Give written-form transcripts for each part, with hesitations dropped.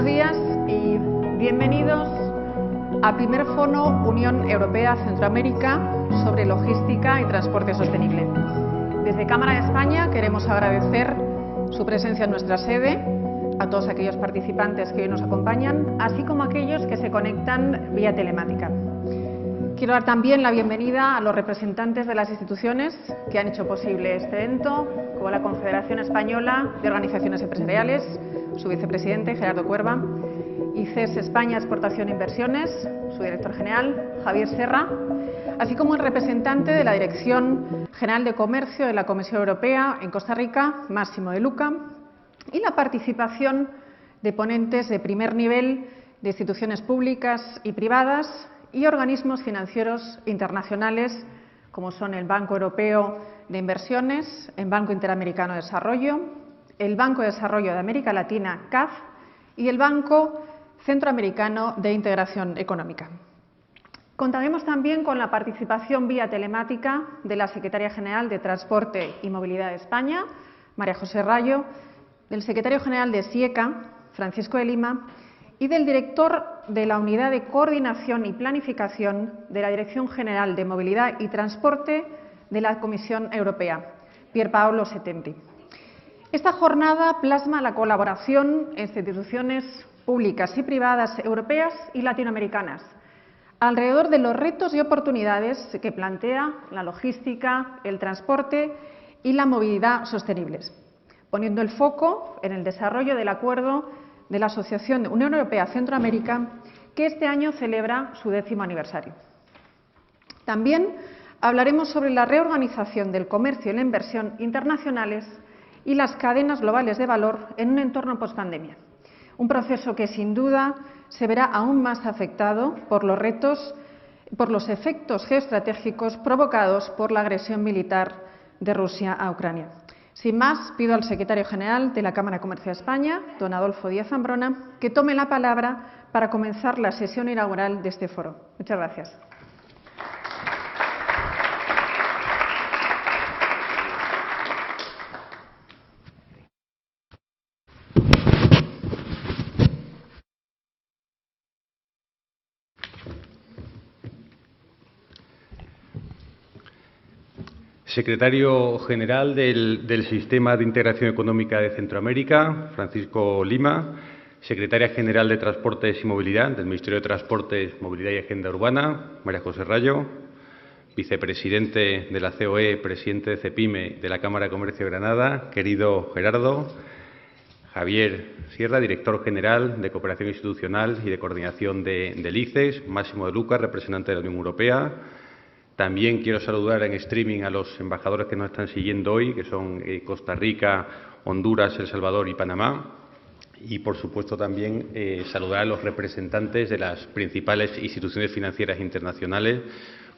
días y bienvenidos al primer Foro Unión Europea-Centroamérica sobre logística y transporte sostenible. Desde Cámara de España queremos agradecer su presencia en nuestra sede, a todos aquellos participantes que hoy nos acompañan, así como a aquellos que se conectan vía telemática. Quiero dar también la bienvenida a los representantes de las instituciones que han hecho posible este evento, como la Confederación Española de Organizaciones Empresariales, su vicepresidente Gerardo Cuerva, y CES España Exportación e Inversiones, su director general Javier Serra, así como el representante de la Dirección General de Comercio de la Comisión Europea en Costa Rica, Máximo de Luca, y la participación de ponentes de primer nivel de instituciones públicas y privadas y organismos financieros internacionales como son el Banco Europeo de Inversiones, el Banco Interamericano de Desarrollo, el Banco de Desarrollo de América Latina, CAF, y el Banco Centroamericano de Integración Económica. Contaremos también con la participación vía telemática de la Secretaria General de Transporte y Movilidad de España, María José Rayo, del Secretario General de SIECA, Francisco de Lima, y del director de la Unidad de Coordinación y Planificación de la Dirección General de Movilidad y Transporte de la Comisión Europea, Pier Paolo Settembri. Esta jornada plasma la colaboración entre instituciones públicas y privadas europeas y latinoamericanas alrededor de los retos y oportunidades que plantea la logística, el transporte y la movilidad sostenibles, poniendo el foco en el desarrollo del acuerdo de la Asociación de Unión Europea-Centroamérica, que este año celebra su 10º aniversario. También hablaremos sobre la reorganización del comercio y la inversión internacionales y las cadenas globales de valor en un entorno pospandemia, un proceso que sin duda se verá aún más afectado por los retos, por los efectos geoestratégicos provocados por la agresión militar de Rusia a Ucrania. Sin más, pido al secretario general de la Cámara de Comercio de España, don Adolfo Díaz Zambrona, que tome la palabra para comenzar la sesión inaugural de este foro. Muchas gracias. Secretario General del Sistema de Integración Económica de Centroamérica, Francisco Lima. Secretaria General de Transportes y Movilidad del Ministerio de Transportes, Movilidad y Agenda Urbana, María José Rayo. Vicepresidente de la COE, presidente de CEPIME de la Cámara de Comercio de Granada, querido Gerardo. Javier Sierra, Director General de Cooperación Institucional y de Coordinación del ICES. Máximo de Luca, representante de la Unión Europea. También quiero saludar en streaming a los embajadores que nos están siguiendo hoy, que son Costa Rica, Honduras, El Salvador y Panamá. Y, por supuesto, también saludar a los representantes de las principales instituciones financieras internacionales,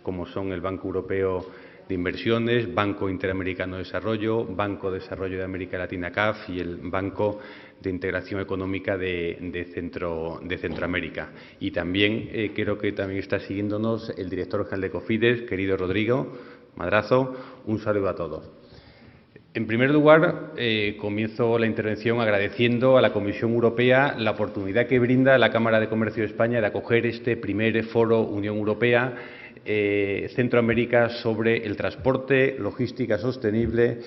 como son el Banco Europeo de Inversiones, Banco Interamericano de Desarrollo, Banco de Desarrollo de América Latina, CAF, y el Banco de Integración Económica de Centroamérica. Y también creo que también está siguiéndonos el director general de COFIDES, querido Rodrigo Madrazo. Un saludo a todos. En primer lugar, comienzo la intervención agradeciendo a la Comisión Europea la oportunidad que brinda la Cámara de Comercio de España de acoger este primer foro Unión Europea Centroamérica sobre el transporte, logística sostenible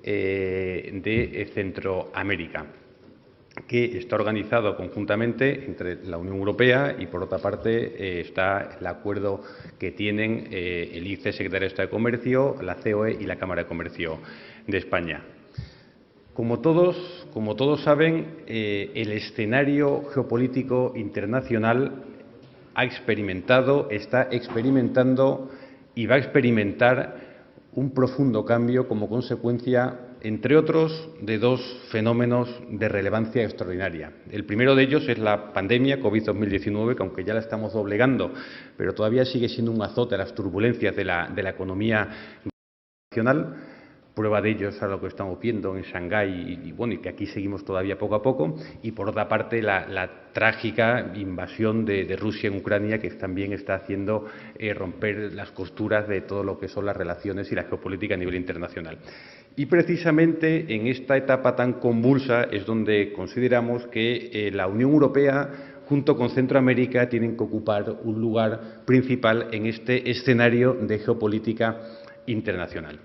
de Centroamérica, que está organizado conjuntamente entre la Unión Europea y, por otra parte, está el acuerdo que tienen el ICE, Secretaría de Estado de Comercio, la COE y la Cámara de Comercio de España. Como todos saben, el escenario geopolítico internacional está experimentando y va a experimentar un profundo cambio como consecuencia, entre otros, de dos fenómenos de relevancia extraordinaria. El primero de ellos es la pandemia COVID-2019, que aunque ya la estamos doblegando, pero todavía sigue siendo un azote a las turbulencias de la economía nacional. Prueba de ello es lo que estamos viendo en Shanghái y que aquí seguimos todavía poco a poco. Y, por otra parte, la trágica invasión de Rusia en Ucrania, que también está haciendo romper las costuras de todo lo que son las relaciones y la geopolítica a nivel internacional. Y, precisamente, en esta etapa tan convulsa es donde consideramos que la Unión Europea, junto con Centroamérica, tienen que ocupar un lugar principal en este escenario de geopolítica internacional.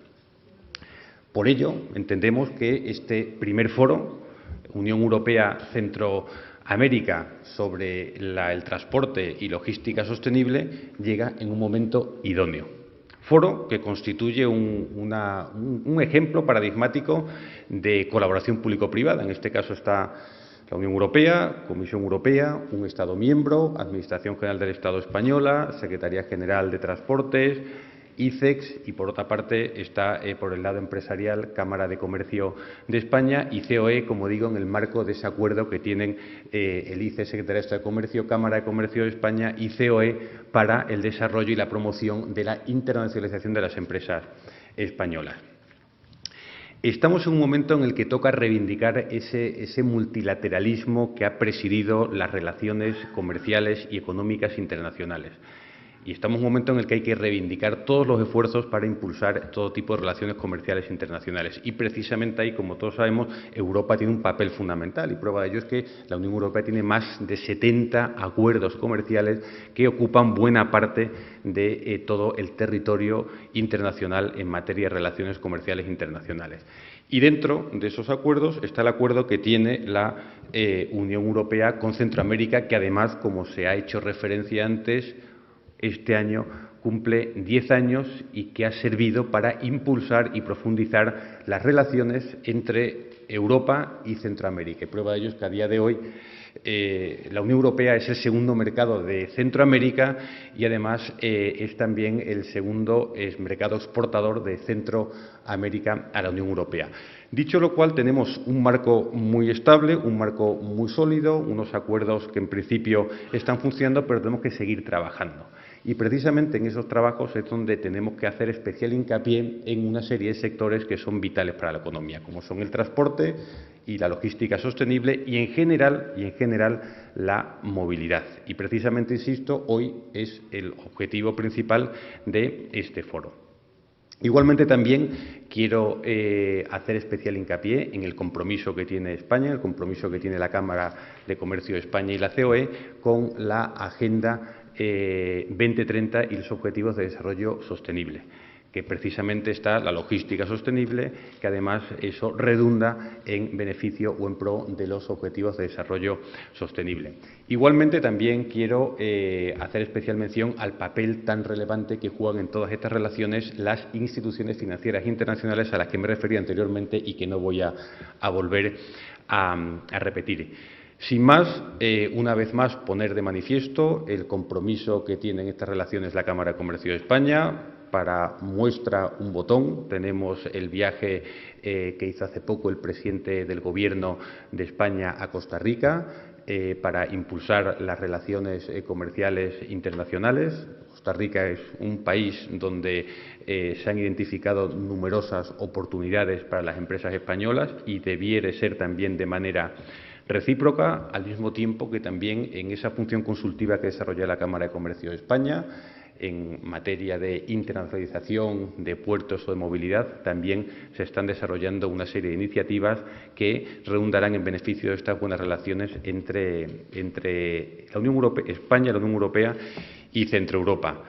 Por ello, entendemos que este primer foro, Unión Europea-Centroamérica, sobre el transporte y logística sostenible, llega en un momento idóneo. Foro que constituye un ejemplo paradigmático de colaboración público-privada. En este caso está la Unión Europea, Comisión Europea, un Estado miembro, Administración General del Estado Española, Secretaría General de Transportes, ICEX, y por otra parte está por el lado empresarial Cámara de Comercio de España y COE, como digo, en el marco de ese acuerdo que tienen el ICEX, Secretaría de Comercio, Cámara de Comercio de España y COE para el desarrollo y la promoción de la internacionalización de las empresas españolas. Estamos en un momento en el que toca reivindicar ese multilateralismo que ha presidido las relaciones comerciales y económicas internacionales. Y estamos en un momento en el que hay que reivindicar todos los esfuerzos para impulsar todo tipo de relaciones comerciales internacionales. Y precisamente ahí, como todos sabemos, Europa tiene un papel fundamental. Y prueba de ello es que la Unión Europea tiene más de 70 acuerdos comerciales que ocupan buena parte de todo el territorio internacional en materia de relaciones comerciales internacionales. Y dentro de esos acuerdos está el acuerdo que tiene la Unión Europea con Centroamérica, que además, como se ha hecho referencia antes, este año cumple 10 años y que ha servido para impulsar y profundizar las relaciones entre Europa y Centroamérica. Y prueba de ello es que a día de hoy la Unión Europea es el segundo mercado de Centroamérica y además es también el segundo mercado exportador de Centroamérica a la Unión Europea. Dicho lo cual, tenemos un marco muy estable, un marco muy sólido, unos acuerdos que en principio están funcionando, pero tenemos que seguir trabajando. Y precisamente en esos trabajos es donde tenemos que hacer especial hincapié en una serie de sectores que son vitales para la economía, como son el transporte y la logística sostenible y en general la movilidad. Y precisamente, insisto, hoy es el objetivo principal de este foro. Igualmente también quiero hacer especial hincapié en el compromiso que tiene España, el compromiso que tiene la Cámara de Comercio de España y la COE con la Agenda 2030 y los Objetivos de Desarrollo Sostenible, que precisamente está la logística sostenible, que además eso redunda en beneficio o en pro de los Objetivos de Desarrollo Sostenible. Igualmente también quiero hacer especial mención al papel tan relevante que juegan en todas estas relaciones las instituciones financieras internacionales a las que me refería anteriormente y que no voy a volver a repetir. Sin más, una vez más, poner de manifiesto el compromiso que tiene en estas relaciones la Cámara de Comercio de España. Para muestra un botón, tenemos el viaje que hizo hace poco el presidente del Gobierno de España a Costa Rica para impulsar las relaciones comerciales internacionales. Costa Rica es un país donde se han identificado numerosas oportunidades para las empresas españolas y debiera ser también de manera recíproca, al mismo tiempo que también en esa función consultiva que desarrolla la Cámara de Comercio de España, en materia de internacionalización de puertos o de movilidad, también se están desarrollando una serie de iniciativas que redundarán en beneficio de estas buenas relaciones entre la Unión Europea, España, la Unión Europea y Centroeuropa.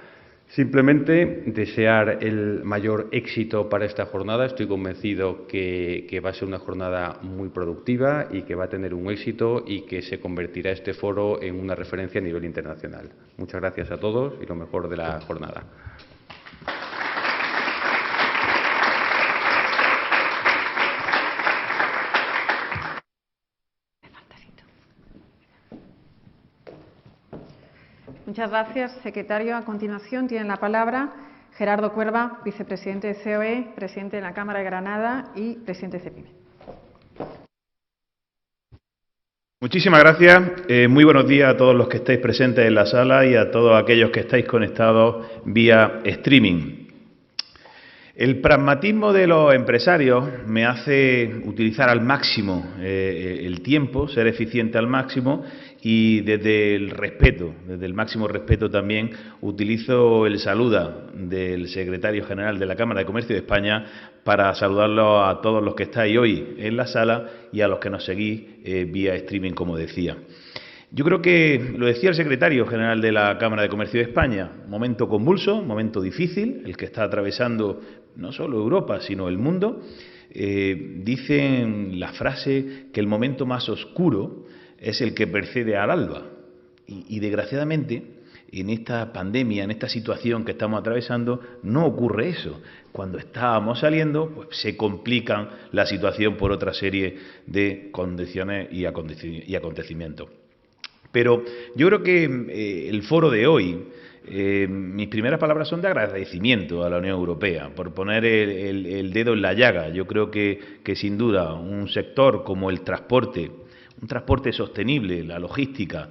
Simplemente desear el mayor éxito para esta jornada. Estoy convencido que va a ser una jornada muy productiva y que va a tener un éxito y que se convertirá este foro en una referencia a nivel internacional. Muchas gracias a todos y lo mejor de la jornada. Muchas gracias, secretario. A continuación tiene la palabra Gerardo Cuerva, vicepresidente de COE, presidente de la Cámara de Granada y presidente de CEPIME. Muchísimas gracias. Muy buenos días a todos los que estáis presentes en la sala y a todos aquellos que estáis conectados vía streaming. El pragmatismo de los empresarios me hace utilizar al máximo el tiempo, ser eficiente al máximo y desde el respeto, desde el máximo respeto también, utilizo el saluda del secretario general de la Cámara de Comercio de España para saludarlo a todos los que estáis hoy en la sala y a los que nos seguís vía streaming, como decía. Yo creo que, lo decía el secretario general de la Cámara de Comercio de España, momento convulso, momento difícil, el que está atravesando no solo Europa, sino el mundo. Dicen la frase que el momento más oscuro es el que precede al alba. Y desgraciadamente, en esta pandemia, en esta situación que estamos atravesando, no ocurre eso. Cuando estábamos saliendo, pues se complican la situación por otra serie de condiciones y acontecimientos. Pero yo creo que el foro de hoy, mis primeras palabras son de agradecimiento a la Unión Europea por poner el dedo en la llaga. Yo creo que sin duda un sector como el transporte, un transporte sostenible, la logística,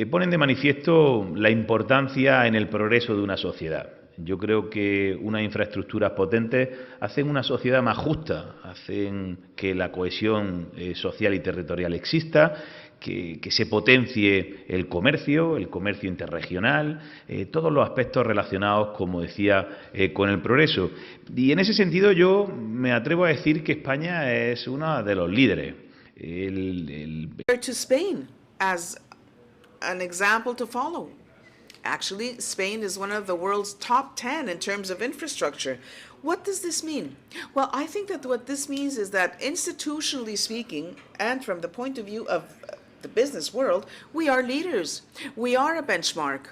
ponen de manifiesto la importancia en el progreso de una sociedad. Yo creo que unas infraestructuras potentes hacen una sociedad más justa, hacen que la cohesión social y territorial exista, que se potencie el comercio interregional, todos los aspectos relacionados, como decía, con el progreso. Y en ese sentido yo me atrevo a decir que España es uno de los líderes. To Spain as an example to follow. Actually, Spain is one of the world's top 10 in terms of infrastructure. What does this mean? Well, I think that what this means is that institutionally speaking, and from the point of view of the business world, we are leaders. We are a benchmark.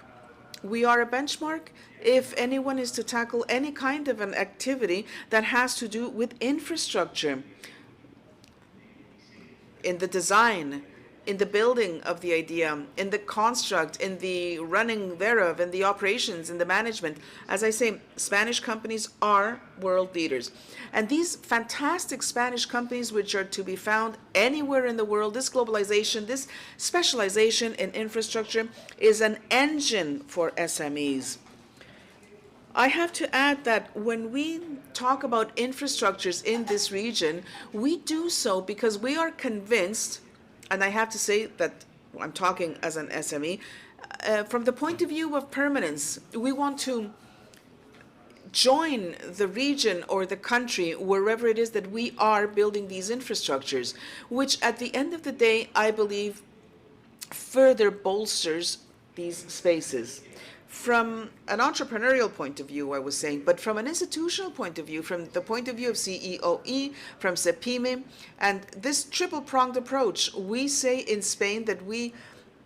We are a benchmark if anyone is to tackle any kind of an activity that has to do with infrastructure, in the design, in the building of the idea, in the construct, in the running thereof, in the operations, in the management. As I say, Spanish companies are world leaders. And these fantastic Spanish companies, which are to be found anywhere in the world, this globalization, this specialization in infrastructure is an engine for SMEs. I have to add that when we talk about infrastructures in this region, we do so because we are convinced, and I have to say that I'm talking as an SME, from the point of view of permanence, we want to join the region or the country wherever it is that we are building these infrastructures, which at the end of the day, I believe, further bolsters these spaces. From an entrepreneurial point of view, I was saying, but from an institutional point of view, from the point of view of CEOE, from CEPIME, and this triple-pronged approach, we say in Spain that we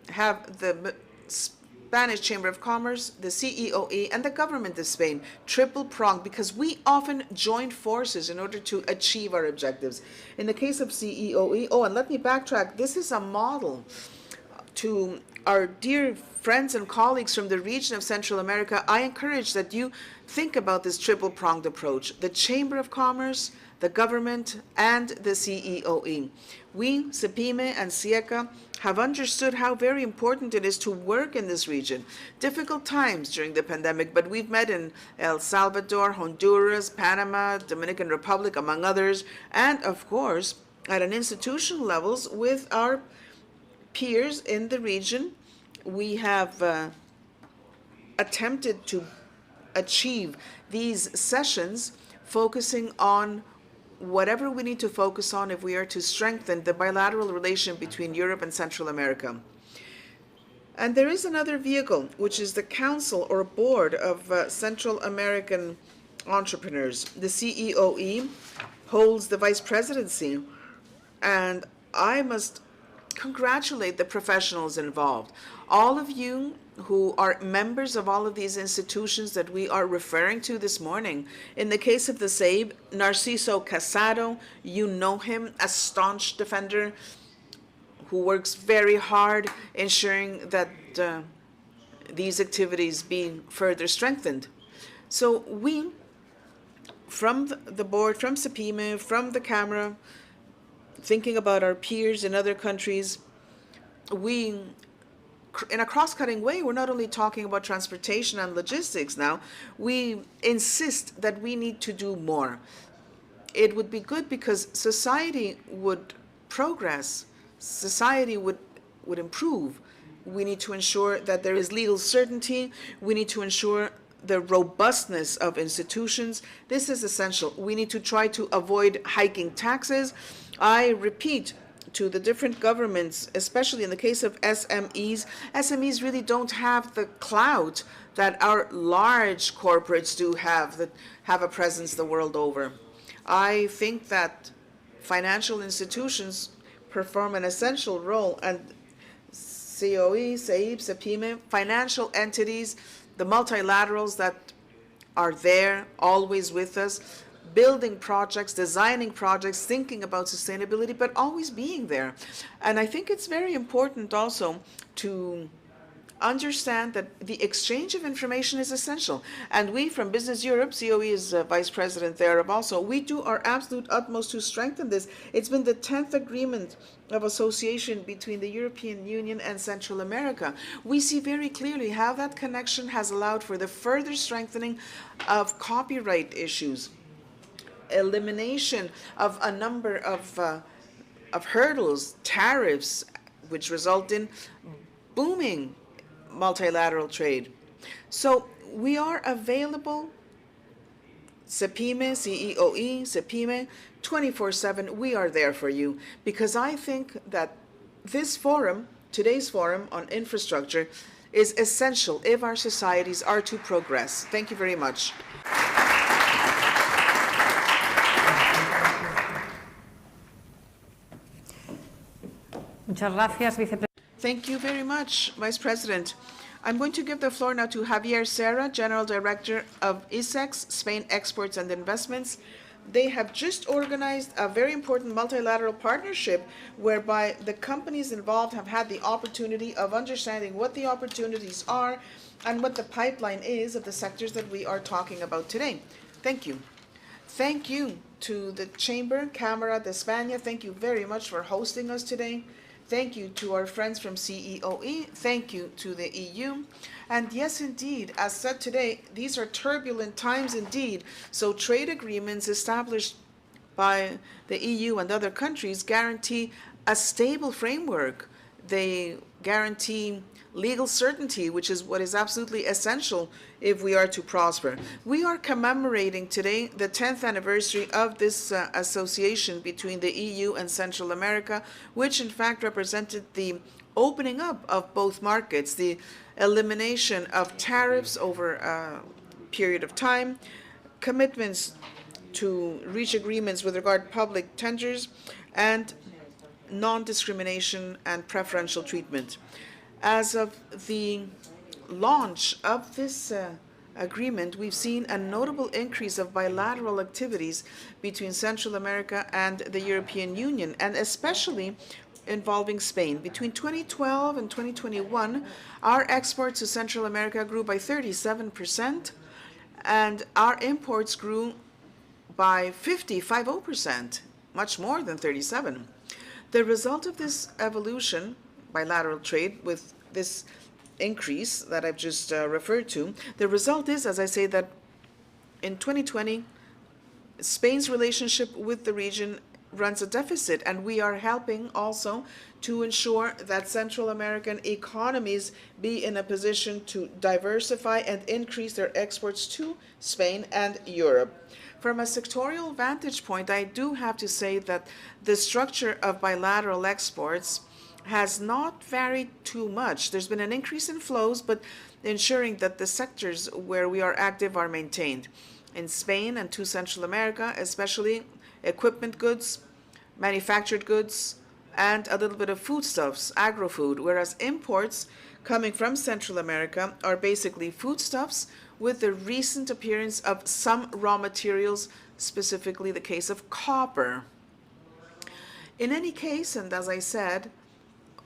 have the Spanish Chamber of Commerce, the CEOE, and the government of Spain, triple-pronged, because we often join forces in order to achieve our objectives. In the case of CEOE, and let me backtrack, this is a model to our dear friends and colleagues from the region of Central America. I encourage that you think about this triple-pronged approach, the Chamber of Commerce, the government, and the CEOE. We, CEPIME and CIECA, have understood how very important it is to work in this region. Difficult times during the pandemic, but we've met in El Salvador, Honduras, Panama, Dominican Republic, among others, and of course, at an institutional levels with our peers in the region. We have attempted to achieve these sessions focusing on whatever we need to focus on if we are to strengthen the bilateral relation between Europe and Central America. And there is another vehicle, which is the Council or Board of Central American Entrepreneurs. The CEOE holds the vice presidency, and I must congratulate the professionals involved. All of you who are members of all of these institutions that we are referring to this morning. In the case of the SAIB, Narciso Casado, you know him, a staunch defender who works very hard ensuring that these activities be further strengthened. So we, from the board, from CEPIME, from the Camera, thinking about our peers in other countries, we in a cross-cutting way, we're not only talking about transportation and logistics now, we insist that we need to do more. It would be good because society would progress, society would improve. We need to ensure that there is legal certainty. We need to ensure the robustness of institutions. This is essential. We need to try to avoid hiking taxes. I repeat to the different governments, especially in the case of SMEs, SMEs really don't have the clout that our large corporates do have, that have a presence the world over. I think that financial institutions perform an essential role, and COE, CEIB, CEPIME, financial entities, the multilaterals that are there, always with us, building projects, designing projects, thinking about sustainability, but always being there. And I think it's very important also to understand that the exchange of information is essential. And we from Business Europe, COE is vice president thereof also, we do our absolute utmost to strengthen this. It's been the 10th agreement of association between the European Union and Central America. We see very clearly how that connection has allowed for the further strengthening of copyright issues, elimination of a number of hurdles, tariffs, which result in booming multilateral trade. So we are available, CEPIME, CEOE, CEPIME, 24/7. We are there for you, because I think that this forum, today's forum on infrastructure, is essential if our societies are to progress. Thank you very much. Muchas gracias, vicepresidente. Thank you very much, Vice President. I'm going to give the floor now to Javier Serra, General Director of ISEX, Spain Exports and Investments. They have just organized a very important multilateral partnership whereby the companies involved have had the opportunity of understanding what the opportunities are and what the pipeline is of the sectors that we are talking about today. Thank you. Thank you to the Chamber, Cámara de España. Thank you very much for hosting us today. Thank you to our friends from CEOE. Thank you to the EU. And yes, indeed, as said today, these are turbulent times indeed. So trade agreements established by the EU and other countries guarantee a stable framework. They guarantee legal certainty, which is what is absolutely essential if we are to prosper. We are commemorating today the 10th anniversary of this association between the EU and Central America, which in fact represented the opening up of both markets, the elimination of tariffs over a period of time, commitments to reach agreements with regard to public tenders, and non-discrimination and preferential treatment. As of the launch of this agreement, we've seen a notable increase of bilateral activities between Central America and the European Union, and especially involving Spain. Between 2012 and 2021, our exports to Central America grew by 37%, and our imports grew by 50%, much more than 37%. The result of this evolution, bilateral trade, with this increase that I've just referred to, the result is, as I say, that in 2020, Spain's relationship with the region runs a deficit, and we are helping also to ensure that Central American economies be in a position to diversify and increase their exports to Spain and Europe. From a sectorial vantage point, I do have to say that the structure of bilateral exports has not varied too much. There's been an increase in flows, but ensuring that the sectors where we are active are maintained. In Spain and to Central America, especially equipment goods, manufactured goods, and a little bit of foodstuffs, agro-food, whereas imports coming from Central America are basically foodstuffs, with the recent appearance of some raw materials, specifically the case of copper. In any case, and as I said,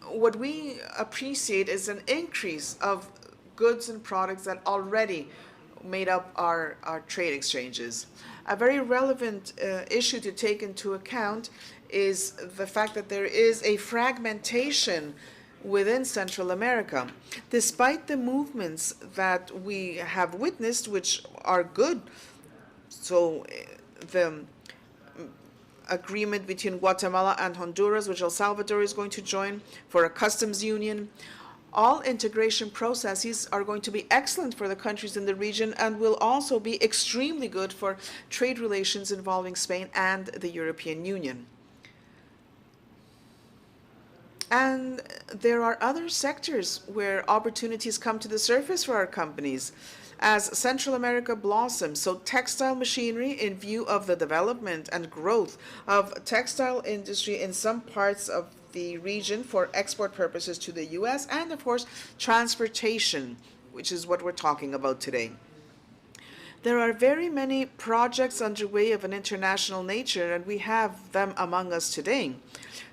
what we appreciate is an increase of goods and products that already made up our trade exchanges. A very relevant issue to take into account is the fact that there is a fragmentation within Central America. Despite the movements that we have witnessed, which are good, so the agreement between Guatemala and Honduras, which El Salvador is going to join for a customs union, all integration processes are going to be excellent for the countries in the region and will also be extremely good for trade relations involving Spain and the European Union. And there are other sectors where opportunities come to the surface for our companies as Central America blossoms. So textile machinery, in view of the development and growth of textile industry in some parts of the region for export purposes to the U.S., and of course transportation, which is what we're talking about today. There are very many projects underway of an international nature, and we have them among us today.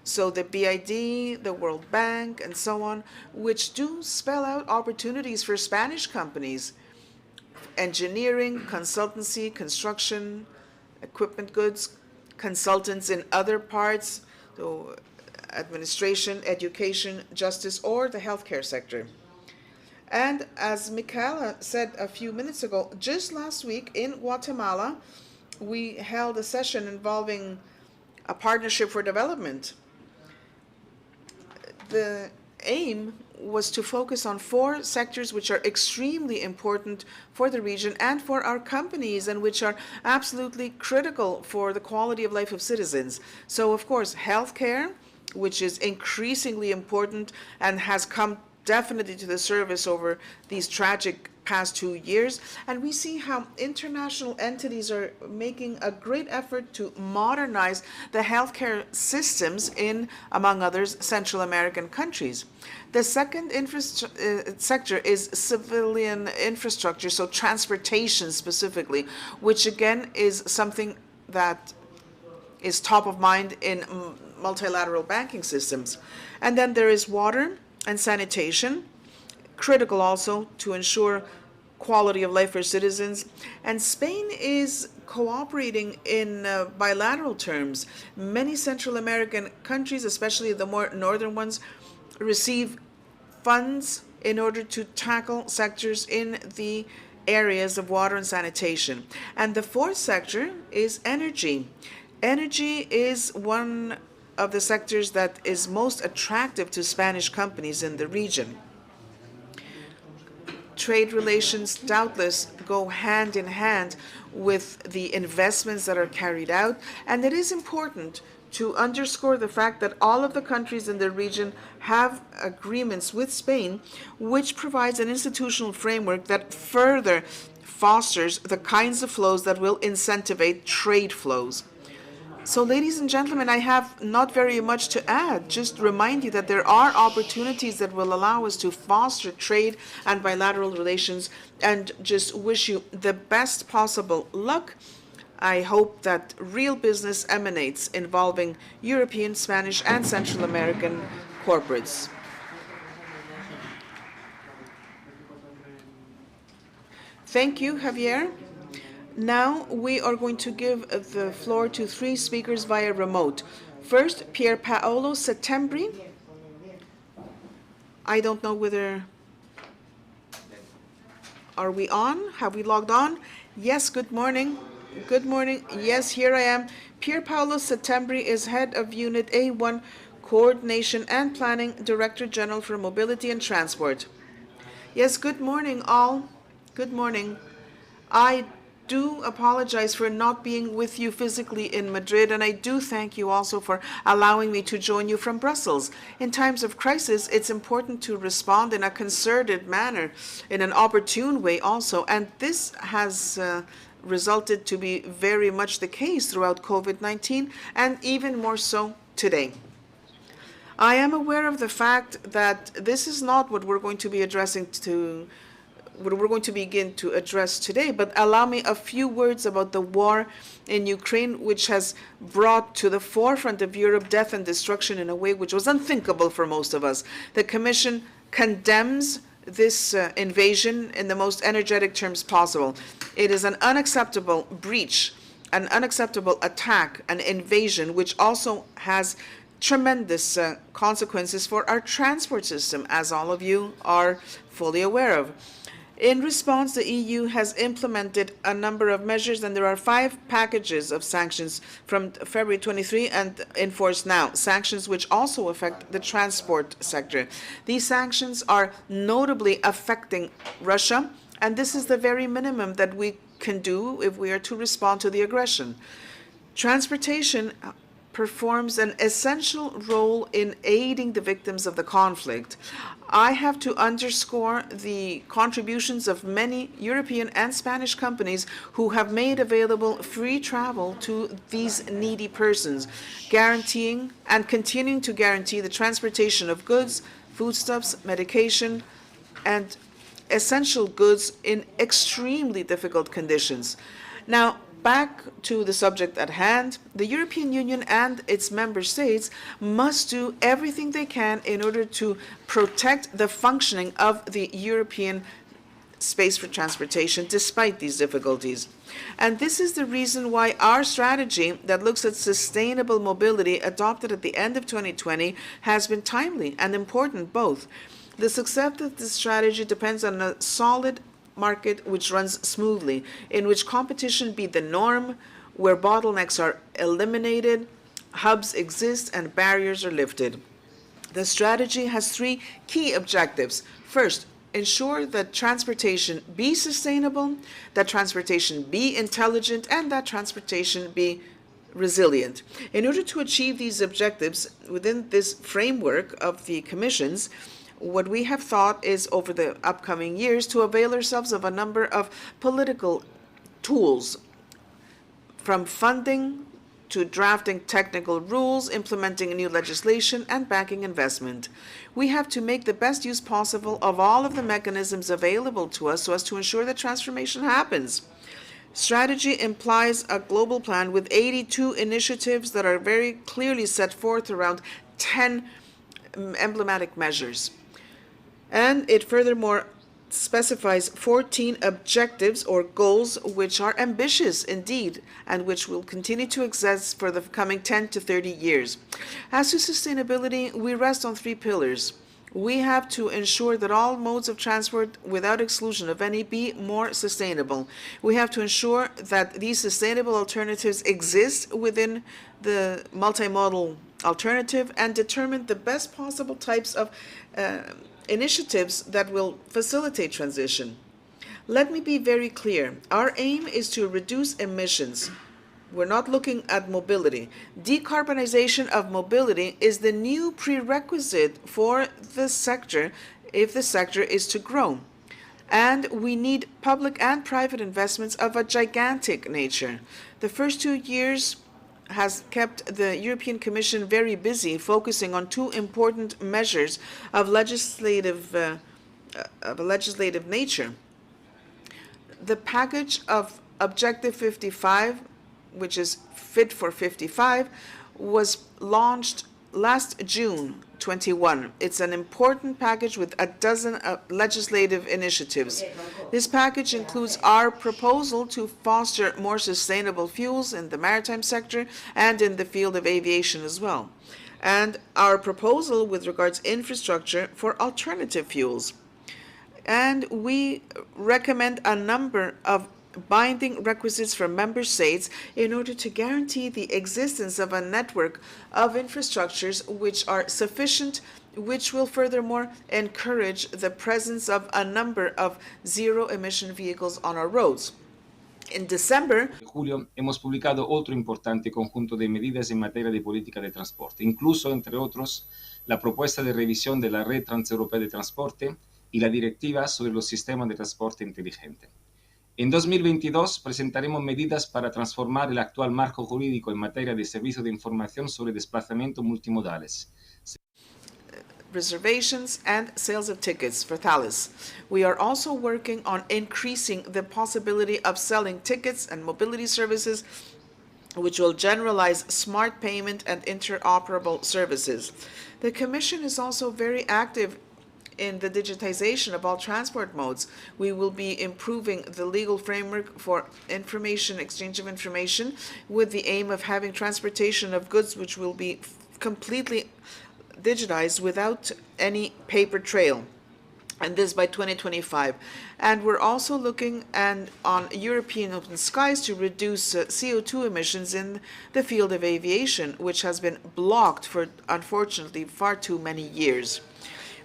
So the BID, the World Bank, and so on, which do spell out opportunities for Spanish companies, engineering, consultancy, construction, equipment goods, consultants in other parts, so administration, education, justice, or the healthcare sector. And as Michaela said a few minutes ago, just last week in Guatemala, we held a session involving a partnership for development. The aim was to focus on 4 sectors which are extremely important for the region and for our companies, and which are absolutely critical for the quality of life of citizens. So, of course, healthcare, which is increasingly important and has come definitely to the surface over these tragic past 2 years. And we see how international entities are making a great effort to modernize the healthcare systems in, among others, Central American countries. The second sector is civilian infrastructure, so transportation specifically, which again is something that is top of mind in multilateral banking systems. And then there is water and sanitation, critical also to ensure quality of life for citizens. And Spain is cooperating in bilateral terms. Many Central American countries, especially the more northern ones, receive funds in order to tackle sectors in the areas of water and sanitation. And the 4th sector is energy. Energy is one of the sectors that is most attractive to Spanish companies in the region. Trade relations doubtless go hand in hand with the investments that are carried out, and it is important to underscore the fact that all of the countries in the region have agreements with Spain, which provides an institutional framework that further fosters the kinds of flows that will incentivize trade flows. So, ladies and gentlemen, I have not very much to add. Just remind you that there are opportunities that will allow us to foster trade and bilateral relations, and just wish you the best possible luck. I hope that real business emanates involving European, Spanish, and Central American corporates. Thank you, Javier. Now we are going to give the floor to 3 speakers via remote. First, Pier Paolo Settembri. I don't know whether... Are we on? Have we logged on? Yes, good morning. Good morning. Yes, here I am. Pier Paolo Settembri is head of Unit A1, Coordination and Planning, Director General for Mobility and Transport. Yes, good morning, all. Good morning. I do apologize for not being with you physically in Madrid, and I do thank you also for allowing me to join you from Brussels. In times of crisis, it's important to respond in a concerted manner, in an opportune way also, and this has resulted to be very much the case throughout COVID-19, and even more so today. I am aware of the fact that this is not what we're going to be what we're going to begin to address today, but allow me a few words about the war in Ukraine, which has brought to the forefront of Europe death and destruction in a way which was unthinkable for most of us. The Commission condemns this invasion in the most energetic terms possible. It is an unacceptable breach, an unacceptable attack, an invasion, which also has tremendous consequences for our transport system, as all of you are fully aware of. In response, the EU has implemented a number of measures, and there are 5 packages of sanctions from February 23 and in force now, sanctions which also affect the transport sector. These sanctions are notably affecting Russia, and this is the very minimum that we can do if we are to respond to the aggression. Transportation performs an essential role in aiding the victims of the conflict. I have to underscore the contributions of many European and Spanish companies who have made available free travel to these needy persons, guaranteeing and continuing to guarantee the transportation of goods, foodstuffs, medication, and essential goods in extremely difficult conditions. Now, back to the subject at hand, the European Union and its member states must do everything they can in order to protect the functioning of the European space for transportation despite these difficulties. And this is the reason why our strategy that looks at sustainable mobility adopted at the end of 2020 has been timely and important both. The success of this strategy depends on a solid market which runs smoothly, in which competition be the norm, where bottlenecks are eliminated, hubs exist, and barriers are lifted. The strategy has 3 key objectives. First, ensure that transportation be sustainable, that transportation be intelligent, and that transportation be resilient. In order to achieve these objectives within this framework of the Commission's, what we have thought is over the upcoming years to avail ourselves of a number of political tools, from funding to drafting technical rules, implementing new legislation, and backing investment. We have to make the best use possible of all of the mechanisms available to us so as to ensure that transformation happens. Strategy implies a global plan with 82 initiatives that are very clearly set forth around 10 emblematic measures. And it furthermore specifies 14 objectives or goals which are ambitious indeed and which will continue to exist for the coming 10 to 30 years. As to sustainability, we rest on 3 pillars. We have to ensure that all modes of transport, without exclusion of any, be more sustainable. We have to ensure that these sustainable alternatives exist within the multimodal alternative and determine the best possible types of initiatives that will facilitate transition. Let me be very clear. Our aim is to reduce emissions. We're not looking at mobility. Decarbonization of mobility is the new prerequisite for the sector if the sector is to grow. And we need public and private investments of a gigantic nature. The first 2 years has kept the European Commission very busy focusing on 2 important measures of legislative nature. The package of Objective 55, which is Fit for 55, was launched last June 21. It's an important package with a dozen legislative initiatives. This package includes our proposal to foster more sustainable fuels in the maritime sector and in the field of aviation as well, and our proposal with regards infrastructure for alternative fuels. And we recommend a number of binding requisites from member states in order to guarantee the existence of a network of infrastructures which are sufficient, which will furthermore encourage the presence of a number of zero-emission vehicles on our roads. In December, julio hemos publicado otro importante conjunto de medidas en materia de política de transporte, incluso, entre otros, la propuesta de revisión de la Red Transeuropea de Transporte y la Directiva sobre los sistemas de transporte inteligente. En 2022 presentaremos medidas para transformar el actual marco jurídico en materia de servicios de información sobre desplazamientos multimodales. Reservations and sales of tickets for Thales. We are also working on increasing the possibility of selling tickets and mobility services which will generalize smart payment and interoperable services. The Commission is also very active in the digitization of all transport modes. We will be improving the legal framework for exchange of information, with the aim of having transportation of goods which will be completely digitized without any paper trail, and this by 2025. And we're also looking on European open skies to reduce CO2 emissions in the field of aviation, which has been blocked for, unfortunately, far too many years.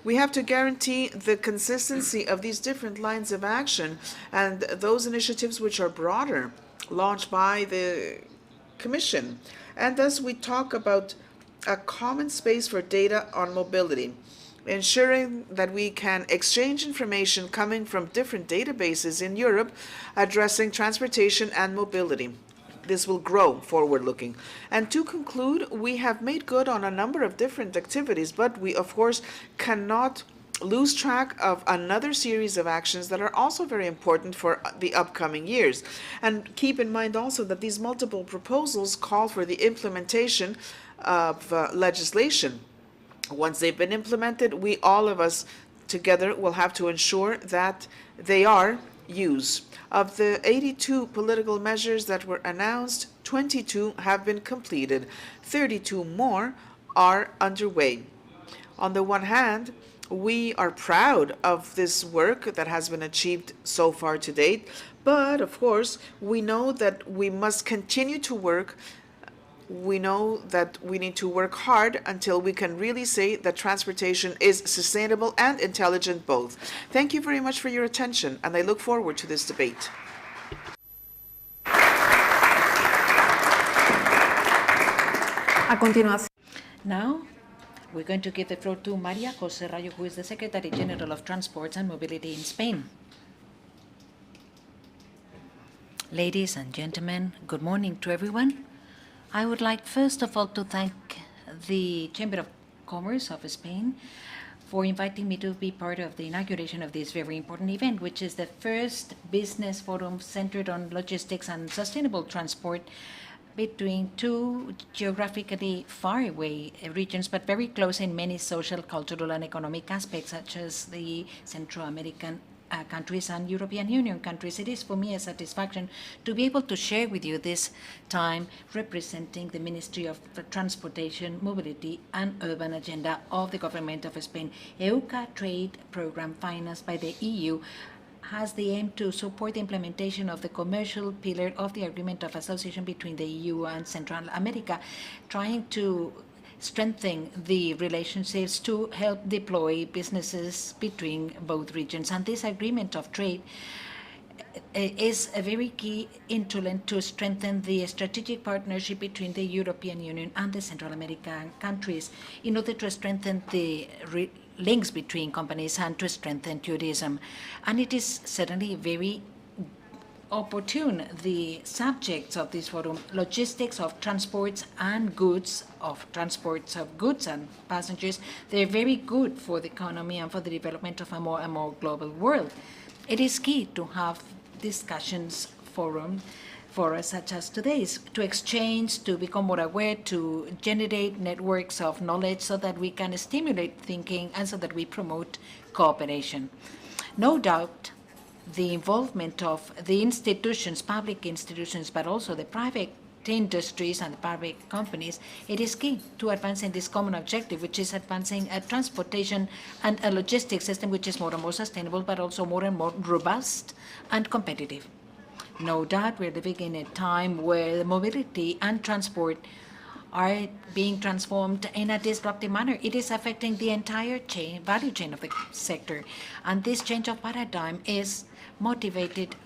We have to guarantee the consistency of these different lines of action and those initiatives which are broader, launched by the Commission. And thus we talk about a common space for data on mobility, ensuring that we can exchange information coming from different databases in Europe addressing transportation and mobility. This will grow forward-looking. And to conclude, we have made good on a number of different activities, but we, of course, cannot lose track of another series of actions that are also very important for the upcoming years. And keep in mind also that these multiple proposals call for the implementation of legislation. Once they've been implemented, we, all of us together, will have to ensure that they are used. Of the 82 political measures that were announced, 22 have been completed. 32 more are underway. On the one hand, we are proud of this work that has been achieved so far to date, but of course, we know that we must continue to work. We know that we need to work hard until we can really say that transportation is sustainable and intelligent both. Thank you very much for your attention, and I look forward to this debate. A continuación. Now, we're going to give the floor to María José Rayo, who is the Secretary General of Transports and Mobility in Spain. Ladies and gentlemen, good morning to everyone. I would like first of all to thank the Chamber of Commerce of Spain for inviting me to be part of the inauguration of this very important event, which is the first business forum centered on logistics and sustainable transport between two geographically far away regions, but very close in many social, cultural, and economic aspects, such as the Central American countries and European Union countries. It is for me a satisfaction to be able to share with you this time representing the Ministry of Transportation, Mobility and Urban Agenda of the Government of Spain. EUCA trade program financed by the EU has the aim to support the implementation of the commercial pillar of the Agreement of Association between the EU and Central America, trying to strengthen the relationships to help deploy businesses between both regions. And this agreement of trade is a very key instrument to strengthen the strategic partnership between the European Union and the Central American countries in order to strengthen the links between companies and to strengthen tourism. And it is certainly very opportune, the subjects of this forum, logistics of transports and goods, of transports of goods and passengers, they're very good for the economy and for the development of a more and more global world. It is key to have discussions forum for us such as today's, to exchange, to become more aware, to generate networks of knowledge so that we can stimulate thinking and so that we promote cooperation. No doubt, the involvement of the institutions, public institutions, but also the private industries and the private companies, it is key to advancing this common objective, which is advancing a transportation and a logistics system which is more and more sustainable, but also more and more robust and competitive. No doubt we're living in a time where the mobility and transport are being transformed in a disruptive manner. It is affecting the entire value chain of the sector. And this change of paradigm is motivated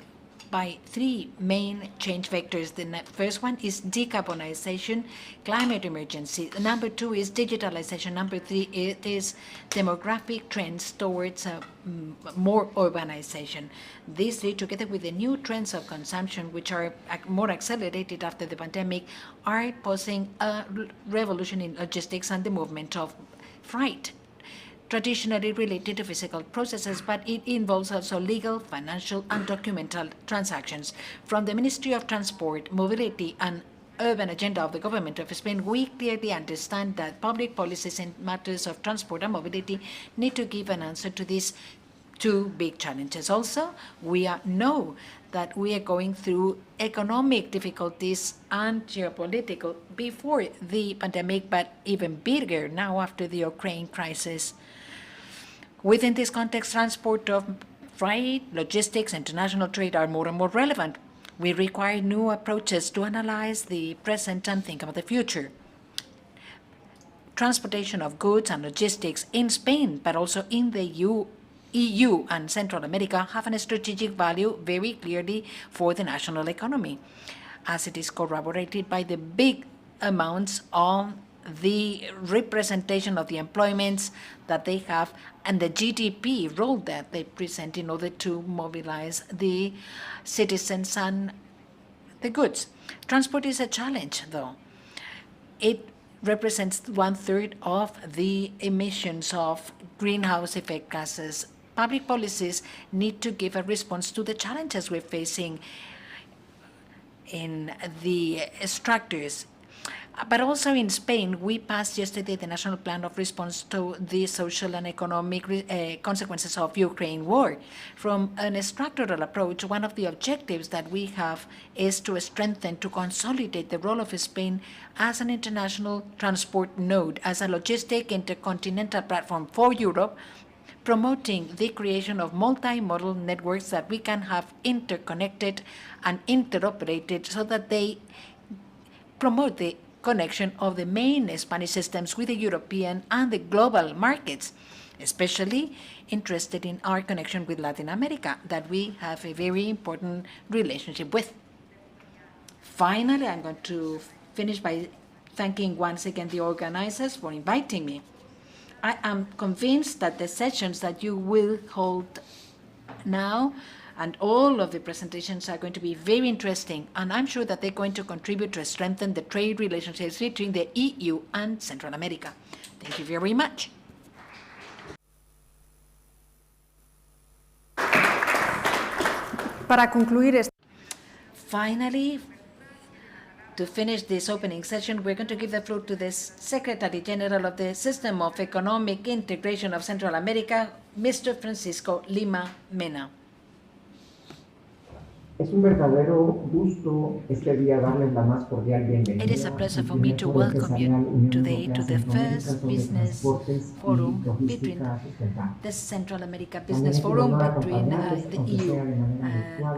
by three main change vectors. The first one is decarbonization, climate emergency. Number two is digitalization. Number three, it is demographic trends towards more urbanization. These three, together with the new trends of consumption, which are more accelerated after the pandemic, are posing a revolution in logistics and the movement of freight, traditionally related to physical processes, but it involves also legal, financial, and documental transactions. From the Ministry of Transport, Mobility, and Urban Agenda of the Government of Spain, we clearly understand that public policies in matters of transport and mobility need to give an answer to these two big challenges. Also, we know that we are going through economic difficulties and geopolitical before the pandemic, but even bigger now after the Ukraine crisis. Within this context, transport of freight, logistics, international trade are more and more relevant. We require new approaches to analyze the present and think about the future. Transportation of goods and logistics in Spain, but also in the EU and Central America, have a strategic value very clearly for the national economy, as it is corroborated by the big amounts on the representation of the employments that they have and the GDP role that they present in order to mobilize the citizens and the goods. Transport is a challenge, though. It represents 1/3 of the emissions of greenhouse effect gases. Public policies need to give a response to the challenges we're facing in the structures. But also in Spain, we passed yesterday the National Plan of Response to the social and economic consequences of Ukraine war. From a structural approach, one of the objectives that we have is to strengthen, to consolidate the role of Spain as an international transport node, as a logistic intercontinental platform for Europe, promoting the creation of multimodal networks that we can have interconnected and interoperated so that they promote the connection of the main Spanish systems with the European and the global markets, especially interested in our connection with Latin America, that we have a very important relationship with. Finally, I'm going to finish by thanking once again the organizers for inviting me. I am convinced that the sessions that you will hold now and all of the presentations are going to be very interesting, and I'm sure that they're going to contribute to strengthen the trade relationships between the EU and Central America. Thank you very much. Para concluir Finally, to finish this opening session, we're going to give the floor to the Secretary General of the System of Economic Integration of Central America, Mr. Francisco Lima Mena. Es un verdadero gusto este día darles la más cordial bienvenida. It is a pleasure for me to welcome you today to the first business forum between the Central America Business Forum between the EU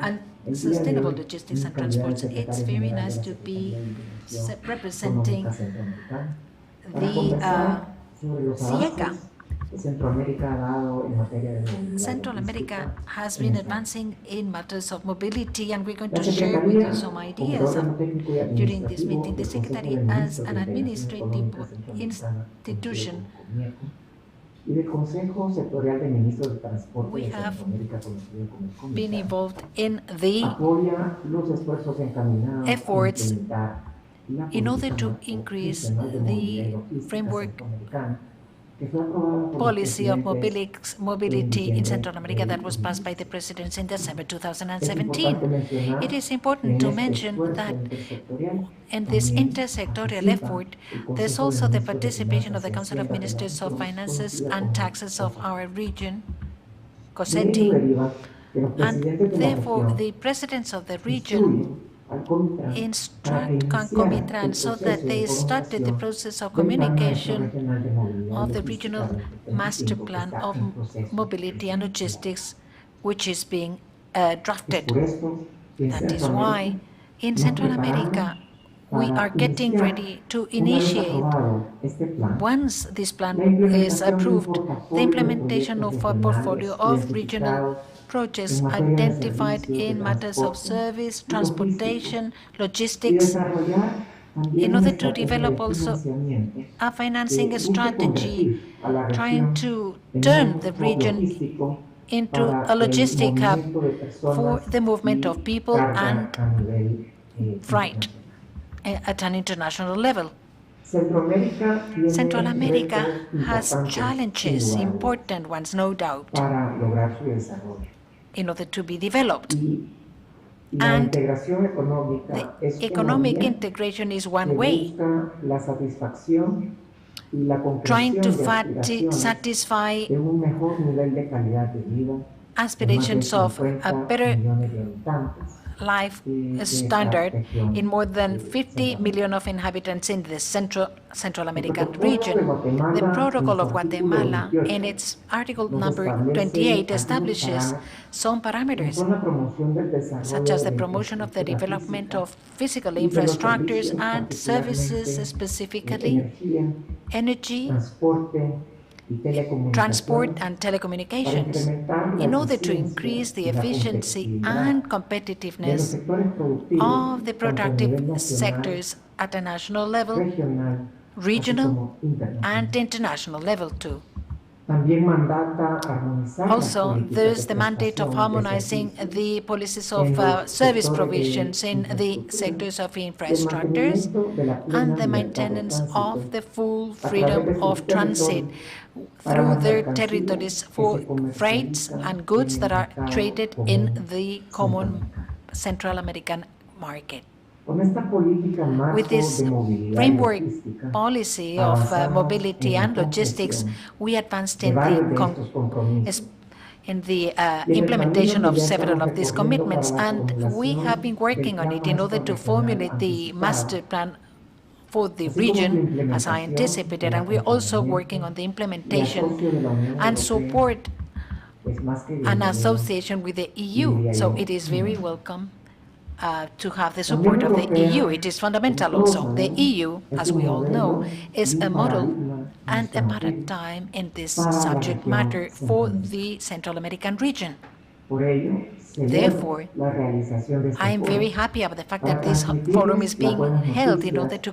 and sustainable logistics and transports. It's very nice to be representing the CIECA. Central America has been advancing in matters of mobility, and we're going to share with you some ideas. During this meeting, the Secretary, as an administrative institution, we have been involved in the efforts in order to increase the framework policy of mobility in Central America that was passed by the President in December 2017. It is important to mention that in this intersectorial effort, there's also the participation of the Council of Ministers of Finances and Taxes of our region, COSETI, and therefore the presidents of the region instruct concomitant so that they started the process of communication of the regional master plan of mobility and logistics, which is being drafted. That is why in Central America we are getting ready to initiate, once this plan is approved, the implementation of a portfolio of regional projects identified in matters of service, transportation, logistics, in order to develop also a financing strategy trying to turn the region into a logistic hub for the movement of people and freight at an international level. Central America has challenges, important ones, no doubt, in order to be developed. And the economic integration is one way, trying to satisfy aspirations of a better life standard in more than 50 million of inhabitants in the Central American region. The Protocol of Guatemala, in its article number 28, establishes some parameters, such as the promotion of the development of physical infrastructures and services, specifically energy, transport and telecommunications, in order to increase the efficiency and competitiveness of the productive sectors at a national level, regional and international level too. Also, there's the mandate of harmonizing the policies of service provisions in the sectors of infrastructures and the maintenance of the full freedom of transit through their territories for freights and goods that are traded in the common Central American market. With this framework policy of mobility and logistics, we advanced in the implementation of several of these commitments, and we have been working on it in order to formulate the master plan for the region, as I anticipated, and we're also working on the implementation and support an association with the EU. So it is very welcome to have the support of the EU. It is fundamental also. The EU, as we all know, is a model and a paradigm in this subject matter for the Central American region. Therefore, I am very happy about the fact that this forum is being held in order to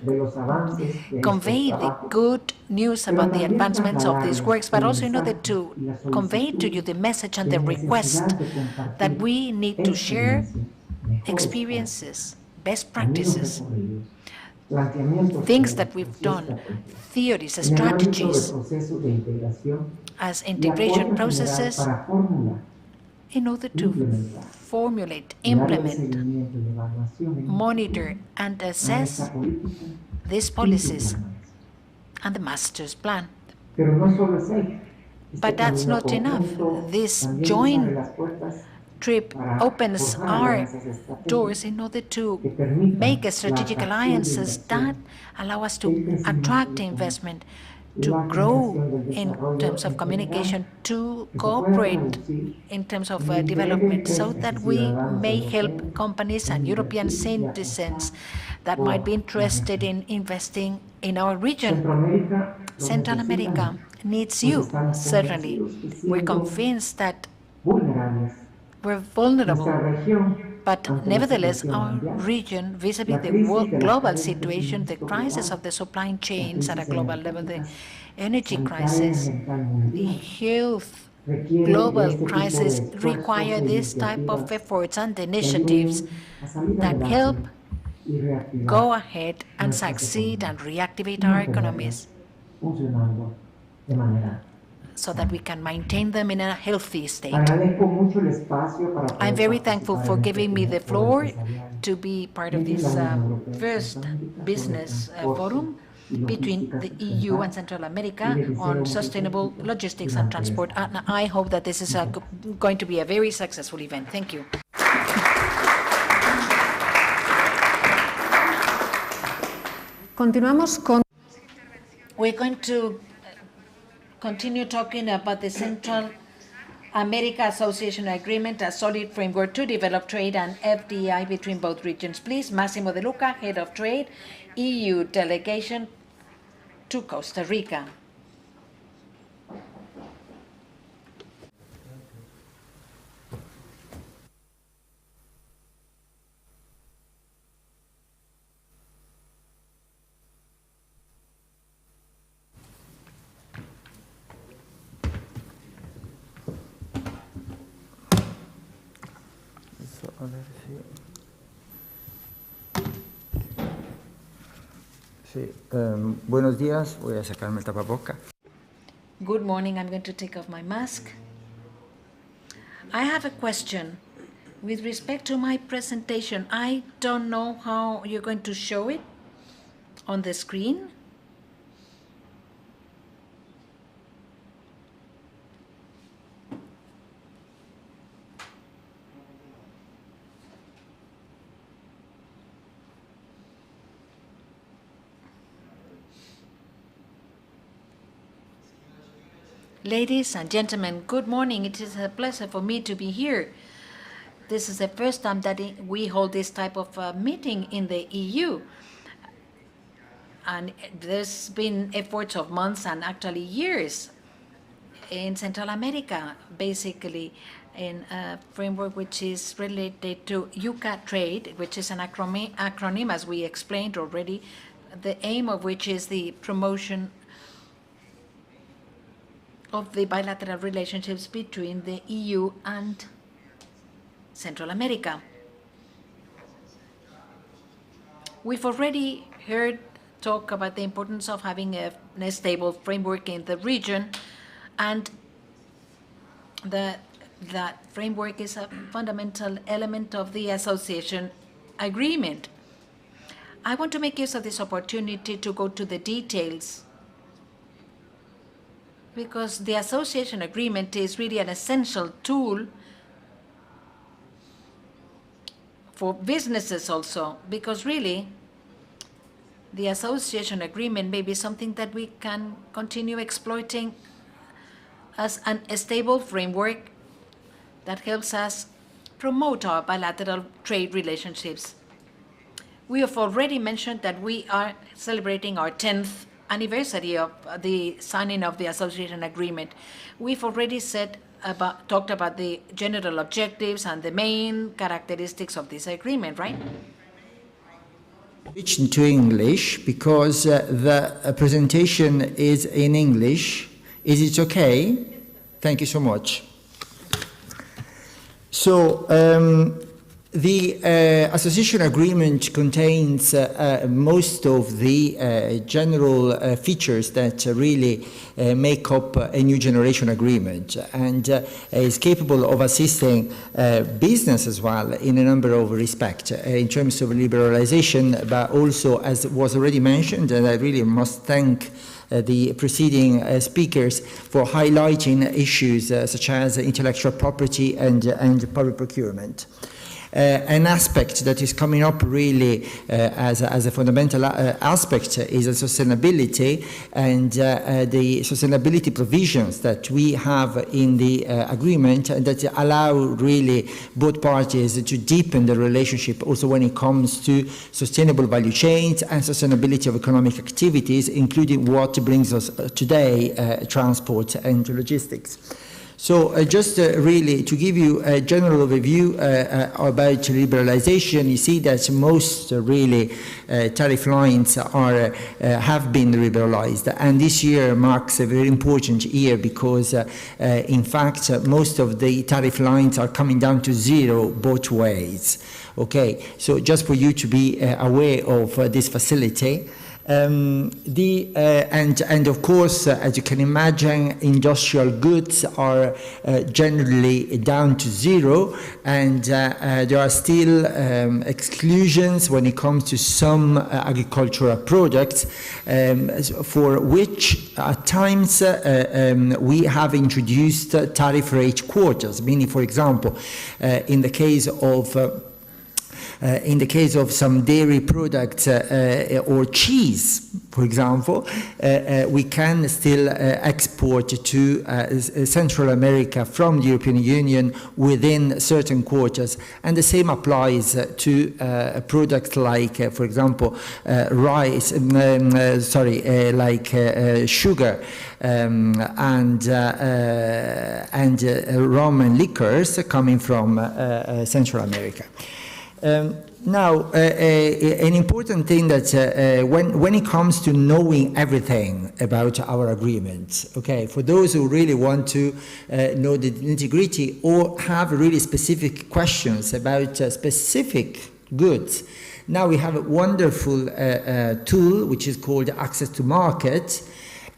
convey the good news about the advancements of these works, but also in order to convey to you the message and the request that we need to share experiences, best practices, things that we've done, theories, strategies as integration processes in order to formulate, implement, monitor, and assess these policies and the master's plan. But that's not enough. This joint trip opens our doors in order to make strategic alliances that allow us to attract investment, to grow in terms of communication, to cooperate in terms of development, so that we may help companies and European citizens that might be interested in investing in our region. Central America needs you, certainly. We're convinced that we're vulnerable, but nevertheless, our region, vis-à-vis the global situation, the crisis of the supply chains at a global level, the energy crisis, the health global crisis, require this type of efforts and initiatives that help go ahead and succeed and reactivate our economies, so that we can maintain them in a healthy state. I'm very thankful for giving me the floor to be part of this first business forum between the EU and Central America on sustainable logistics and transport. And I hope that this is going to be a very successful event. Thank you. We're going to continue talking about the Central America Association Agreement, a solid framework to develop trade and FDI between both regions. Please, Massimo De Luca, Head of Trade, EU Delegation to Costa Rica. Buenos días, voy a sacarme el tapabocas. Good morning, I'm going to take off my mask. I have a question. With respect to my presentation, I don't know how you're going to show it on the screen. Ladies and gentlemen, good morning. It is a pleasure for me to be here. This is the first time that we hold this type of meeting in the EU. And there's been efforts of months and actually years in Central America, basically in a framework which is related to UCA trade, which is an acronym, as we explained already, the aim of which is the promotion of the bilateral relationships between the EU and Central America. We've already heard talk about the importance of having a stable framework in the region, and that framework is a fundamental element of the association agreement. I want to make use of this opportunity to go to the details, because the association agreement is really an essential tool for businesses also, because really the association agreement may be something that we can continue exploiting as a stable framework that helps us promote our bilateral trade relationships. We have already mentioned that we are celebrating our 10th anniversary of the signing of the association agreement. We've already talked about the general objectives and the main characteristics of this agreement, right? Switch into English because the presentation is in English. Is it okay? Thank you so much. So the association agreement contains most of the general features that really make up a new generation agreement, and is capable of assisting business as well in a number of respects in terms of liberalization, but also, as was already mentioned, and I really must thank the preceding speakers for highlighting issues such as intellectual property and public procurement. An aspect that is coming up really as a fundamental aspect is sustainability, and the sustainability provisions that we have in the agreement that allow really both parties to deepen the relationship also when it comes to sustainable value chains and sustainability of economic activities, including what brings us today, transport and logistics. So just really to give you a general overview about liberalization, you see that most really tariff lines have been liberalized, and this year marks a very important year because in fact most of the tariff lines are coming down to zero both ways. Okay, so just for you to be aware of this facility. And of course, as you can imagine, industrial goods are generally down to zero, and there are still exclusions when it comes to some agricultural products, for which at times we have introduced tariff rate quotas, meaning, for example, in the case of some dairy products or cheese, for example, we can still export to Central America from the European Union within certain quotas. And the same applies to products like, for example, rice, like sugar and rum and liquors coming from Central America. Now, an important thing that when it comes to knowing everything about our agreement, okay, for those who really want to know the nitty-gritty or have really specific questions about specific goods, now we have a wonderful tool which is called Access to Market,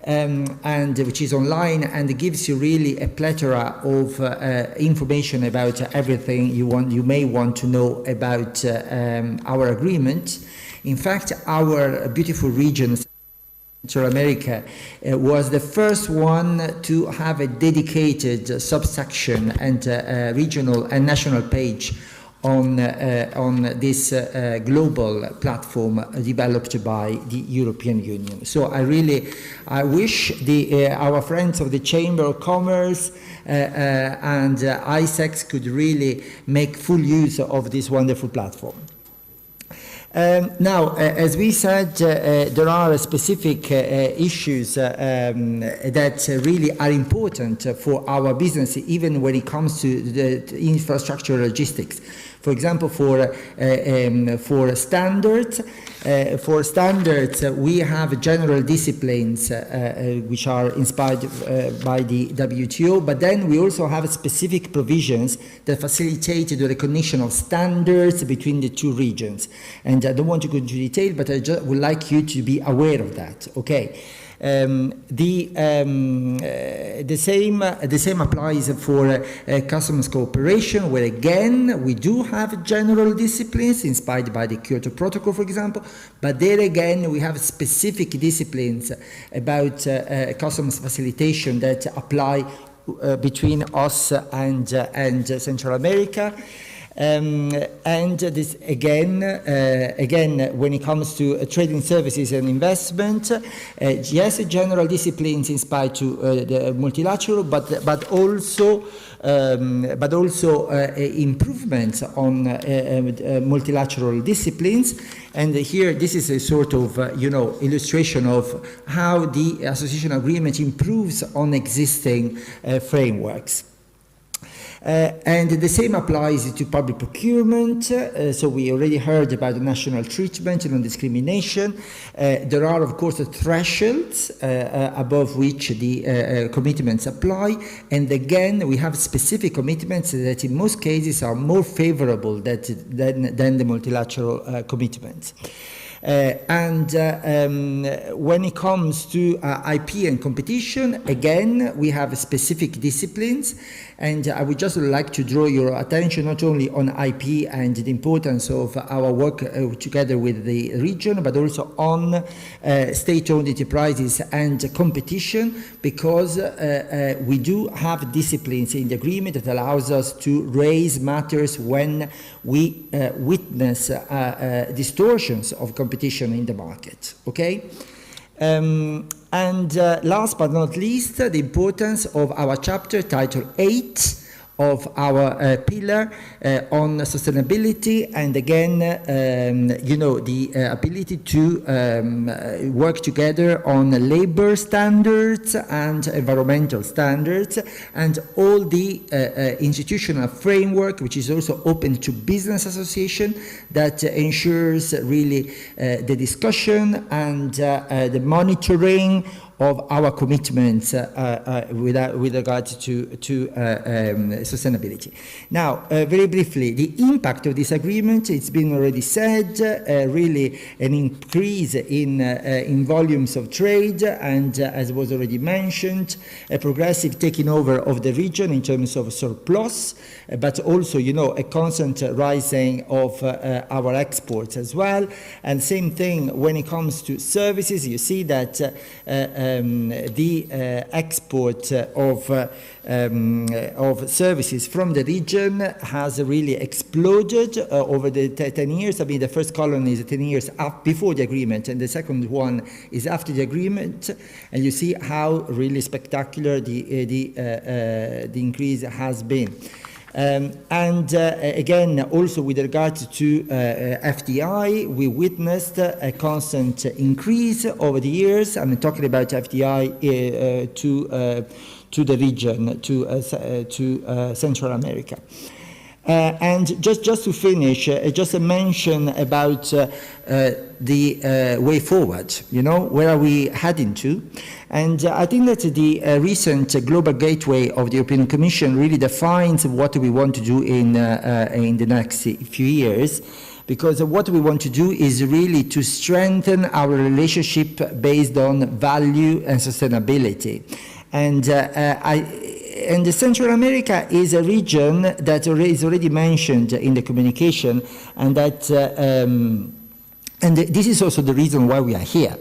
and which is online, and it gives you really a plethora of information about everything you may want to know about our agreement. In fact, our beautiful region, Central America, was the first one to have a dedicated subsection and regional and national page on this global platform developed by the European Union. So I wish our friends of the Chamber of Commerce and ISEX could really make full use of this wonderful platform. Now, as we said, there are specific issues that really are important for our business, even when it comes to the infrastructure logistics. For example, for standards, we have general disciplines which are inspired by the WTO, but then we also have specific provisions that facilitate the recognition of standards between the two regions. And I don't want to go into detail, but I just would like you to be aware of that. Okay. The same applies for customs cooperation, where again we do have general disciplines inspired by the Kyoto Protocol, for example, but there again we have specific disciplines about customs facilitation that apply between us and Central America. And this again, when it comes to trading services and investment, yes, general disciplines inspired to the multilateral, but also improvements on multilateral disciplines. And here, this is a sort of illustration of how the association agreement improves on existing frameworks. And the same applies to public procurement. So we already heard about the national treatment and non-discrimination. There are, of course, thresholds above which the commitments apply. And again, we have specific commitments that in most cases are more favorable than the multilateral commitments. When it comes to IP and competition, again, we have specific disciplines, and I would just like to draw your attention not only on IP and the importance of our work together with the region, but also on state-owned enterprises and competition, because we do have disciplines in the agreement that allows us to raise matters when we witness distortions of competition in the market. Okay? Last but not least, the importance of our chapter, Title 8, of our pillar on sustainability, and again, the ability to work together on labor standards and environmental standards, and all the institutional framework, which is also open to business association, that ensures really the discussion and the monitoring of our commitments with regard to sustainability. Now, very briefly, the impact of this agreement, it's been already said, really an increase in volumes of trade, and as was already mentioned, a progressive taking over of the region in terms of surplus, but also, a constant rising of our exports as well. And same thing when it comes to services. You see that the export of services from the region has really exploded over the 10 years. I mean, the first column is 10 years up before the agreement, and the second one is after the agreement. And you see how really spectacular the increase has been. Again, also with regard to FDI, we witnessed a constant increase over the years. I'm talking about FDI to the region, to Central America. And just to finish, just a mention about the way forward, where are we heading to? And I think that the recent Global Gateway of the European Commission really defines what we want to do in the next few years, because what we want to do is really to strengthen our relationship based on value and sustainability. And Central America is a region that is already mentioned in the communication, and that and this is also the reason why we are here.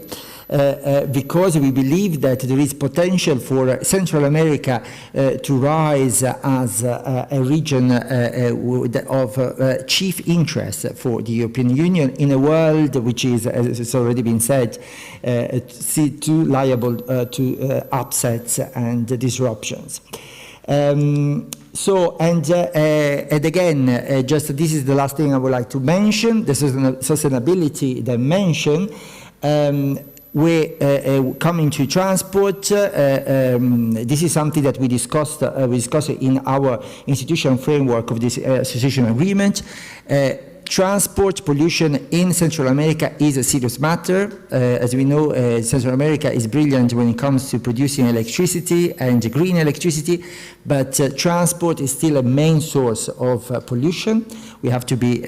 because we believe that there is potential for Central America to rise as a region of chief interest for the European Union in a world which is, as has already been said, too liable to upsets and disruptions. And again, just this is the last thing I would like to mention, the sustainability dimension. We're coming to transport. This is something that we discussed in our institutional framework of this association agreement. Transport pollution in Central America is a serious matter. As we know, Central America is brilliant when it comes to producing electricity and green electricity, but transport is still a main source of pollution. We have to be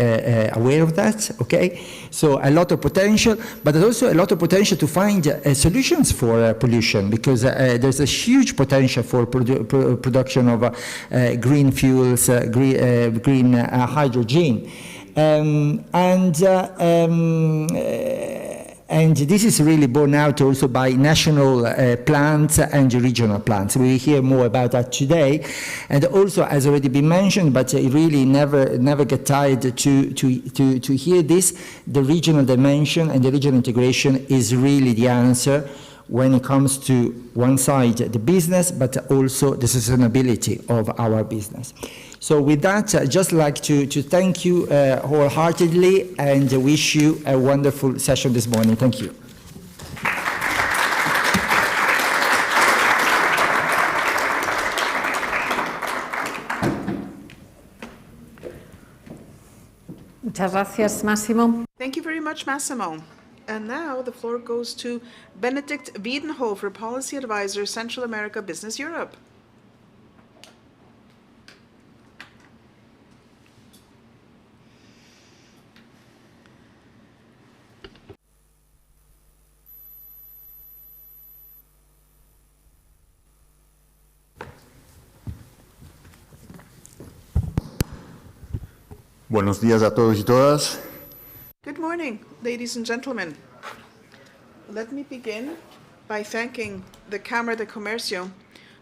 aware of that, okay? So a lot of potential, but there's also a lot of potential to find solutions for pollution, because there's a huge potential for production of green fuels, green hydrogen. And this is really borne out also by national plans and regional plans. We will hear more about that today. And also, as already been mentioned, but really never get tired to hear this, the regional dimension and the regional integration is really the answer when it comes to one side, the business, but also the sustainability of our business. So with that, I'd just like to thank you wholeheartedly and wish you a wonderful session this morning. Thank you. Muchas gracias, Massimo. Thank you very much, Massimo. And now the floor goes to Benedikt Wiedenhofer, Policy Advisor, Central America Business Europe. Buenos días a todos y todas. Good morning, ladies and gentlemen. Let me begin by thanking the Cámara de Comercio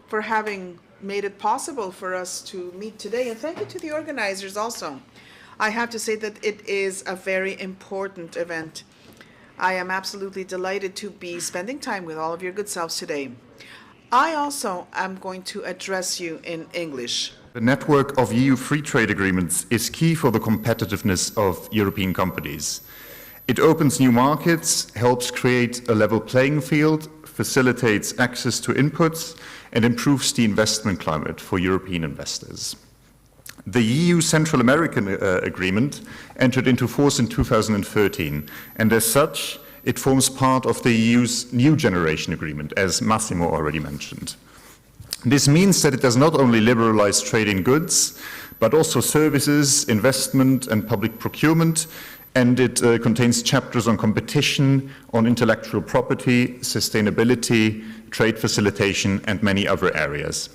for having made it possible for us to meet today, and thank you to the organizers also. I have to say that it is a very important event. I am absolutely delighted to be spending time with all of your good selves today. I also am going to address you in English. The network of EU free trade agreements is key for the competitiveness of European companies. It opens new markets, helps create a level playing field, facilitates access to inputs, and improves the investment climate for European investors. The EU-Central American Agreement entered into force in 2013, and as such, it forms part of the EU's new generation agreement, as Massimo already mentioned. This means that it does not only liberalize trade in goods, but also services, investment, and public procurement, and it contains chapters on competition, on intellectual property, sustainability, trade facilitation, and many other areas.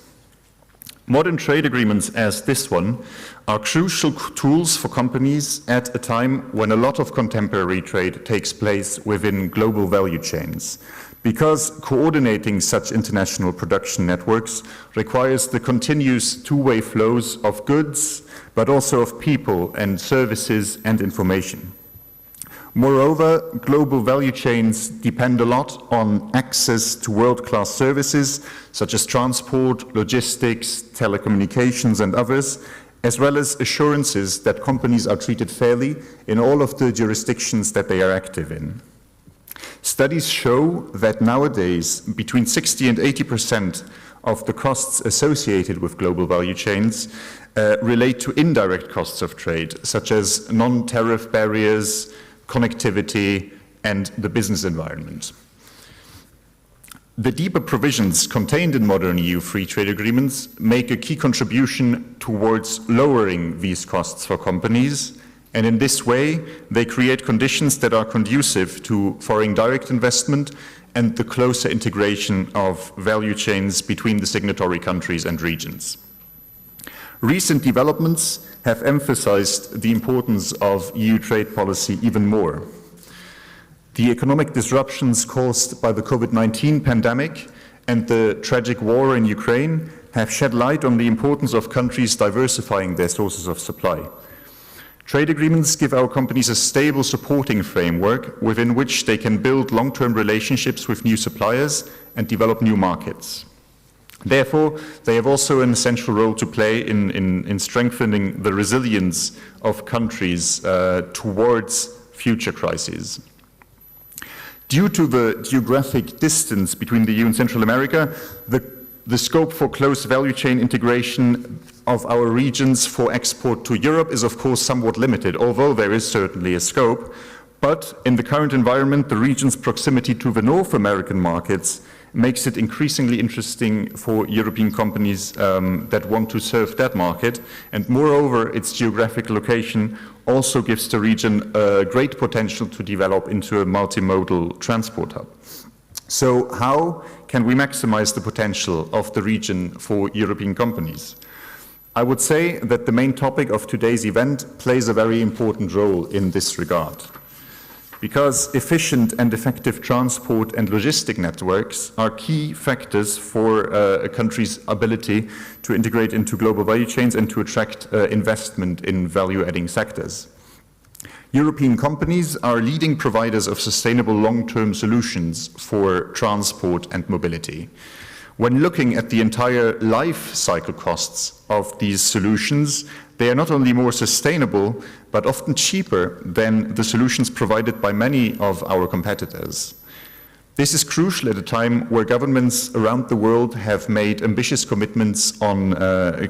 Modern trade agreements as this one are crucial tools for companies at a time when a lot of contemporary trade takes place within global value chains, because coordinating such international production networks requires the continuous two-way flows of goods, but also of people and services and information. Moreover, global value chains depend a lot on access to world-class services such as transport, logistics, telecommunications, and others, as well as assurances that companies are treated fairly in all of the jurisdictions that they are active in. Studies show that nowadays between 60 and 80% of the costs associated with global value chains relate to indirect costs of trade, such as non-tariff barriers, connectivity, and the business environment. The deeper provisions contained in modern EU free trade agreements make a key contribution towards lowering these costs for companies, and in this way, they create conditions that are conducive to foreign direct investment and the closer integration of value chains between the signatory countries and regions. Recent developments have emphasized the importance of EU trade policy even more. The economic disruptions caused by the COVID-19 pandemic and the tragic war in Ukraine have shed light on the importance of countries diversifying their sources of supply. Trade agreements give our companies a stable supporting framework within which they can build long-term relationships with new suppliers and develop new markets. Therefore, they have also an essential role to play in strengthening the resilience of countries towards future crises. Due to the geographic distance between the EU and Central America, the scope for close value chain integration of our regions for export to Europe is of course somewhat limited, although there is certainly a scope. But in the current environment, the region's proximity to the North American markets makes it increasingly interesting for European companies that want to serve that market. And moreover, its geographic location also gives the region a great potential to develop into a multimodal transport hub. So how can we maximize the potential of the region for European companies? I would say that the main topic of today's event plays a very important role in this regard. Because efficient and effective transport and logistic networks are key factors for a country's ability to integrate into global value chains and to attract investment in value-adding sectors. European companies are leading providers of sustainable long-term solutions for transport and mobility. When looking at the entire life cycle costs of these solutions, they are not only more sustainable, but often cheaper than the solutions provided by many of our competitors. This is crucial at a time where governments around the world have made ambitious commitments on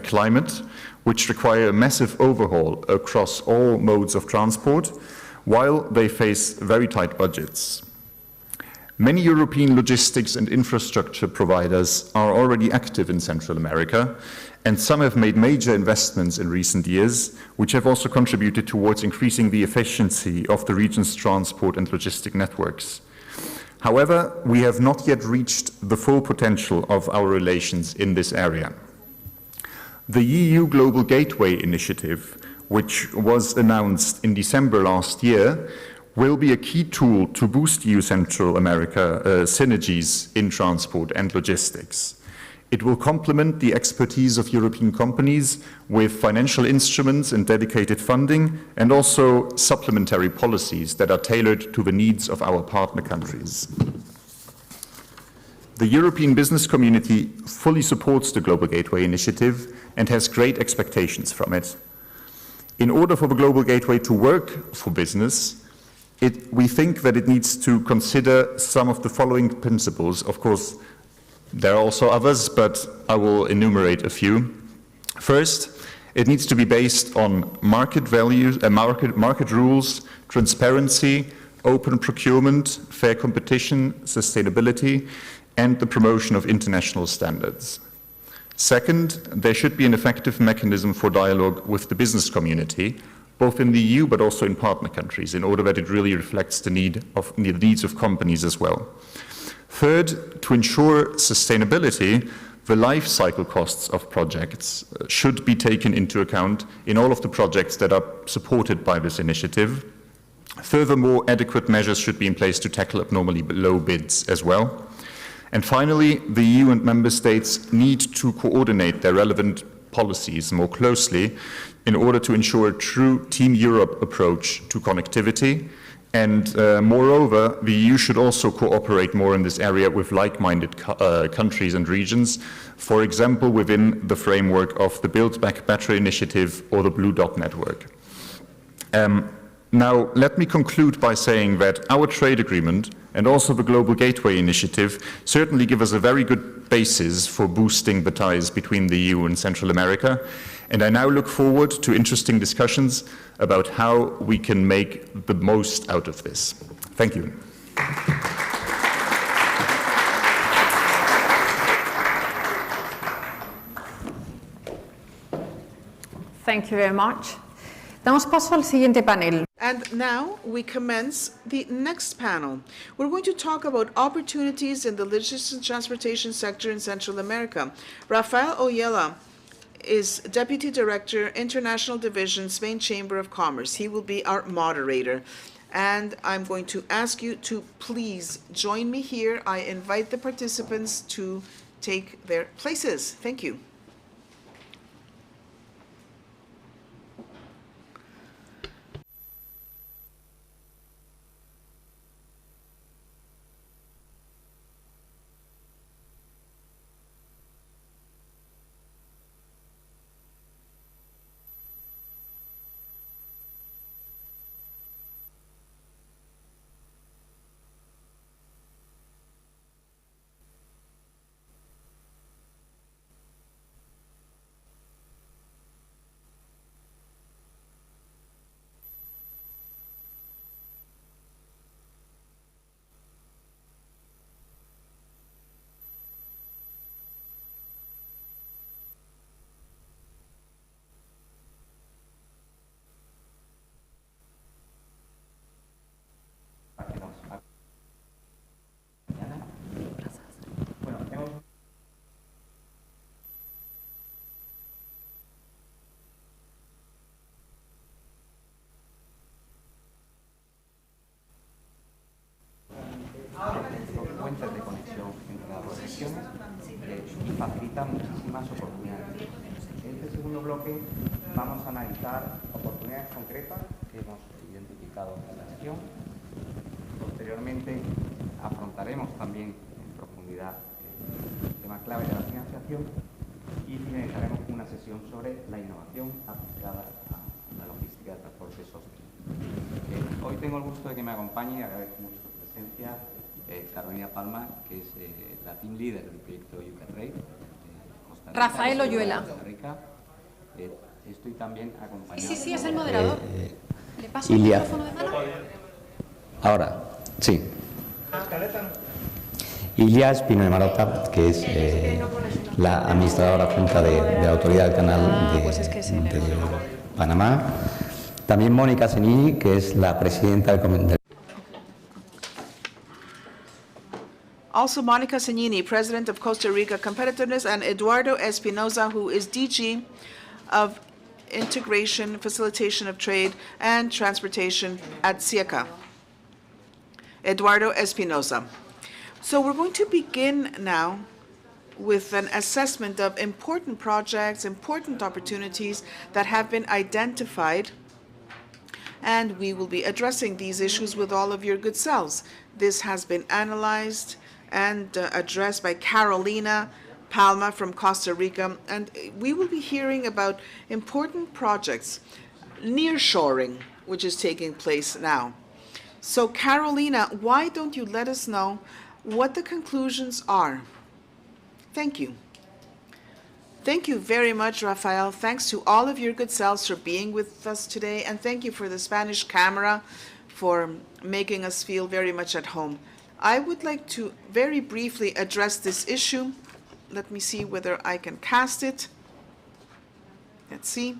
climate, which require a massive overhaul across all modes of transport, while they face very tight budgets. Many European logistics and infrastructure providers are already active in Central America, and some have made major investments in recent years, which have also contributed towards increasing the efficiency of the region's transport and logistic networks. However, we have not yet reached the full potential of our relations in this area. The EU Global Gateway Initiative, which was announced in December last year, will be a key tool to boost EU-Central America synergies in transport and logistics. It will complement the expertise of European companies with financial instruments and dedicated funding, and also supplementary policies that are tailored to the needs of our partner countries. The European business community fully supports the Global Gateway Initiative and has great expectations from it. In order for the Global Gateway to work for business, we think that it needs to consider some of the following principles. Of course, there are also others, but I will enumerate a few. First, it needs to be based on market values, market rules, transparency, open procurement, fair competition, sustainability, and the promotion of international standards. Second, there should be an effective mechanism for dialogue with the business community, both in the EU but also in partner countries, in order that it really reflects the needs of companies as well. Third, to ensure sustainability, the life cycle costs of projects should be taken into account in all of the projects that are supported by this initiative. Furthermore, adequate measures should be in place to tackle abnormally low bids as well. And finally, the EU and member states need to coordinate their relevant policies more closely in order to ensure a true Team Europe approach to connectivity. And moreover, the EU should also cooperate more in this area with like-minded countries and regions, for example, within the framework of the Build Back Better initiative or the Blue Dot Network. Now, let me conclude by saying that our trade agreement and also the Global Gateway Initiative certainly give us a very good basis for boosting the ties between the EU and Central America. And I now look forward to interesting discussions about how we can make the most out of this. Thank you. Thank you very much. Damos paso al siguiente panel. And now we commence the next panel. We're going to talk about opportunities in the logistics and transportation sector in Central America. Rafael Oyela is Deputy Director, International Division, Spain Chamber of Commerce. He will be our moderator. And I'm going to ask you to please join me here. I invite the participants to take their places. Thank you. Fuentes de conexión entre las dos regiones y facilita muchísimas oportunidades. En este segundo bloque vamos a analizar oportunidades concretas que hemos identificado en la región. Posteriormente afrontaremos también en profundidad el tema clave de la financiación y finalizaremos con una sesión sobre la innovación aplicada a la logística de transporte sostenible. Hoy tengo el gusto de que me acompañe y agradezco mucho su presencia Carolina Palma, que es la team leader del proyecto UK-Trade Costa Rica. Rafael Oyuela. Costa Rica. Estoy también acompañado. Sí, es el moderador. ¿Le paso el micrófono de mano? Ahora, sí. Ilia Espino de Marota, que es la administradora adjunta de la Autoridad del Canal de Panamá. También Mónica Zenini, que es la presidenta del Comité. Also, Monica Segnini, President of Costa Rica Competitiveness, and Eduardo Espinoza, who is DG of Integration, Facilitation of Trade, and Transportation at CIECA. Eduardo Espinoza. So we're going to begin now with an assessment of important projects, important opportunities that have been identified, and we will be addressing these issues with all of your good selves. This has been analyzed and addressed by Carolina Palma from Costa Rica, and we will be hearing about important projects, nearshoring, which is taking place now. So Carolina, why don't you let us know what the conclusions are? Thank you. Thank you very much, Rafael. Thanks to all of your good selves for being with us today, and thank you for the Spanish camera for making us feel very much at home. I would like to very briefly address this issue. Let me see whether I can cast it. Let's see.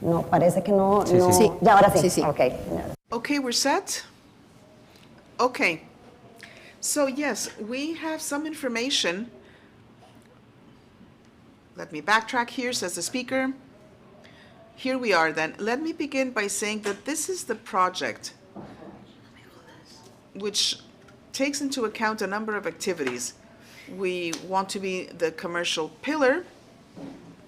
No, parece que no. Sí, no. sí. Ya, ahora sí. Sí, sí. Okay. Okay, we're set? Okay. So yes, we have some information. Let me backtrack here, says the speaker. Here we are then. Let me begin by saying that this is the project which takes into account a number of activities. We want to be the commercial pillar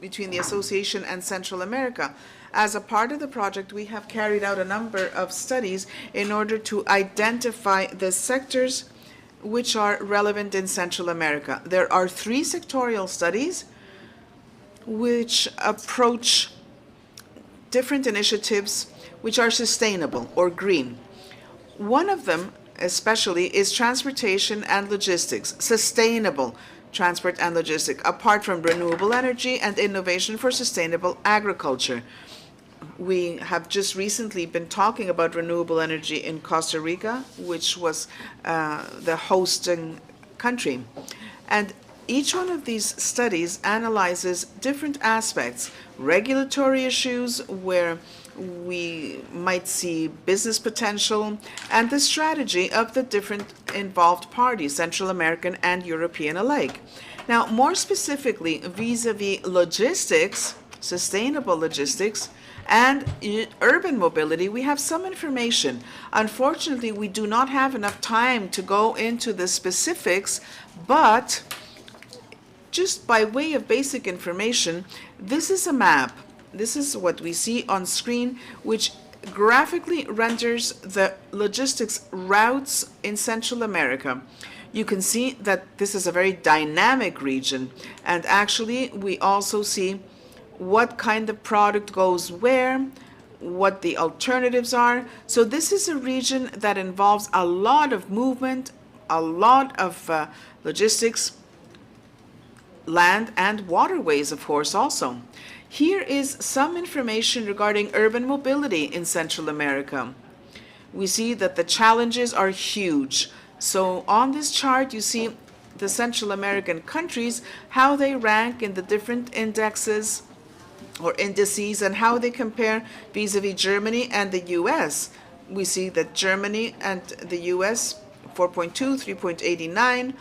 between the association and Central America. As a part of the project, we have carried out a number of studies in order to identify the sectors which are relevant in Central America. There are 3 sectorial studies which approach different initiatives which are sustainable or green. One of them especially is transportation and logistics, sustainable transport and logistics, apart from renewable energy and innovation for sustainable agriculture. We have just recently been talking about renewable energy in Costa Rica, which was the hosting country. And each one of these studies analyzes different aspects, regulatory issues where we might see business potential, and the strategy of the different involved parties, Central American and European alike. Now, more specifically, vis-a-vis logistics, sustainable logistics, and urban mobility, we have some information. Unfortunately, we do not have enough time to go into the specifics, but just by way of basic information, this is a map. This is what we see on screen, which graphically renders the logistics routes in Central America. You can see that this is a very dynamic region, and actually we also see what kind of product goes where, what the alternatives are. So this is a region that involves a lot of movement, a lot of logistics, land and waterways, of course, also. Here is some information regarding urban mobility in Central America. We see that the challenges are huge. So on this chart, you see the Central American countries, how they rank in the different indexes or indices and how they compare vis-a-vis Germany and the US. We see that Germany and the US, 4.2, 3.89.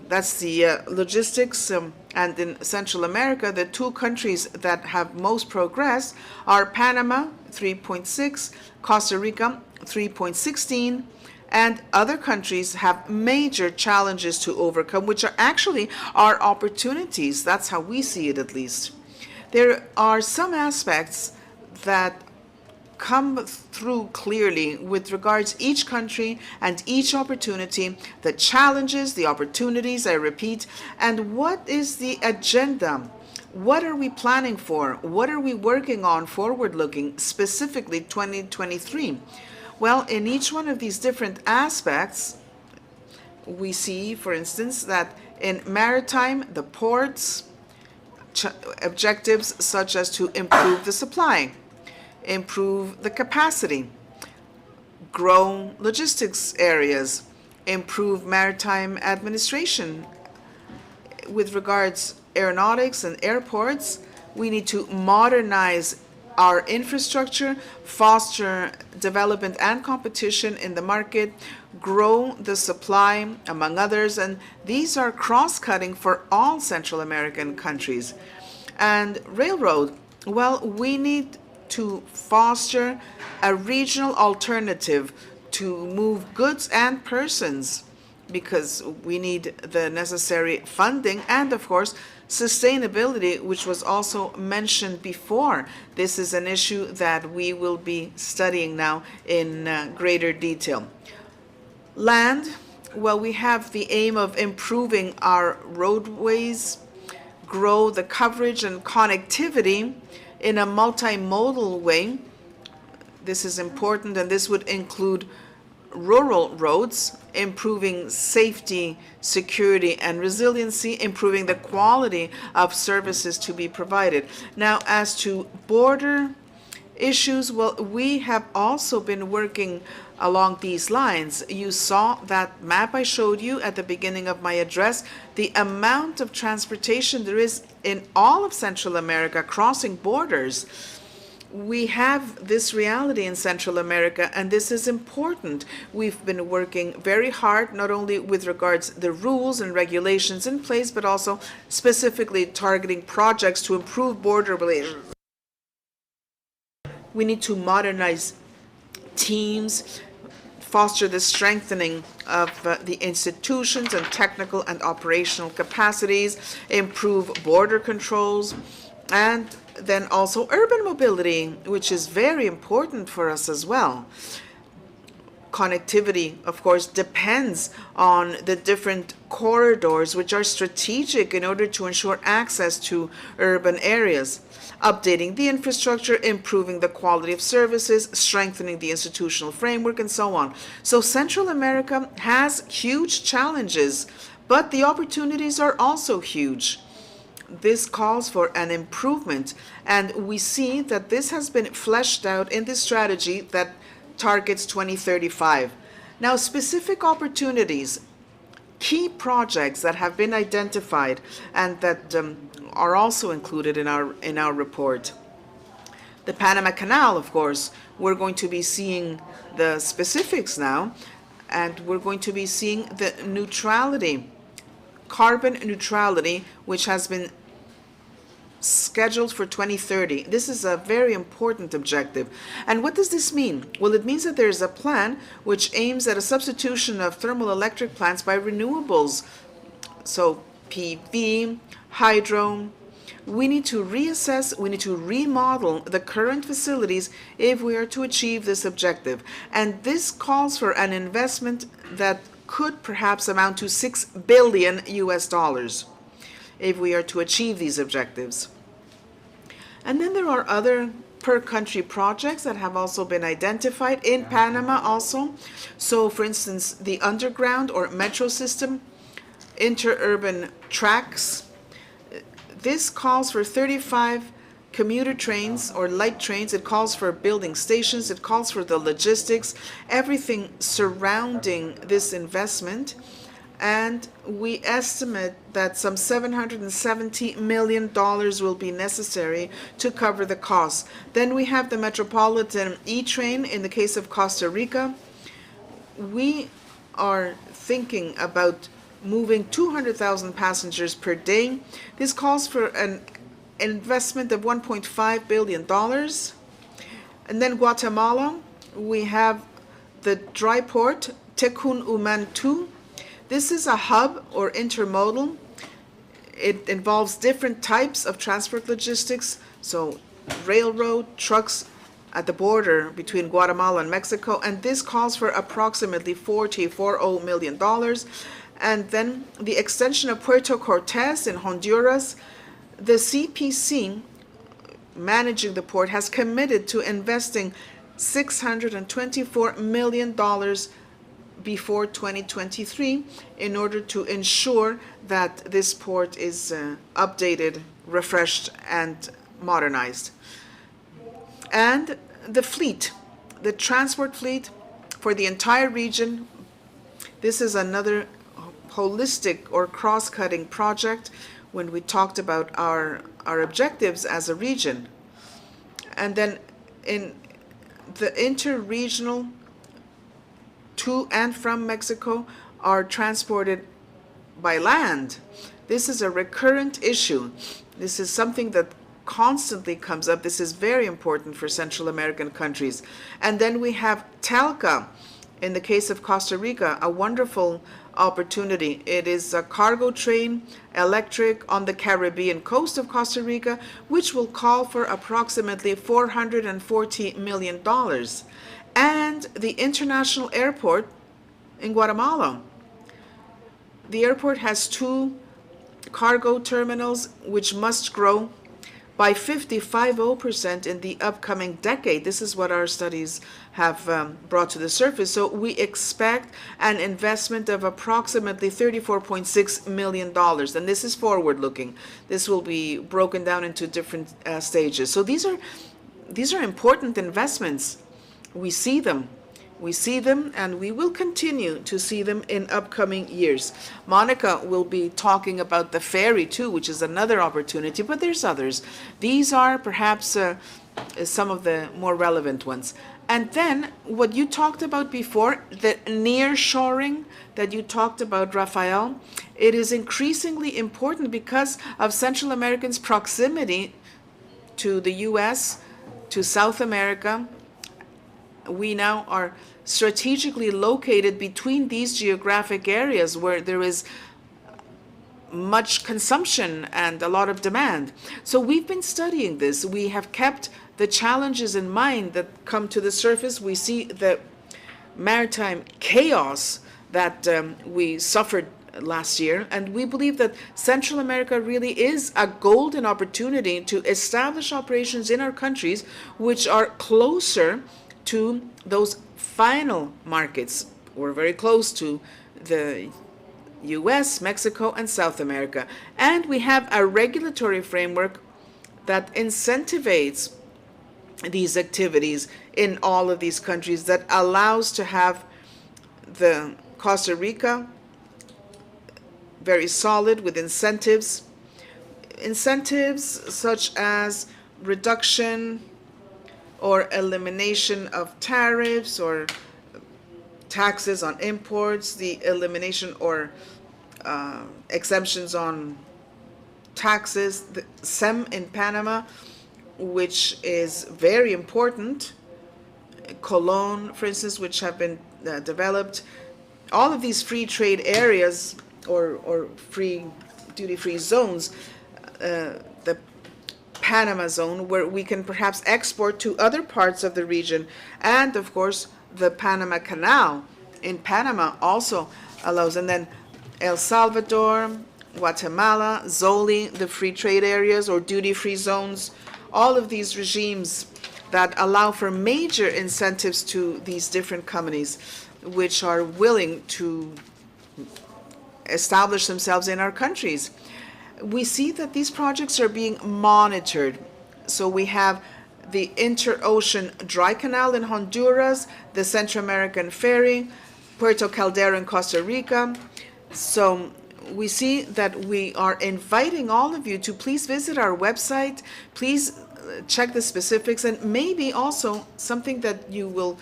That's the logistics. And in Central America, the two countries that have most progress are Panama, 3.6, Costa Rica, 3.16, and other countries have major challenges to overcome, which are actually our opportunities. That's how we see it, at least. There are some aspects that come through clearly with regards to each country and each opportunity, the challenges, the opportunities, I repeat, and what is the agenda? What are we planning for? What are we working on forward-looking, specifically 2023? Well, in each one of these different aspects, we see, for instance, that in maritime, the ports, objectives such as to improve the supply, improve the capacity, grow logistics areas, improve maritime administration. With regards aeronautics and airports, we need to modernize our infrastructure, foster development and competition in the market, grow the supply, among others, and these are cross-cutting for all Central American countries. And railroad, well, we need to foster a regional alternative to move goods and persons, because we need the necessary funding and, of course, sustainability, which was also mentioned before. This is an issue that we will be studying now in greater detail. Land, well, we have the aim of improving our roadways, grow the coverage and connectivity in a multimodal way. This is important, and this would include rural roads, improving safety, security, and resiliency, improving the quality of services to be provided. Now, as to border issues, well, we have also been working along these lines. You saw that map I showed you at the beginning of my address, the amount of transportation there is in all of Central America crossing borders. We have this reality in Central America, and this is important. We've been working very hard, not only with regards to the rules and regulations in place, but also specifically targeting projects to improve border relations. We need to modernize teams, foster the strengthening of the institutions and technical and operational capacities, improve border controls, and then also urban mobility, which is very important for us as well. Connectivity, of course, depends on the different corridors, which are strategic in order to ensure access to urban areas. Updating the infrastructure, improving the quality of services, strengthening the institutional framework, and so on. So Central America has huge challenges, but the opportunities are also huge. This calls for an improvement, and we see that this has been fleshed out in the strategy that targets 2035. Now, specific opportunities, key projects that have been identified and that are also included in our report. The Panama Canal, of course, we're going to be seeing the specifics now, and we're going to be seeing the neutrality carbon neutrality, which has been scheduled for 2030. This is a very important objective. And what does this mean? Well, it means that there's a plan which aims at a substitution of thermal electric plants by renewables. So PV, hydro. We need to reassess, we need to remodel the current facilities if we are to achieve this objective. And this calls for an investment that could perhaps amount to $6 billion if we are to achieve these objectives. And then there are other per-country projects that have also been identified in Panama also. So, for instance, the underground or metro system, interurban tracks. This calls for 35 commuter trains or light trains. It calls for building stations. It calls for the logistics, everything surrounding this investment. And we estimate that some $770 million will be necessary to cover the costs. Then we have the Metropolitan E-Train in the case of Costa Rica. We are thinking about moving 200,000 passengers per day. This calls for an investment of $1.5 billion. And then Guatemala, we have the dry port, Tecún 2. This is a hub or intermodal. It involves different types of transport logistics, so railroad, trucks at the border between Guatemala and Mexico, and this calls for approximately $40 million. And then the extension of Puerto Cortes in Honduras. The CPC managing the port has committed to investing $624 million before 2023 in order to ensure that this port is updated, refreshed, and modernized. And the fleet, the transport fleet for the entire region. This is another holistic or cross-cutting project when we talked about our objectives as a region. And then in the interregional to and from Mexico are transported by land. This is a recurrent issue. This is something that constantly comes up. This is very important for Central American countries. And then we have Talca in the case of Costa Rica, a wonderful opportunity. It is a cargo train, electric, on the Caribbean coast of Costa Rica, which will call for approximately $440 million. And the international airport in Guatemala. The airport has 2 cargo terminals which must grow by 50% in the upcoming decade. This is what our studies have brought to the surface. So we expect an investment of approximately $34.6 million. And this is forward-looking. This will be broken down into different stages. So these are important investments. We see them. We see them, and we will continue to see them in upcoming years. Monica will be talking about the ferry, too, which is another opportunity, but there's others. These are perhaps some of the more relevant ones. And then what you talked about before, the nearshoring that you talked about, Rafael, it is increasingly important because of Central Americans' proximity to the U.S., to South America. We now are strategically located between these geographic areas where there is much consumption and a lot of demand. So we've been studying this. We have kept the challenges in mind that come to the surface. We see the maritime chaos that we suffered last year, and we believe that Central America really is a golden opportunity to establish operations in our countries which are closer to those final markets. We're very close to the US, Mexico, and South America. And we have a regulatory framework that incentivizes these activities in all of these countries, that allows to have the Costa Rica very solid with incentives such as reduction or elimination of tariffs or taxes on imports, the elimination or exemptions on taxes, the SEM in Panama, which is very important, Cologne, for instance, which have been developed. All of these free trade areas or free duty-free zones, the Panama zone, where we can perhaps export to other parts of the region, and of course the Panama Canal in Panama also allows, and then El Salvador, Guatemala, Zoli, the free trade areas or duty-free zones, all of these regimes that allow for major incentives to these different companies which are willing to establish themselves in our countries. We see that these projects are being monitored. So we have the Inter-Ocean Dry Canal in Honduras, the Central American Ferry, Puerto Caldera in Costa Rica. So we see that we are inviting all of you to please visit our website, please check the specifics, and maybe also something that you will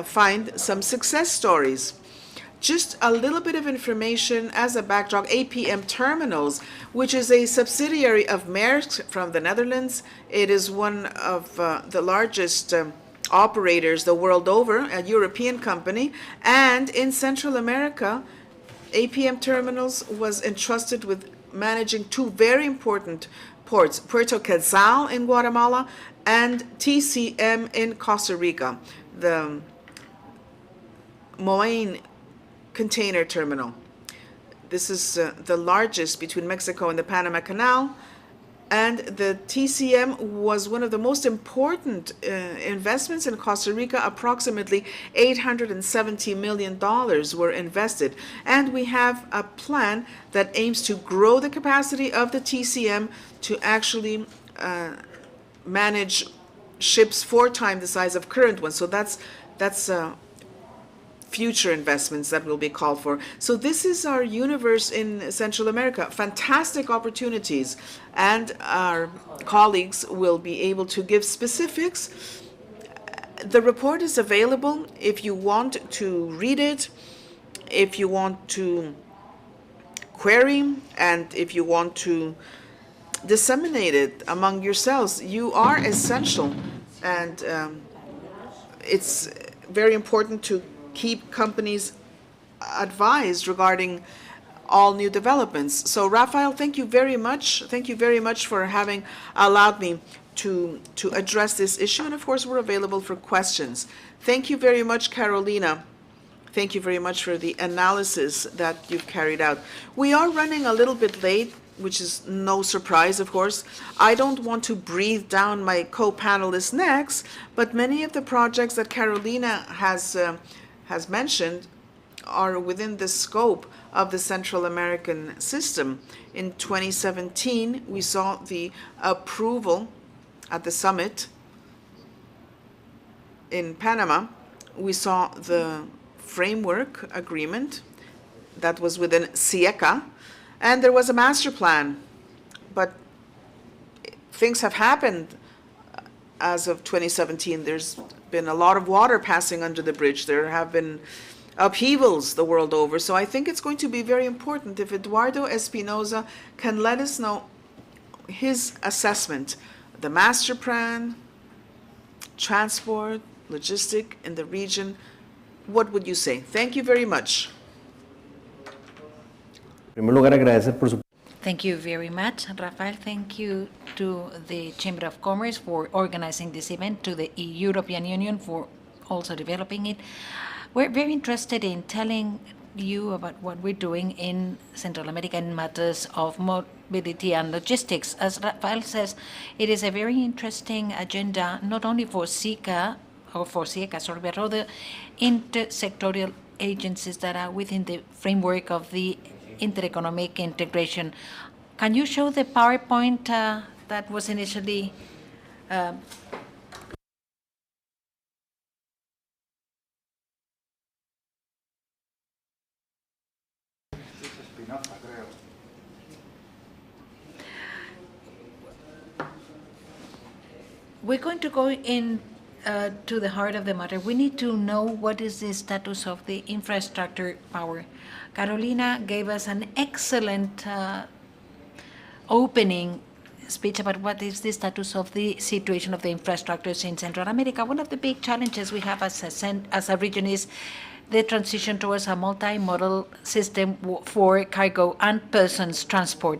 find some success stories. Just a little bit of information as a backdrop. APM Terminals, which is a subsidiary of Maersk from the Netherlands. It is one of the largest operators the world over, a European company. And in Central America, APM Terminals was entrusted with managing two very important ports, Puerto Quetzal in Guatemala and TCM in Costa Rica, the Moine container terminal. This is the largest between Mexico and the Panama Canal, and the TCM was one of the most important investments in Costa Rica. Approximately $870 million were invested, and we have a plan that aims to grow the capacity of the TCM to actually manage ships 4 times the size of current ones. So that's future investments that will be called for. So this is our universe in Central America. Fantastic opportunities, and our colleagues will be able to give specifics. The report is available if you want to read it, if you want to query, and if you want to disseminate it among yourselves. You are essential, and it's very important to keep companies advised regarding all new developments. So, Rafael, thank you very much. Thank you very much for having allowed me to address this issue. And of course, we're available for questions. Thank you very much, Carolina. Thank you very much for the analysis that you've carried out. We are running a little bit late, which is no surprise, of course. I don't want to breathe down my co-panelists' necks, but many of the projects that Carolina has mentioned are within the scope of the Central American system. In 2017, we saw the approval at the summit in Panama. We saw the framework agreement that was within CIECA, and there was a master plan. But things have happened as of 2017. There's been a lot of water passing under the bridge. There have been upheavals the world over. So I think it's going to be very important if Eduardo Espinosa can let us know his assessment, the master plan, transport, logistic in the region. What would you say? Thank you very much. Thank you very much, Rafael. Thank you to the Chamber of Commerce for organizing this event, to the European Union for also developing it. We're very interested in telling you about what we're doing in Central America in matters of mobility and logistics. As Rafael says, it is a very interesting agenda, not only for CIECA, but other intersectorial agencies that are within the framework of the intereconomic integration. Can you show the PowerPoint that was initially We're going to go in to the heart of the matter. We need to know what is the status of the infrastructure power. Carolina gave us an excellent opening speech about what is the status of the situation of the infrastructures in Central America. One of the big challenges we have as a region is the transition towards a multimodal system for cargo and persons transport.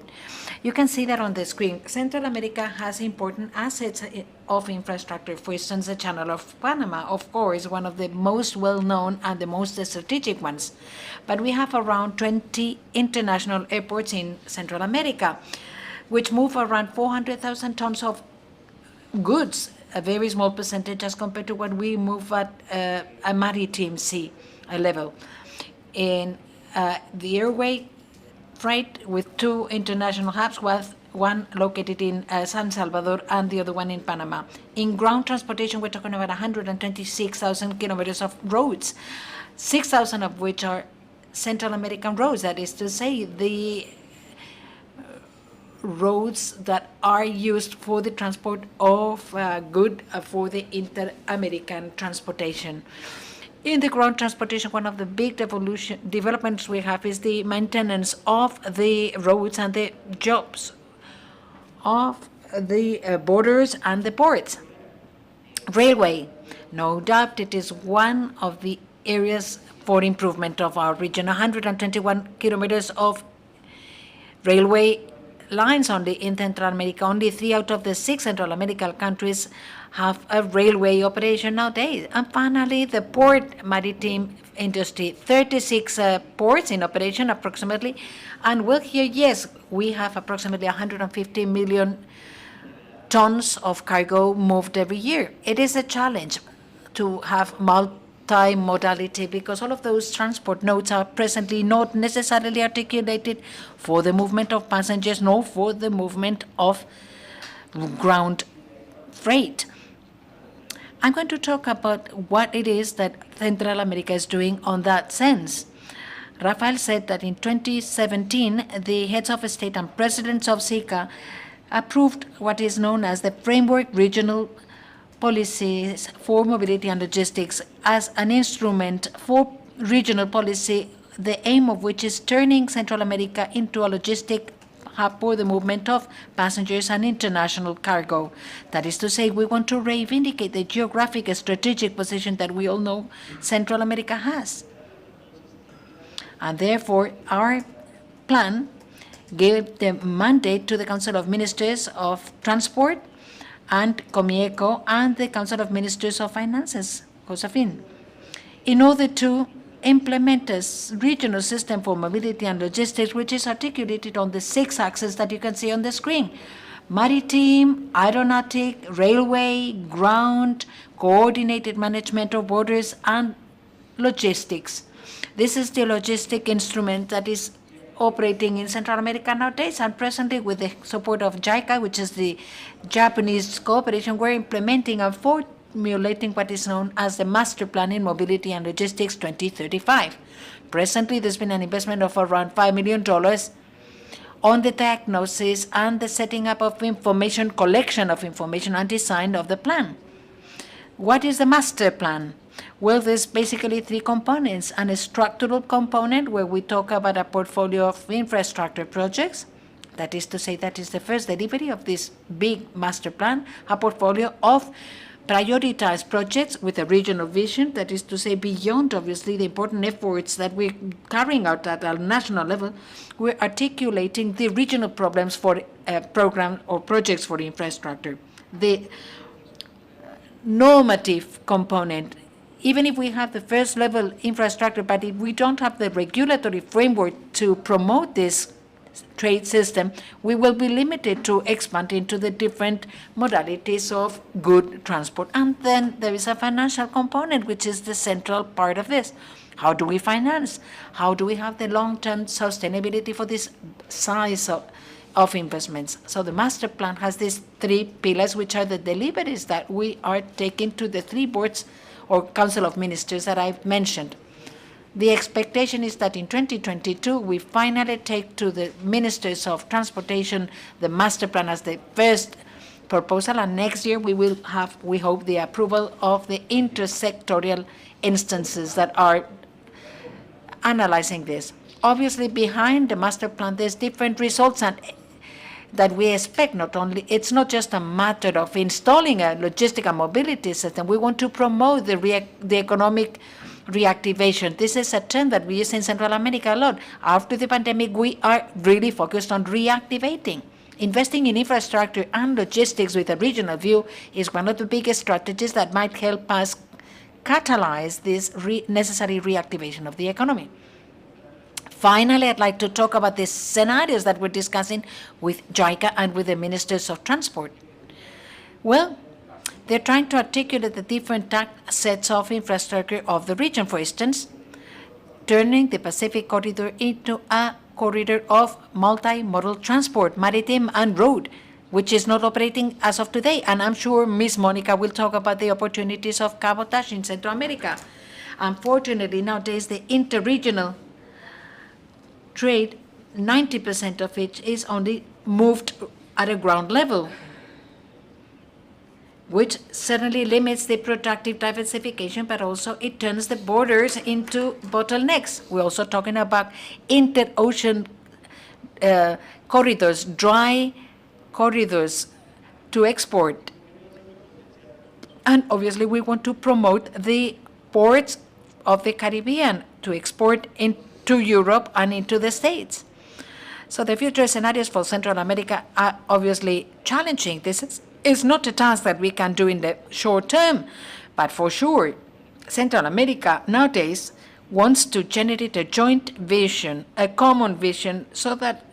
You can see that on the screen. Central America has important assets of infrastructure. For instance, the Channel of Panama, of course, one of the most well-known and the most strategic ones. But we have around 20 international airports in Central America, which move around 400,000 tons of goods, a very small percentage as compared to what we move at a maritime sea level. In the airway freight with two international hubs, one located in San Salvador and the other one in Panama. In ground transportation, we're talking about 126,000 kilometers of roads, 6,000 of which are Central American roads, that is to say, the roads that are used for the transport of goods for the inter-American transportation. In the ground transportation, one of the big developments we have is the maintenance of the roads and the jobs of the borders and the ports. Railway, no doubt it is one of the areas for improvement of our region. 121 kilometers of railway lines only in Central America. Only 3 out of the 6 Central American countries have a railway operation nowadays. And finally, the port maritime industry, 36 ports in operation approximately. And well, here, yes, we have approximately 150 million tons of cargo moved every year. It is a challenge to have multimodality because all of those transport nodes are presently not necessarily articulated for the movement of passengers nor for the movement of ground freight. I'm going to talk about what it is that Central America is doing on that sense. Rafael said that in 2017, the heads of state and presidents of SICA approved what is known as the Framework Regional Policies for Mobility and Logistics as an instrument for regional policy, the aim of which is turning Central America into a logistic hub for the movement of passengers and international cargo. That is to say, we want to reivindicate the geographic and strategic position that we all know Central America has. And therefore, our plan gave the mandate to the Council of Ministers of Transport and COMIECO and the Council of Ministers of Finances, COSAFIN, in order to implement a regional system for mobility and logistics, which is articulated on the 6 axes that you can see on the screen: maritime, aeronautic, railway, ground, coordinated management of borders, and logistics. This is the logistic instrument that is operating in Central America nowadays, and presently with the support of JICA, which is the Japanese cooperation, we're implementing and formulating what is known as the Master Plan in Mobility and Logistics 2035. Presently, there's been an investment of around $5 million on the diagnosis and the setting up of information, collection of information, and design of the plan. What is the Master Plan? Well, there's basically 3 components: and a structural component where we talk about a portfolio of infrastructure projects. That is to say, that is the first delivery of this big master plan, a portfolio of prioritized projects with a regional vision. That is to say, beyond obviously the important efforts that we're carrying out at a national level, we're articulating the regional problems for program or projects for infrastructure. The normative component, even if we have the first level infrastructure, but if we don't have the regulatory framework to promote this trade system, we will be limited to expand into the different modalities of good transport. And then there is a financial component, which is the central part of this. How do we finance? How do we have the long-term sustainability for this size of investments? So the master plan has these 3 pillars, which are the deliveries that we are taking to the 3 boards or Council of Ministers that I've mentioned. The expectation is that in 2022, we finally take to the Ministers of Transportation the master plan as the first proposal, and next year we will have, we hope, the approval of the intersectorial instances that are analyzing this. Obviously, behind the master plan, there's different results and that we expect. Not only, it's not just a matter of installing a logistic and mobility system. We want to promote the economic reactivation. This is a trend that we use in Central America a lot. After the pandemic, we are really focused on reactivating. Investing in infrastructure and logistics with a regional view is one of the biggest strategies that might help us catalyze this necessary reactivation of the economy. Finally, I'd like to talk about the scenarios that we're discussing with JICA and with the ministers of transport. Well, they're trying to articulate the different sets of infrastructure of the region. For instance, turning the Pacific Corridor into a corridor of multimodal transport, maritime and road, which is not operating as of today. And I'm sure Ms. Monica will talk about the opportunities of cabotage in Central America. Unfortunately, nowadays, the interregional trade, 90% of it is only moved at a ground level, which certainly limits the productive diversification, but also it turns the borders into bottlenecks. We're also talking about inter-ocean corridors, dry corridors to export. And obviously, we want to promote the ports of the Caribbean to export into Europe and into the States. So the future scenarios for Central America are obviously challenging. This is not a task that we can do in the short term, but for sure, Central America nowadays wants to generate a joint vision, a common vision, so that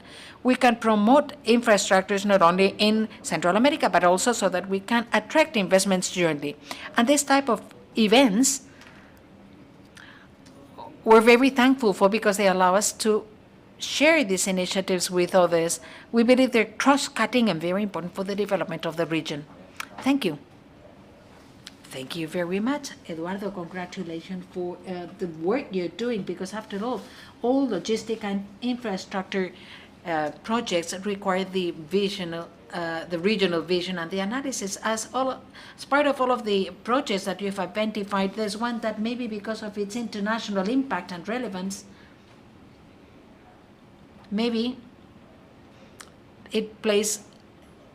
we can promote infrastructures not only in Central America, but also so that we can attract investments jointly. And this type of events we're very thankful for, because they allow us to share these initiatives with others. We believe they're cross-cutting and very important for the development of the region. Thank you. Thank you very much, Eduardo. Congratulations for the work you're doing, because after all logistic and infrastructure projects require the vision, the regional vision and the analysis. As part of all of the projects that you've identified, there's one that maybe because of its international impact and relevance, maybe it plays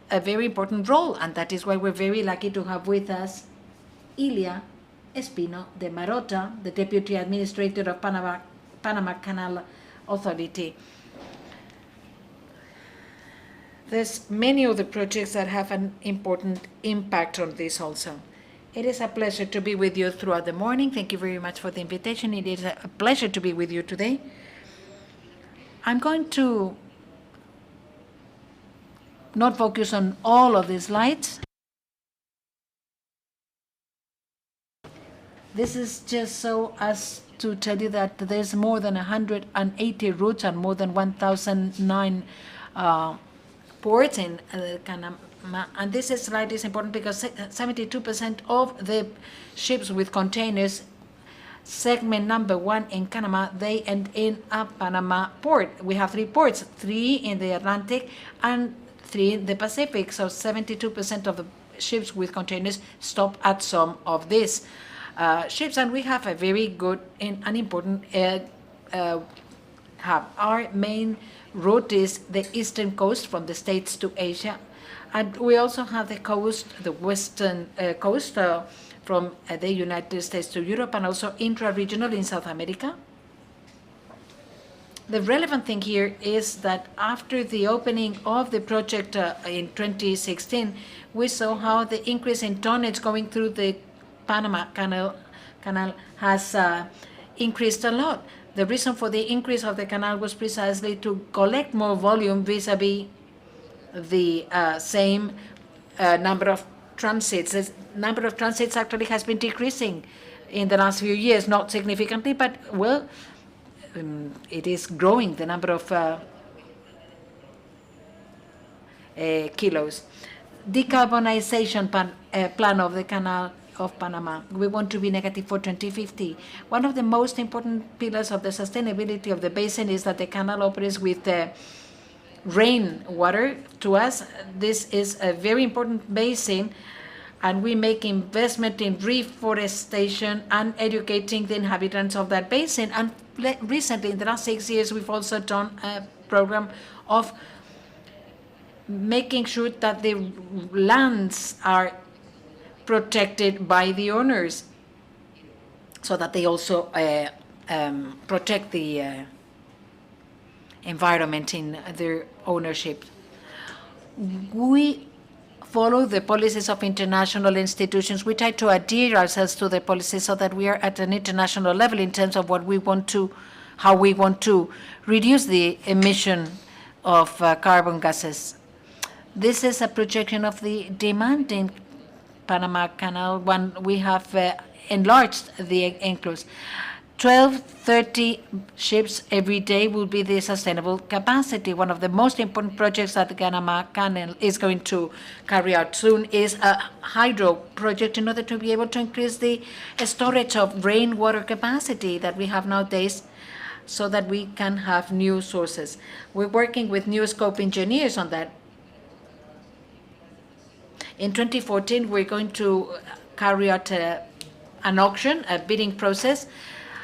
a very important role, and that is why we're very lucky to have with us Ilia Espino de Marota, the Deputy Administrator of Panama Canal Authority. There's many other projects that have an important impact on this also. It is a pleasure to be with you throughout the morning. Thank you very much for the invitation. It is a pleasure to be with you today. I'm going to not focus on all of these slides. This is just so as to tell you that there's more than 180 routes and more than 1,009 ports in Panama. And this slide is important because 72% of the ships with containers, segment number 1 in Panama, they end in a Panama port. We have 3 ports, 3 in the Atlantic and 3 in the Pacific. So 72% of the ships with containers stop at some of these ships. And we have a very good and an important hub. Our main route is the eastern coast from the States to Asia. And we also have the coast, the western coast from the United States to Europe, and also intra-regional in South America. The relevant thing here is that after the opening of the project in 2016, we saw how the increase in tonnage going through the Panama Canal has increased a lot. The reason for the increase of the canal was precisely to collect more volume vis-a-vis the same number of transits. The number of transits actually has been decreasing in the last few years, not significantly, but well, it is growing, the number of kilos. Decarbonization plan of the Canal of Panama. We want to be negative for 2050. One of the most important pillars of the sustainability of the basin is that the canal operates with rainwater. To us, this is a very important basin, and we make investment in reforestation and educating the inhabitants of that basin. And recently, in the last 6 years, we've also done a program of making sure that the lands are protected by the owners, so that they also protect the environment in their ownership. We follow the policies of international institutions. We try to adhere ourselves to the policies so that we are at an international level in terms of what we want to, how we want to reduce the emission of carbon gases. This is a projection of the demand in Panama Canal when we have enlarged the enclosure. 30 ships every day will be the sustainable capacity. One of the most important projects that the Panama Canal is going to carry out soon is a hydro project in order to be able to increase the storage of rainwater capacity that we have nowadays, so that we can have new sources. We're working with new scope engineers on that. In 2014, we're going to carry out an auction, a bidding process,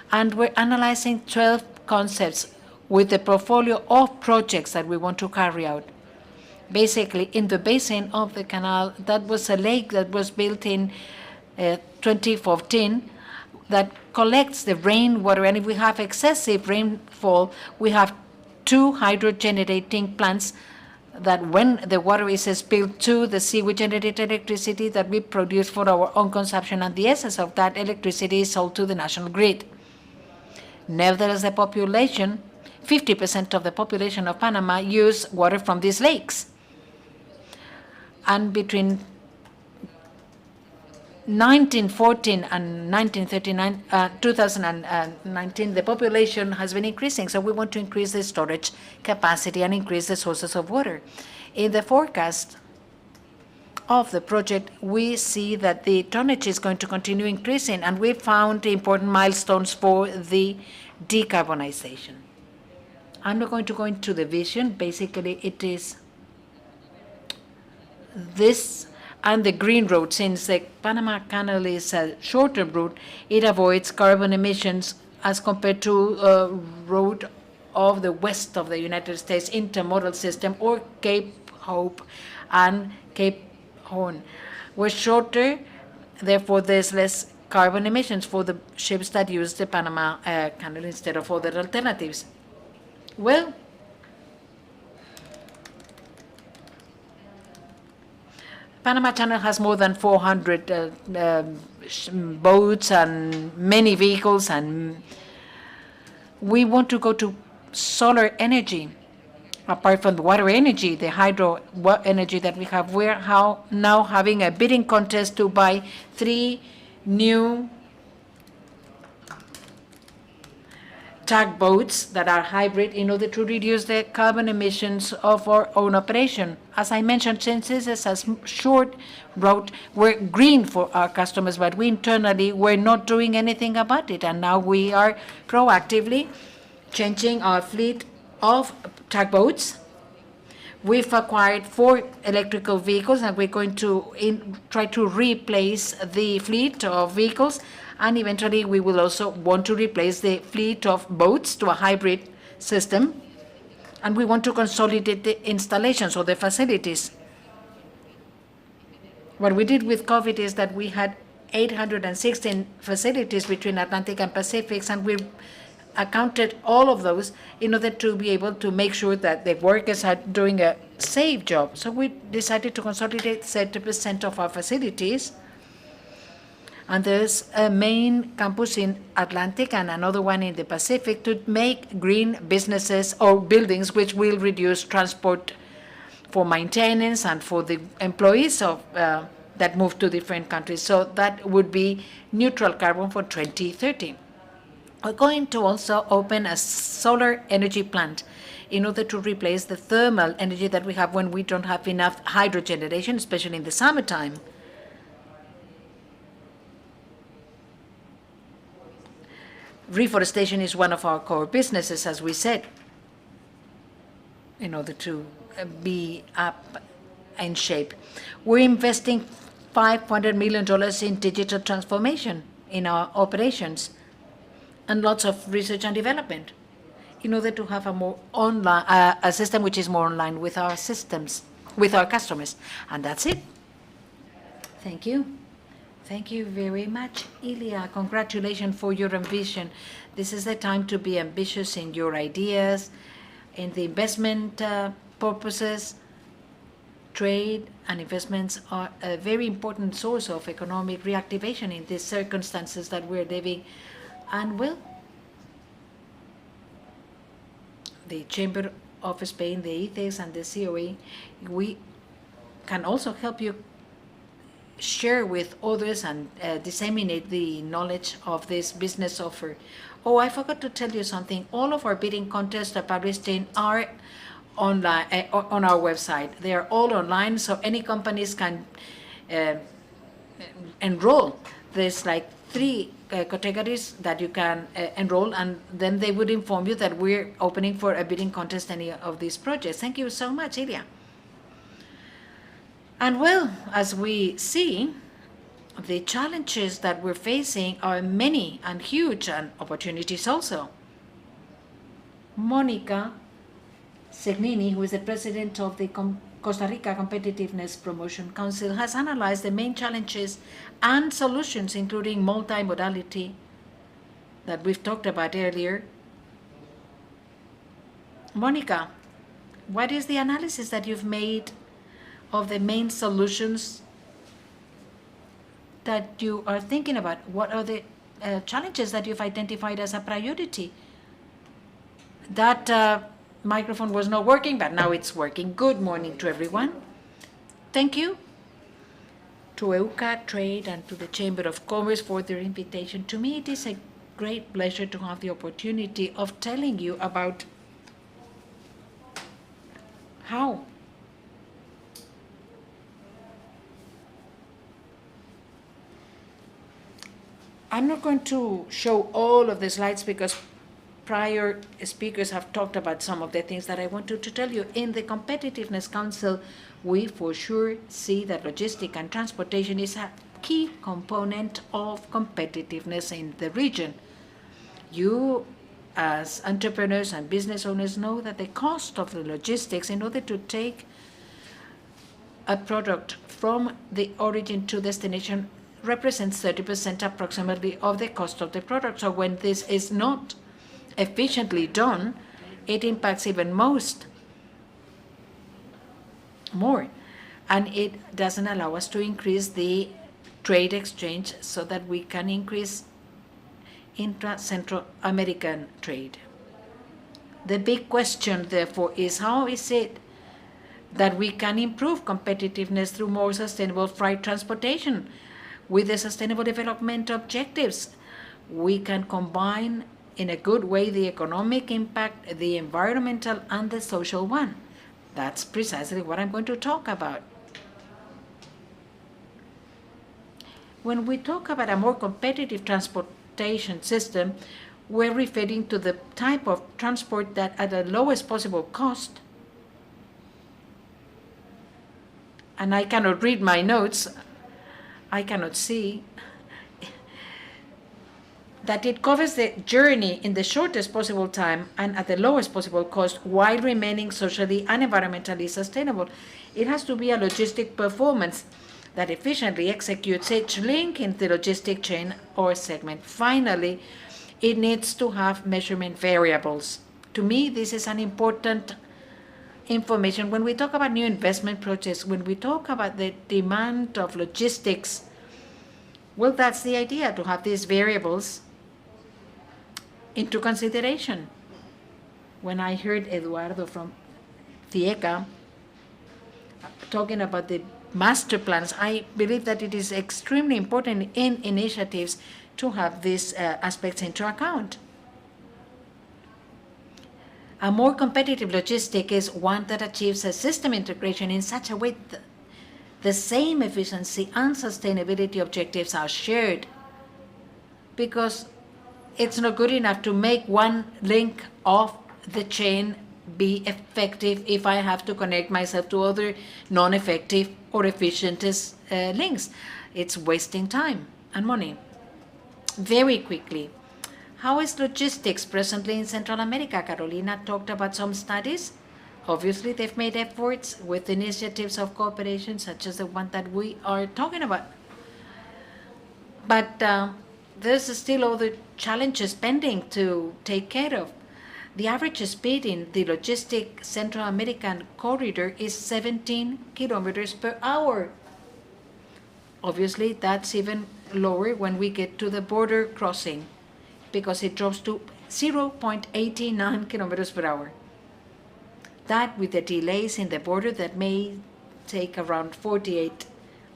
and we're analyzing 12 concepts with the portfolio of projects that we want to carry out. Basically, in the basin of the canal, that was a lake that was built in 2014 that collects the rainwater, and if we have excessive rainfall, we have 2 hydro-generating plants that when the water is spilled to the sea, we generate electricity that we produce for our own consumption, and the essence of that electricity is sold to the national grid. Nevertheless, the population, 50% of the population of Panama use water from these lakes. And between 1914 and 2019, the population has been increasing. So we want to increase the storage capacity and increase the sources of water. In the forecast of the project, we see that the tonnage is going to continue increasing, and we found important milestones for the decarbonization. I'm not going to go into the vision. Basically, it is this and the green road. Since the Panama Canal is a shorter route, it avoids carbon emissions as compared to a road of the west of the United States intermodal system, or Cape Hope and Cape Horn. We're shorter, therefore there's less carbon emissions for the ships that use the Panama Canal instead of other alternatives. Well, Panama Channel has more than 400 boats and many vehicles, and we want to go to solar energy. Apart from the water energy, the hydro energy that we have, we're now having a bidding contest to buy 3 new tugboats that are hybrid in order to reduce the carbon emissions of our own operation. As I mentioned, since this is a short route, we're green for our customers, but we internally we're not doing anything about it. And now we are proactively changing our fleet of tugboats. We've acquired 4 electrical vehicles, and we're going to try to replace the fleet of vehicles, and eventually we will also want to replace the fleet of boats to a hybrid system, and we want to consolidate the installations or the facilities. What we did with COVID is that we had 816 facilities between Atlantic and Pacific, and we accounted all of those in order to be able to make sure that the workers are doing a safe job. So we decided to consolidate 30% of our facilities. And there's a main campus in Atlantic and another one in the Pacific to make green businesses or buildings which will reduce transport for maintenance and for the employees of that move to different countries. So that would be neutral carbon for 2030. We're going to also open a solar energy plant in order to replace the thermal energy that we have when we don't have enough hydro generation, especially in the summertime. Reforestation is one of our core businesses, as we said. in order to be up in shape. We're investing $500 million in digital transformation in our operations and lots of research and development in order to have a more online, a system which is more online with our systems, with our customers. And that's it. Thank you. Thank you very much, Ilya. Congratulations for your ambition. This is the time to be ambitious in your ideas, in the investment purposes. Trade and investments are a very important source of economic reactivation in these circumstances that we're living. And well, the Chamber of Spain, the ICES, and the COA, we can also help you share with others and disseminate the knowledge of this business offer. Oh, I forgot to tell you something. All of our bidding contests are published in our online on our website. They are all online, so any companies can enroll. There's like 3 categories that you can enroll, and then they would inform you that we're opening for a bidding contest any of these projects. Thank you so much, Ilya. And well, as we see, the challenges that we're facing are many and huge, and opportunities also. Monica Segnini, who is the president of the Costa Rica Competitiveness Promotion Council, has analyzed the main challenges and solutions, including multimodality that we've talked about earlier. Monica, what is the analysis that you've made of the main solutions that you are thinking about? What are the challenges that you've identified as a priority? That microphone was not working, but now it's working. Good morning to everyone. Thank you to EUCA Trade and to the Chamber of Commerce for their invitation. To me, it is a great pleasure to have the opportunity of telling you about how I'm not going to show all of the slides because prior speakers have talked about some of the things that I wanted to tell you. In the Competitiveness Council, we for sure see that logistics and transportation is a key component of competitiveness in the region. You, as entrepreneurs and business owners, know that the cost of the logistics in order to take a product from the origin to destination represents 30% approximately of the cost of the product. So when this is not efficiently done, it impacts even more. And it doesn't allow us to increase the trade exchange so that we can increase intra-Central American trade. The big question, therefore, is how is it that we can improve competitiveness through more sustainable freight transportation with the Sustainable Development Objectives? We can combine in a good way the economic impact, the environmental, and the social one. That's precisely what I'm going to talk about. When we talk about a more competitive transportation system, we're referring to the type of transport that at the lowest possible cost, and I cannot read my notes, I cannot see, that it covers the journey in the shortest possible time and at the lowest possible cost while remaining socially and environmentally sustainable. It has to be a logistic performance that efficiently executes each link in the logistic chain or segment. Finally, it needs to have measurement variables. To me, this is an important information. When we talk about new investment projects, when we talk about the demand of logistics, well, that's the idea, to have these variables into consideration. When I heard Eduardo from FIECA talking about the master plans, I believe that it is extremely important in initiatives to have these aspects into account. A more competitive logistic is one that achieves a system integration in such a way that the same efficiency and sustainability objectives are shared, because it's not good enough to make one link of the chain be effective if I have to connect myself to other non-effective or efficient links. It's wasting time and money. Very quickly, how is logistics presently in Central America? Carolina talked about some studies. Obviously, they've made efforts with initiatives of cooperation, such as the one that we are talking about. But there's still other challenges pending to take care of. The average speed in the Logistic Central American corridor is 17 kilometers per hour. Obviously, that's even lower when we get to the border crossing, because it drops to 0.89 kilometers per hour. That, with the delays in the border that may take around 48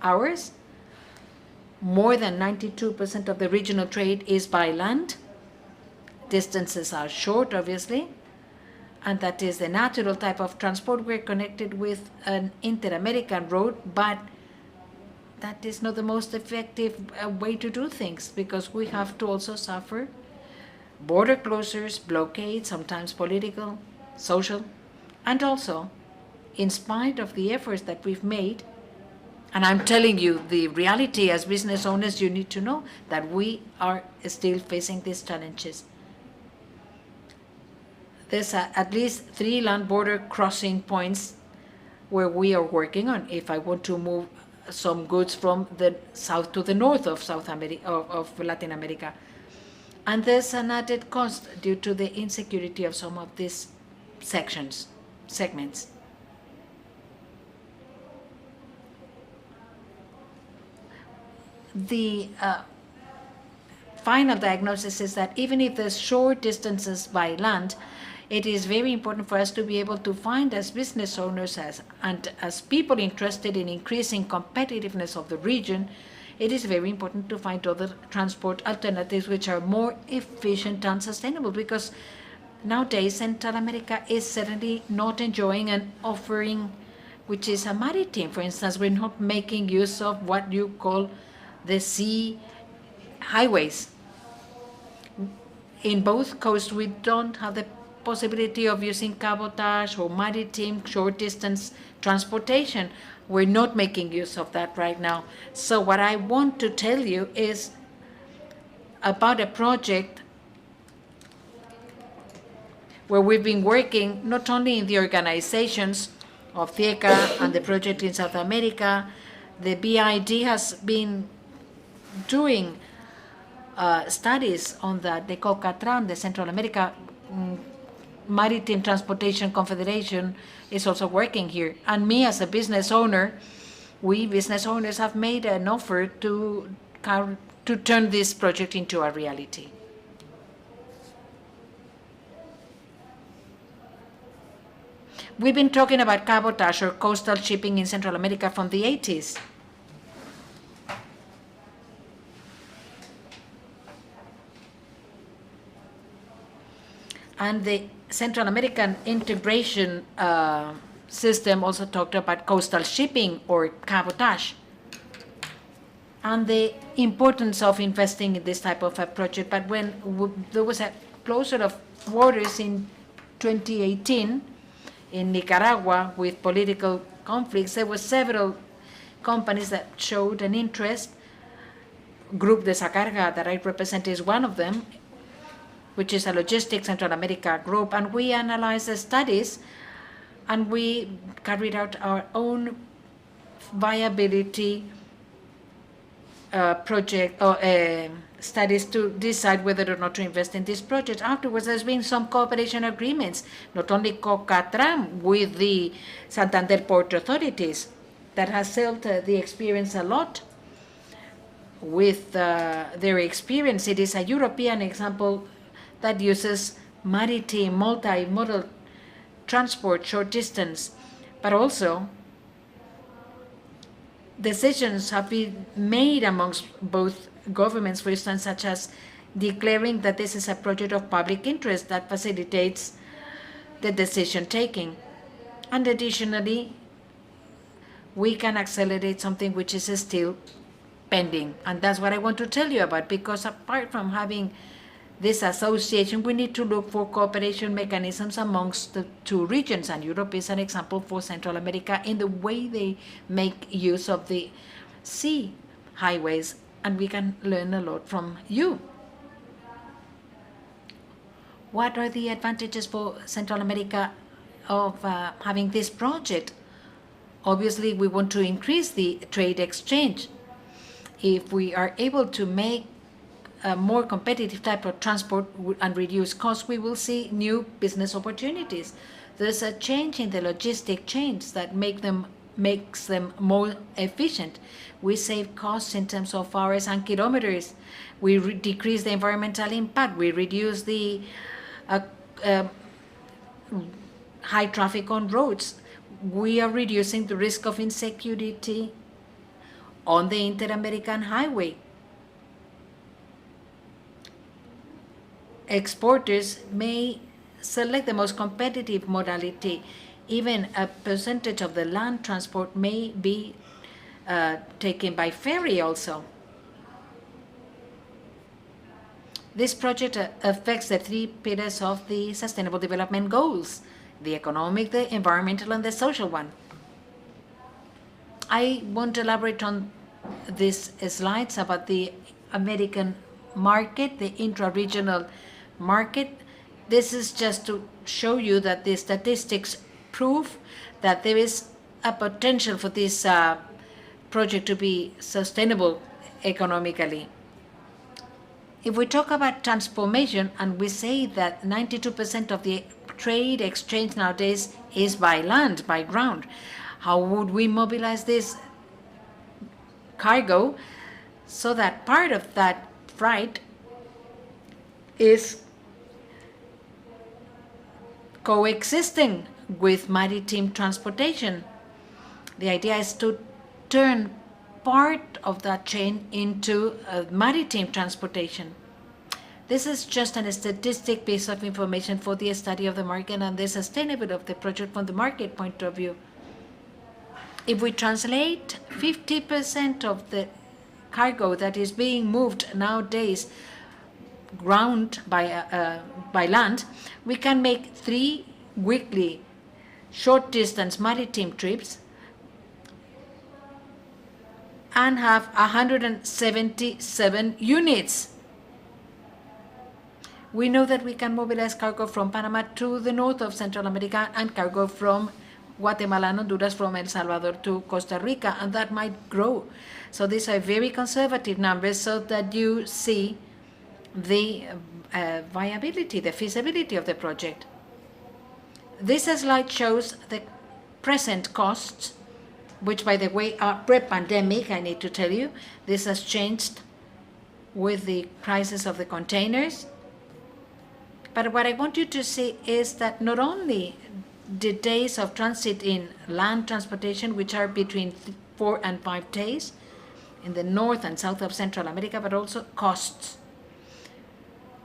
hours, more than 92% of the regional trade is by land. Distances are short, obviously, and that is the natural type of transport. We're connected with an inter-American road, but that is not the most effective way to do things, because we have to also suffer border closures, blockades, sometimes political, social, and also, in spite of the efforts that we've made, and I'm telling you the reality as business owners, you need to know that we are still facing these challenges. There's at least 3 land border crossing points where we are working on if I want to move some goods from the south to the north of South America, of Latin America. And there's an added cost due to the insecurity of some of these segments. The final diagnosis is that even if there's short distances by land, it is very important for us to be able to find, as business owners and as people interested in increasing competitiveness of the region, it is very important to find other transport alternatives which are more efficient and sustainable, because nowadays Central America is certainly not enjoying an offering which is a maritime. For instance, we're not making use of what you call the sea highways. In both coasts, we don't have the possibility of using cabotage or maritime short-distance transportation. We're not making use of that right now. So what I want to tell you is about a project where we've been working not only in the organizations of TIECA and the project in South America. The BID has been doing studies on that. The COCATRAN, the Central America Maritime Transportation Confederation, is also working here. And me as a business owner, we business owners have made an offer to turn this project into a reality. We've been talking about cabotage or coastal shipping in Central America from the 80s. And the Central American integration system also talked about coastal shipping or cabotage and the importance of investing in this type of a project. But when there was a closure of waters in 2018 in Nicaragua with political conflicts, there were several companies that showed an interest. Group de Sacarga that I represent is one of them, which is a Logistic Central America group, and we analyzed the studies and we carried out our own viability project or studies to decide whether or not to invest in this project. Afterwards, there's been some cooperation agreements, not only COCATRAN with the Santander Port authorities, that has helped the experience a lot. With their experience, it is a European example that uses maritime multimodal transport short distance, but also decisions have been made amongst both governments, for instance, such as declaring that this is a project of public interest that facilitates the decision taking. And additionally, we can accelerate something which is still pending. And that's what I want to tell you about, because apart from having this association, we need to look for cooperation mechanisms amongst the two regions, and Europe is an example for Central America in the way they make use of the sea highways, and we can learn a lot from you. What are the advantages for Central America of having this project? Obviously, we want to increase the trade exchange. If we are able to make a more competitive type of transport and reduce costs, we will see new business opportunities. There's a change in the logistic chains that makes them more efficient. We save costs in terms of hours and kilometers. We decrease the environmental impact. We reduce the high traffic on roads. We are reducing the risk of insecurity on the Inter-American highway. Exporters may select the most competitive modality. Even a percentage of the land transport may be taken by ferry also. This project affects the 3 pillars of the Sustainable Development Goals: the economic, the environmental, and the social one. I won't elaborate on these slides about the American market, the intra-regional market. This is just to show you that the statistics prove that there is a potential for this project to be sustainable economically. If we talk about transformation and we say that 92% of the trade exchange nowadays is by land, by ground, how would we mobilize this cargo so that part of that freight is coexisting with maritime transportation? The idea is to turn part of that chain into maritime transportation. This is just a statistic piece of information for the study of the market and the sustainability of the project from the market point of view. If we translate 50% of the cargo that is being moved nowadays ground by land, we can make 3 weekly short-distance maritime trips and have 177 units. We know that we can mobilize cargo from Panama to the north of Central America and cargo from Guatemala and Honduras, from El Salvador to Costa Rica, and that might grow. So these are very conservative numbers so that you see the viability, the feasibility of the project. This slide shows the present costs, which, by the way, are pre-pandemic, I need to tell you. This has changed with the prices of the containers. But what I want you to see is that not only the days of transit in land transportation, which are between 4 and 5 days in the north and south of Central America, but also costs.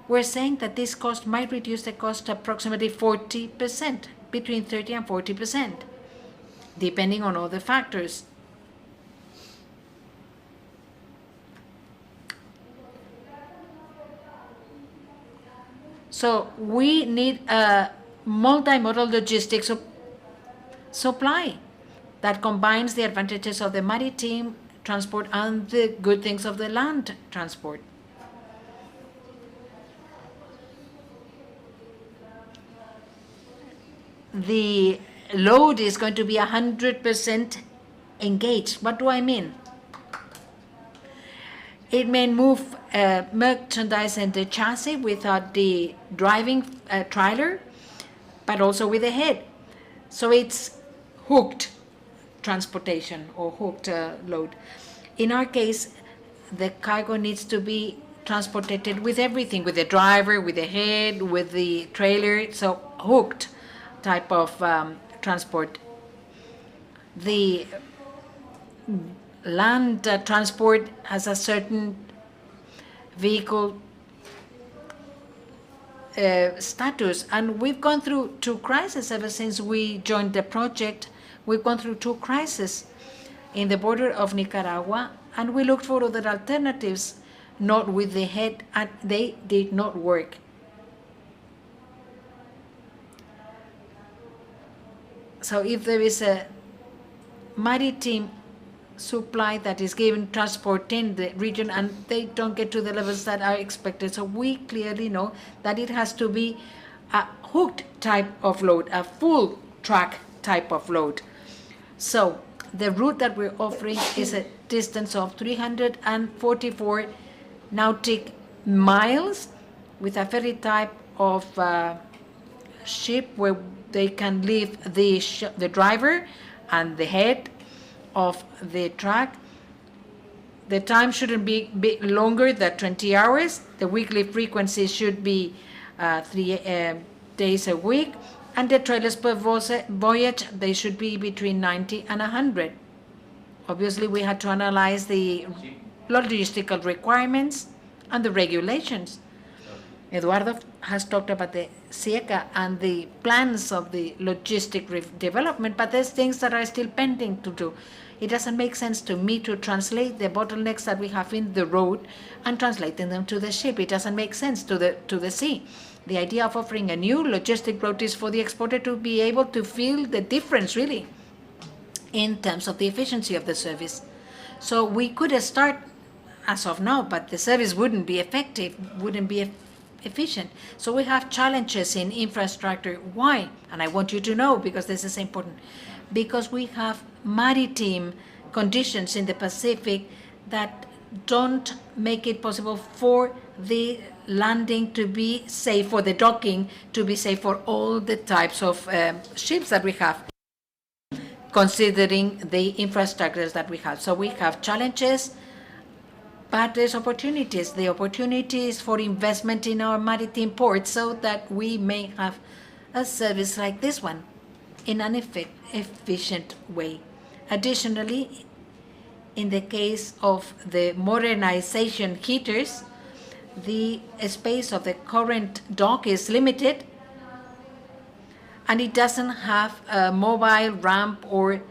We're saying that this cost might reduce the cost approximately 40%, between 30 and 40%, depending on all the factors. So we need a multimodal logistics supply that combines the advantages of the maritime transport and the good things of the land transport. The load is going to be 100% engaged. What do I mean? It may move merchandise in the chassis without the driving trailer, but also with the head. So it's hooked transportation or hooked load. In our case, the cargo needs to be transported with everything, with the driver, with the head, with the trailer, so hooked type of transport. The land transport has a certain vehicle status, and we've gone through 2 crises ever since we joined the project. We've gone through 2 crises in the border of Nicaragua, and we looked for other alternatives not with the head, and they did not work. So if there is a maritime supply that is given transport in the region and they don't get to the levels that are expected, so we clearly know that it has to be a hooked type of load, a full track type of load. So the route that we're offering is a distance of 344 nautic miles with a ferry type of ship where they can leave the driver and the head of the track. The time shouldn't be longer than 20 hours. The weekly frequency should be 3 days a week. And the trailers per voyage, they should be between 90 and 100. Obviously, we had to analyze the logistical requirements and the regulations. Eduardo has talked about the SIECA and the plans of the logistic development, but there's things that are still pending to do. It doesn't make sense to me to translate the bottlenecks that we have in the road and translating them to the ship. It doesn't make sense to the sea. The idea of offering a new logistic route is for the exporter to be able to feel the difference, really, in terms of the efficiency of the service. So we could start as of now, but the service wouldn't be effective, wouldn't be efficient. So we have challenges in infrastructure. Why? And I want you to know, because this is important. Because we have maritime conditions in the Pacific that don't make it possible for the landing to be safe, for the docking to be safe for all the types of ships that we have, considering the infrastructures that we have. So we have challenges, but there's opportunities. The opportunities for investment in our maritime ports so that we may have a service like this one in an efficient way. Additionally, in the case of the modernization heaters, the space of the current dock is limited, and it doesn't have a mobile ramp or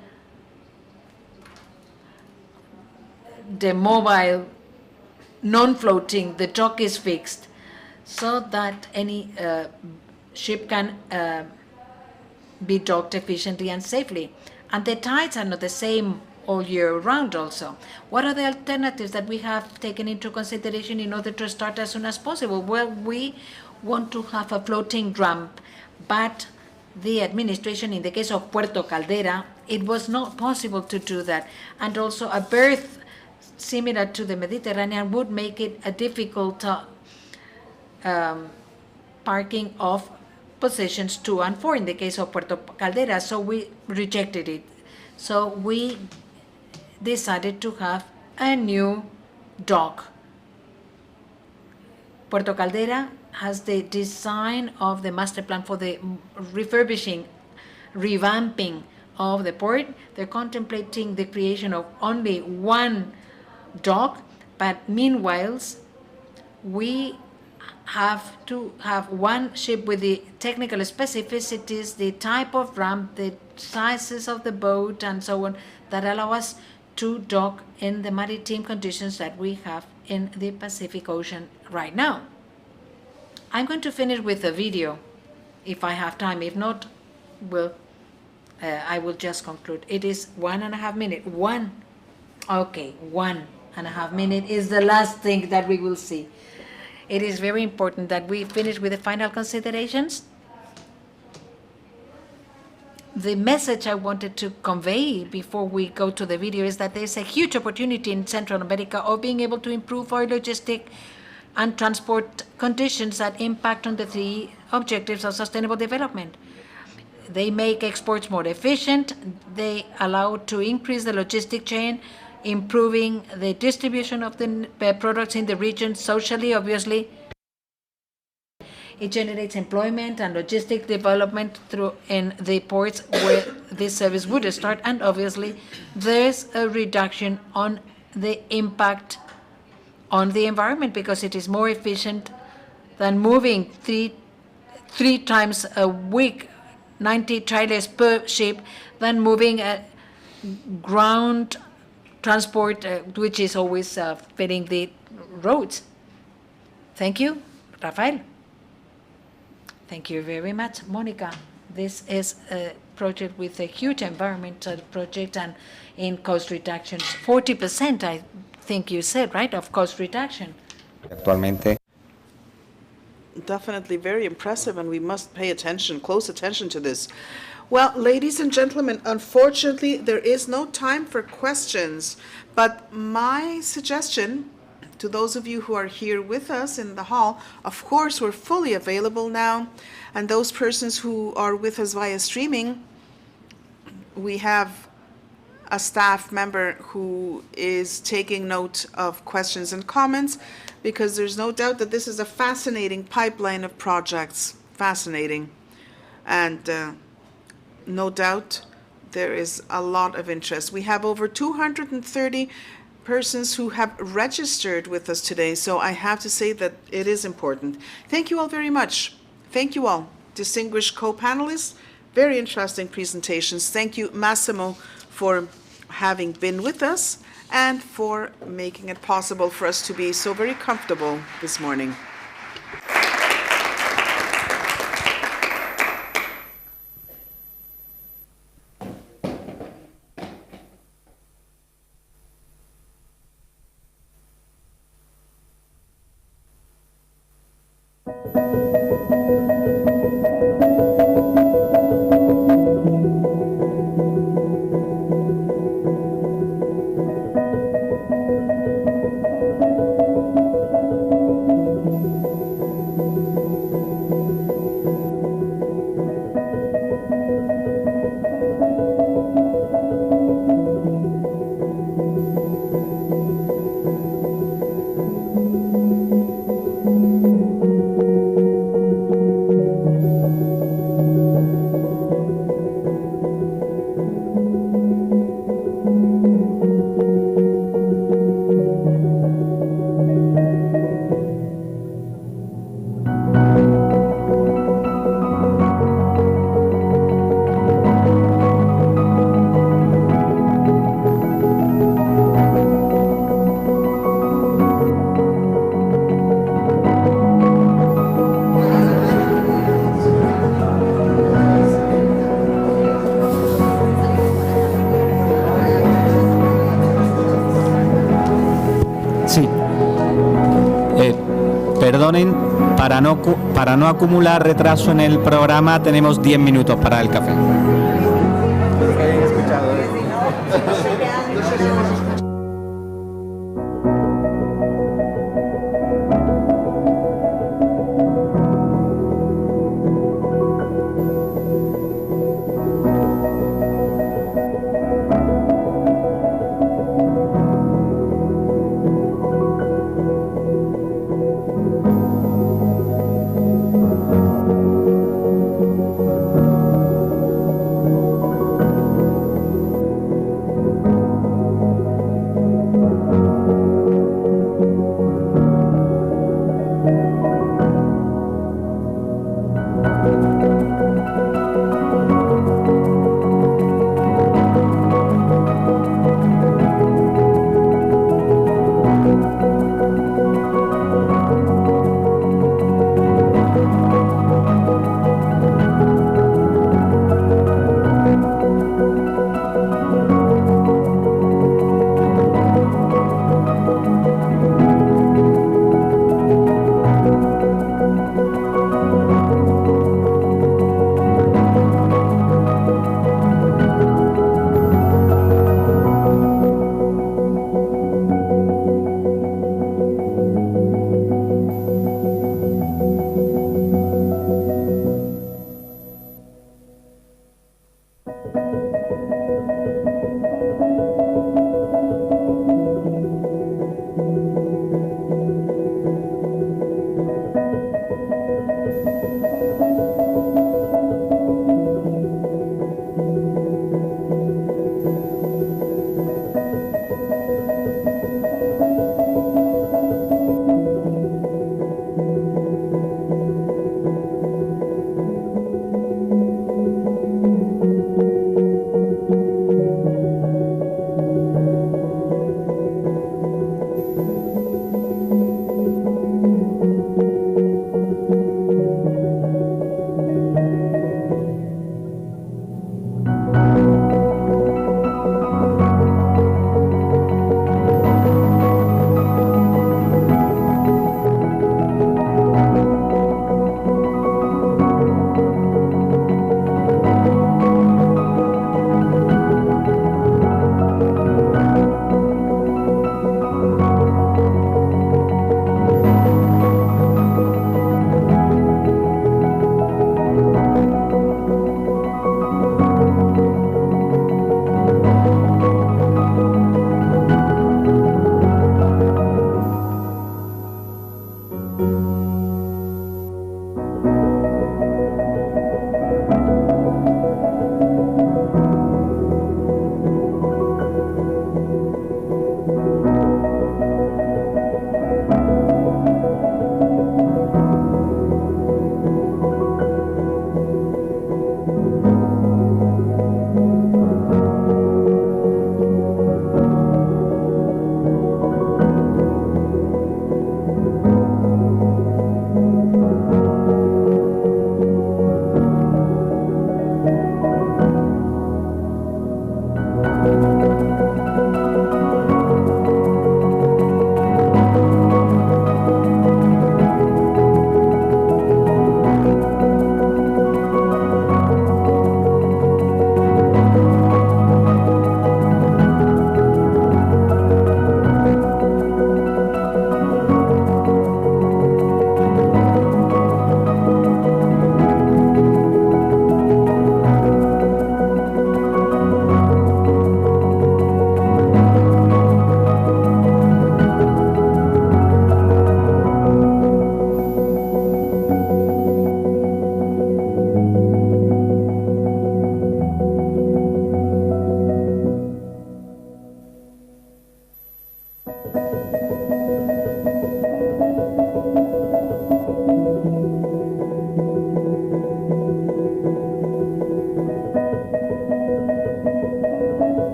the mobile non-floating. The dock is fixed so that any ship can be docked efficiently and safely. And the tides are not the same all year round also. What are the alternatives that we have taken into consideration in order to start as soon as possible? Well, we want to have a floating ramp, but the administration, in the case of Puerto Caldera, it was not possible to do that. And also a berth similar to the Mediterranean would make it a difficult parking of positions 2 and 4 in the case of Puerto Caldera, so we rejected it. So we decided to have a new dock. Puerto Caldera has the design of the master plan for the refurbishing, revamping of the port. They're contemplating the creation of only one dock, but meanwhile, we have to have one ship with the technical specificities, the type of ramp, the sizes of the boat, and so on, that allow us to dock in the maritime conditions that we have in the Pacific Ocean right now. I'm going to finish with a video, if I have time. If not, I will just conclude. It is 1.5 minutes. 1.5 minutes is the last thing that we will see. It is very important that we finish with the final considerations. The message I wanted to convey before we go to the video is that there's a huge opportunity in Central America of being able to improve our logistic and transport conditions that impact on the 3 objectives of sustainable development. They make exports more efficient. They allow to increase the logistic chain, improving the distribution of the products in the region socially, obviously. It generates employment and logistic development in the ports where this service would start, and obviously there's a reduction on the impact on the environment because it is more efficient than moving three times a week, 90 trailers per ship, than moving a ground transport, which is always filling the roads. Thank you, Rafael. Thank you very much, Monica. This is a project with a huge environmental project and in cost reductions, 40%, I think you said, right, of cost reduction. Actualmente. Definitely very impressive, and we must pay attention, close attention to this. Well, ladies and gentlemen, unfortunately, there is no time for questions, but my suggestion to those of you who are here with us in the hall, of course, we're fully available now, and those persons who are with us via streaming, we have a staff member who is taking note of questions and comments, because there's no doubt that this is a fascinating pipeline of projects, fascinating, and no doubt there is a lot of interest. We have over 230 persons who have registered with us today, so I have to say that it is important. Thank you all very much. Thank you all, distinguished co-panelists. Very interesting presentations. Thank you, Massimo, for having been with us and for making it possible for us to be so very comfortable this morning. Perdonen, para no acumular retraso en el programa, tenemos 10 minutos para el café.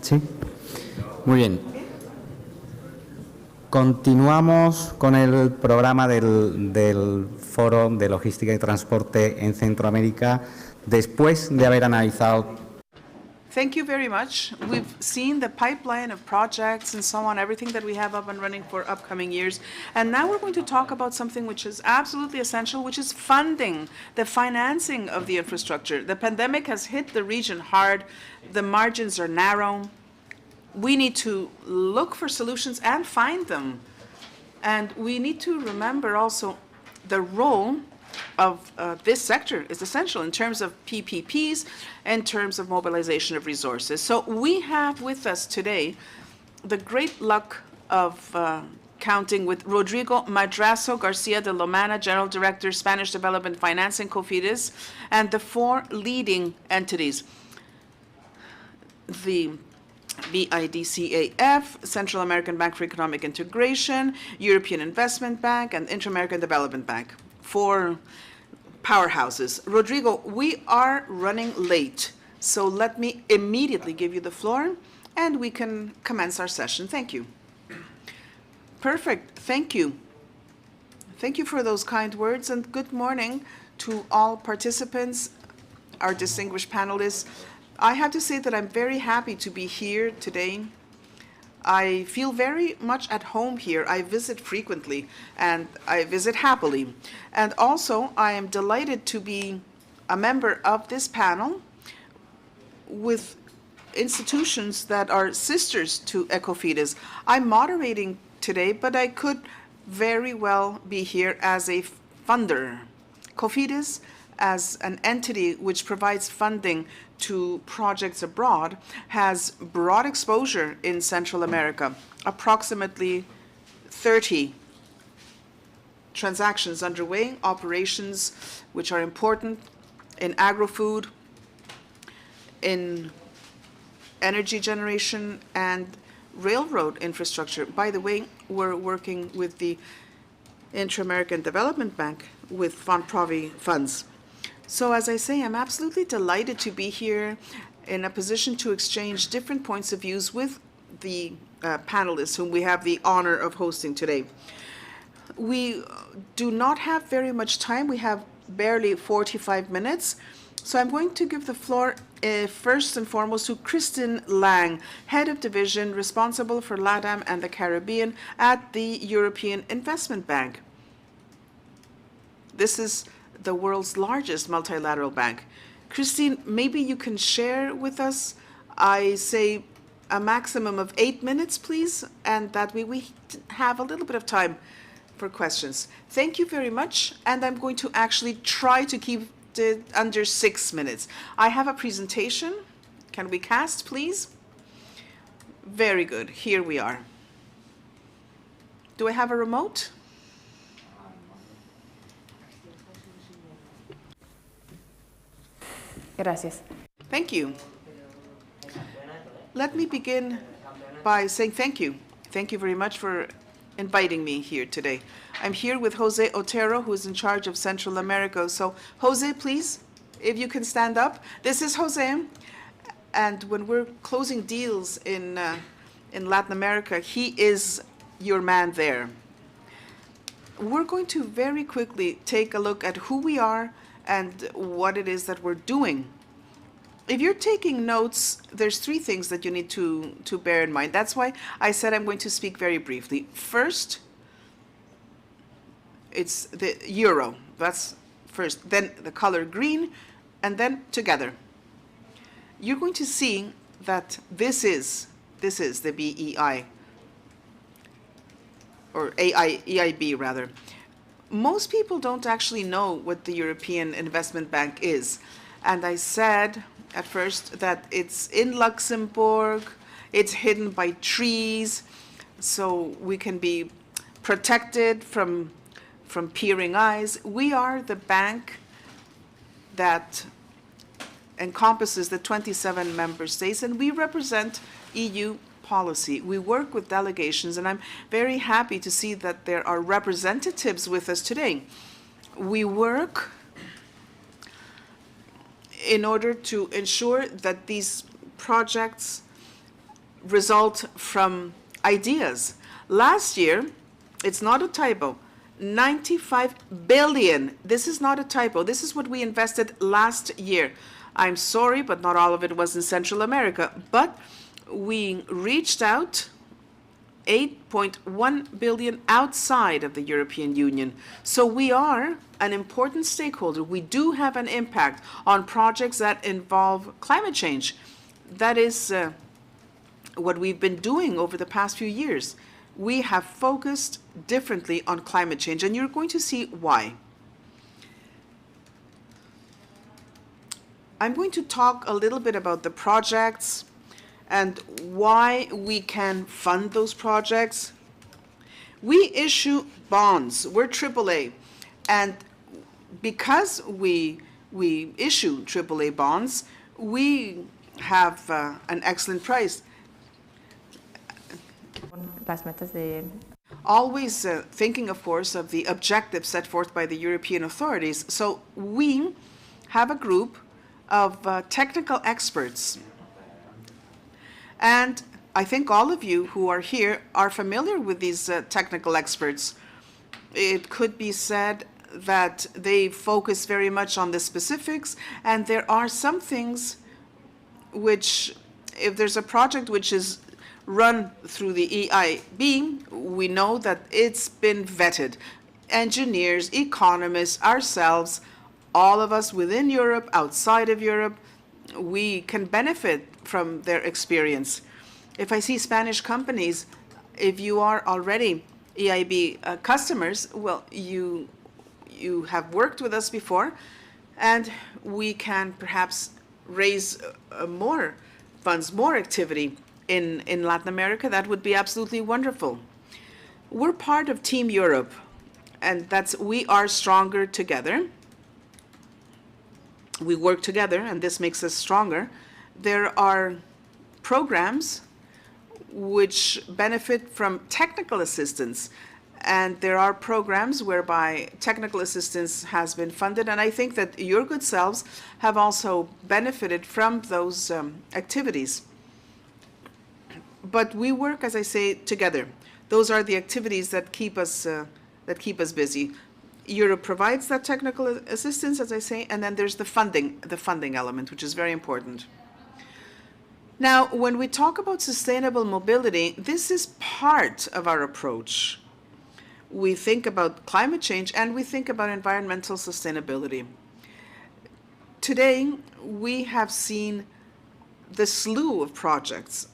Sí. Muy bien. Continuamos con el programa del Foro de Logística y Transporte en Centroamérica después de haber analizado. Thank you very much. We've seen the pipeline of projects and so on, everything that we have up and running for upcoming years. And now we're going to talk about something which is absolutely essential, which is funding, the financing of the infrastructure. The pandemic has hit the region hard. The margins are narrow. We need to look for solutions and find them. And we need to remember also the role of this sector is essential in terms of PPPs, in terms of mobilization of resources. So we have with us today the great luck of counting with Rodrigo Madrazo Garcia de Lomana, General Director, Spanish Development Financing, COFIDES, and the four leading entities, the BIDCAF, Central American Bank for Economic Integration, European Investment Bank, and Inter-American Development Bank. Four powerhouses. Rodrigo, we are running late, so let me immediately give you the floor, and we can commence our session. Thank you. Perfect. Thank you. Thank you for those kind words, and good morning to all participants, our distinguished panelists. I have to say that I'm very happy to be here today. I feel very much at home here. I visit frequently, and I visit happily. And also, I am delighted to be a member of this panel with institutions that are sisters to ECOFIDES. I'm moderating today, but I could very well be here as a funder. COFIDES, as an entity which provides funding to projects abroad, has broad exposure in Central America, approximately 30 transactions underway, operations which are important in agro-food, in energy generation, and railroad infrastructure. By the way, we're working with the Inter-American Development Bank with Fonprovi funds. So as I say, I'm absolutely delighted to be here in a position to exchange different points of views with the panelists whom we have the honor of hosting today. We do not have very much time. We have barely 45 minutes. So I'm going to give the floor first and foremost to Kristin Lang, Head of Division responsible for LATAM and the Caribbean at the European Investment Bank. This is the world's largest multilateral bank. Kristin, maybe you can share with us, I say a maximum of 8 minutes, please, and that way we have a little bit of time for questions. Thank you very much, and I'm going to actually try to keep it under 6 minutes. I have a presentation. Can we cast, please? Very good. Here we are. Do I have a remote? Gracias. Thank you. Let me begin by saying thank you. Thank you very much for inviting me here today. I'm here with Jose Otero, who is in charge of Central America. So, Jose, please, if you can stand up. This is Jose. And when we're closing deals in Latin America, he is your man there. We're going to very quickly take a look at who we are and what it is that we're doing. If you're taking notes, there's 3 things that you need to bear in mind. That's why I said I'm going to speak very briefly. First, it's the euro. That's first. Then the color green, and then together. You're going to see that this is the BEI, or EIB rather. Most people don't actually know what the European Investment Bank is. And I said at first that it's in Luxembourg, it's hidden by trees, so we can be protected from peering eyes. We are the bank that encompasses the 27 member states, and we represent EU policy. We work with delegations, and I'm very happy to see that there are representatives with us today. We work in order to ensure that these projects result from ideas. Last year, it's not a typo, 95 billion. This is not a typo. This is what we invested last year. I'm sorry, but not all of it was in Central America. But we reached out 8.1 billion outside of the European Union. So we are an important stakeholder. We do have an impact on projects that involve climate change. That is what we've been doing over the past few years. We have focused differently on climate change, and you're going to see why. I'm going to talk a little bit about the projects and why we can fund those projects. We issue bonds. We're AAA. And because we issue AAA bonds, we have an excellent price. Always thinking, of course, of the objectives set forth by the European authorities. So we have a group of technical experts. And I think all of you who are here are familiar with these technical experts. It could be said that they focus very much on the specifics, and there are some things which, if there's a project which is run through the EIB, we know that it's been vetted. Engineers, economists, ourselves, all of us within Europe, outside of Europe, we can benefit from their experience. If I see Spanish companies, if you are already EIB customers, well, you have worked with us before. and we can perhaps raise more funds, more activity in Latin America. That would be absolutely wonderful. We're part of Team Europe, and that's we are stronger together. We work together, and this makes us stronger. There are programs which benefit from technical assistance, and there are programs whereby technical assistance has been funded, and I think that your good selves have also benefited from those activities. But we work, as I say, together. Those are the activities that keep us busy. Europe provides that technical assistance, as I say, and then there's the funding element, which is very important. Now, when we talk about sustainable mobility, this is part of our approach. We think about climate change and we think about environmental sustainability. Today, we have seen the slew of projects.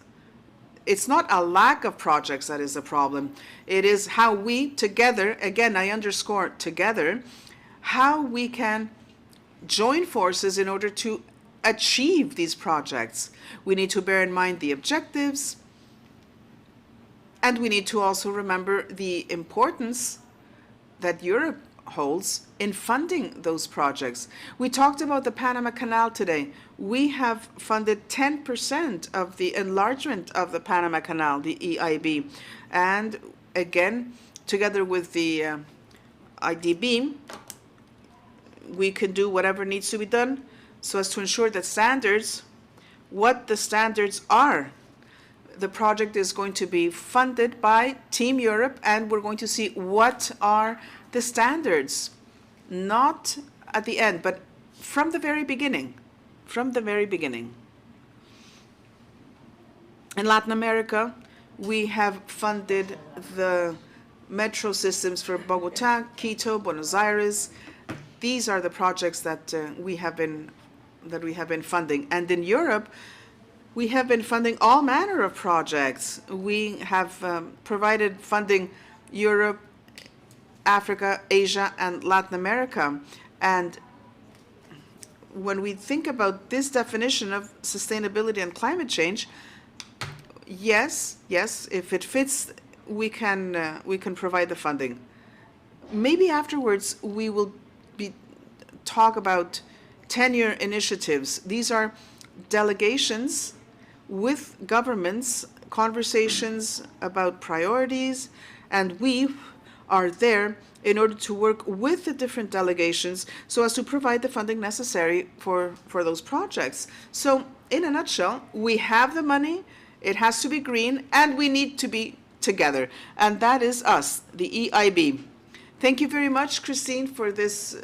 It's not a lack of projects that is a problem. It is how we together, again, I underscore together, how we can join forces in order to achieve these projects. We need to bear in mind the objectives, and we need to also remember the importance that Europe holds in funding those projects. We talked about the Panama Canal today. We have funded 10% of the enlargement of the Panama Canal, the EIB. And again, together with the IDB, we can do whatever needs to be done so as to ensure that standards, what the standards are. The project is going to be funded by Team Europe, and we're going to see what are the standards, not at the end, but from the very beginning, from the very beginning. In Latin America, we have funded the metro systems for Bogota, Quito, Buenos Aires. These are the projects that we have been funding. And in Europe, we have been funding all manner of projects. We have provided funding Europe, Africa, Asia, and Latin America. And when we think about this definition of sustainability and climate change, yes, if it fits, we can provide the funding. Maybe afterwards we will talk about 10-year initiatives. These are delegations with governments, conversations about priorities, and we are there in order to work with the different delegations so as to provide the funding necessary for those projects. So in a nutshell, we have the money, it has to be green, and we need to be together. And that is us, the EIB. Thank you very much, Christine, for this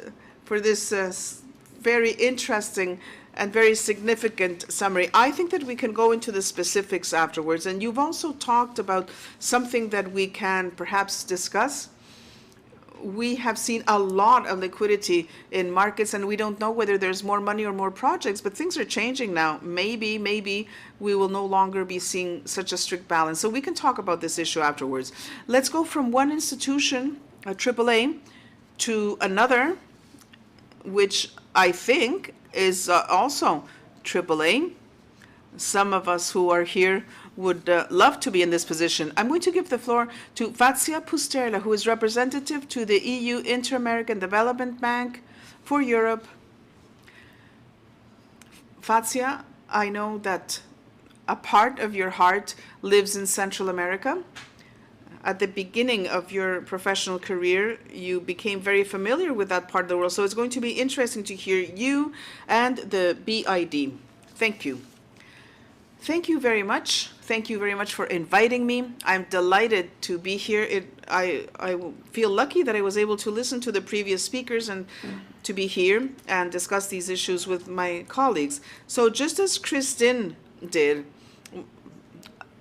very interesting and very significant summary. I think that we can go into the specifics afterwards. And you've also talked about something that we can perhaps discuss. We have seen a lot of liquidity in markets, and we don't know whether there's more money or more projects, but things are changing now. Maybe we will no longer be seeing such a strict balance. So we can talk about this issue afterwards. Let's go from one institution, a AAA, to another, which I think is also AAA. Some of us who are here would love to be in this position. I'm going to give the floor to Fazia Pusterla, who is representative to the EU-Central American Development Bank for Europe. Fazia, I know that a part of your heart lives in Central America. At the beginning of your professional career, you became very familiar with that part of the world. So it's going to be interesting to hear you and the BID. Thank you. Thank you very much. Thank you very much for inviting me. I'm delighted to be here. I feel lucky that I was able to listen to the previous speakers and to be here and discuss these issues with my colleagues. So just as Christine did,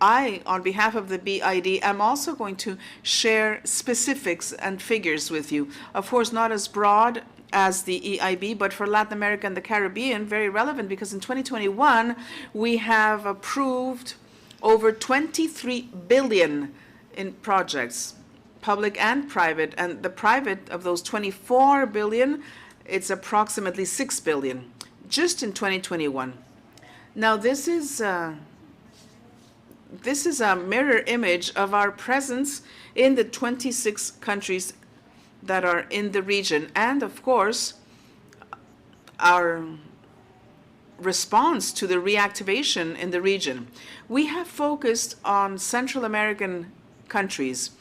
I, on behalf of the BID, am also going to share specifics and figures with you. Of course, not as broad as the EIB, but for Latin America and the Caribbean, very relevant, because in 2021, we have approved over 23 billion in projects, public and private. And the private of those 24 billion it's approximately 6 billion just in 2021. Now, this is a mirror image of our presence in the 26 countries that are in the region, and of course, our response to the reactivation in the region. We have focused on Central American countries,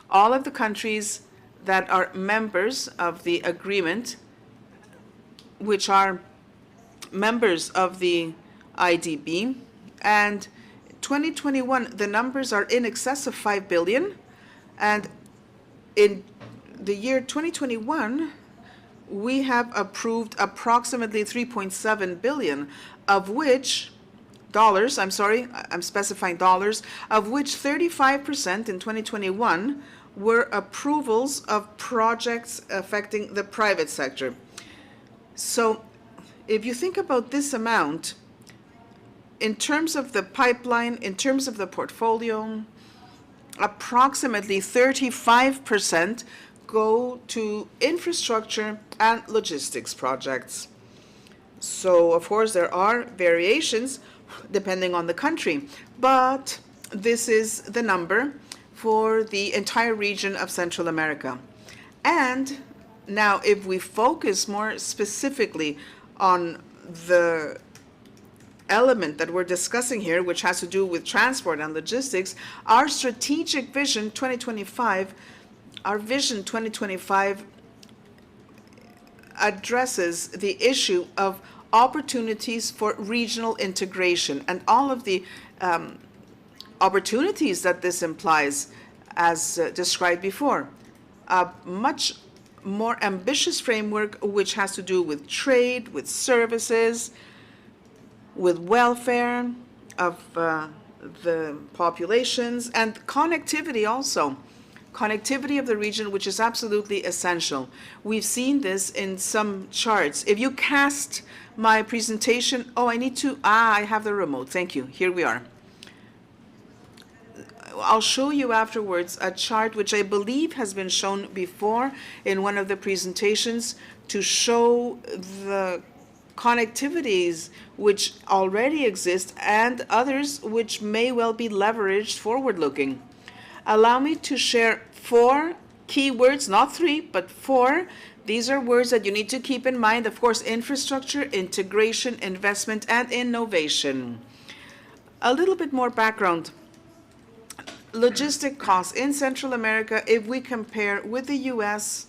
all of the countries that are members of the agreement, which are members of the IDB. And 2021, the numbers are in excess of 5 billion. And in the year 2021, we have approved approximately 3.7 billion, of which dollars, I'm specifying dollars, of which 35% in 2021 were approvals of projects affecting the private sector. So if you think about this amount, in terms of the pipeline, in terms of the portfolio, approximately 35% go to infrastructure and logistics projects. So, of course, there are variations depending on the country, but this is the number for the entire region of Central America. And now, if we focus more specifically on the element that we're discussing here, which has to do with transport and logistics, our strategic vision 2025, our vision 2025 addresses the issue of opportunities for regional integration and all of the opportunities that this implies, as described before. A much more ambitious framework which has to do with trade, with services, with welfare of the populations, and connectivity also. Connectivity of the region, which is absolutely essential. We've seen this in some charts. If you cast my presentation, I have the remote. Thank you. Here we are. I'll show you afterwards a chart which I believe has been shown before in one of the presentations to show the connectivities which already exist and others which may well be leveraged forward-looking. Allow me to share 4 key words, not 3, but 4. These are words that you need to keep in mind. Of course, infrastructure, integration, investment, and innovation. A little bit more background. Logistic costs in Central America, if we compare with the US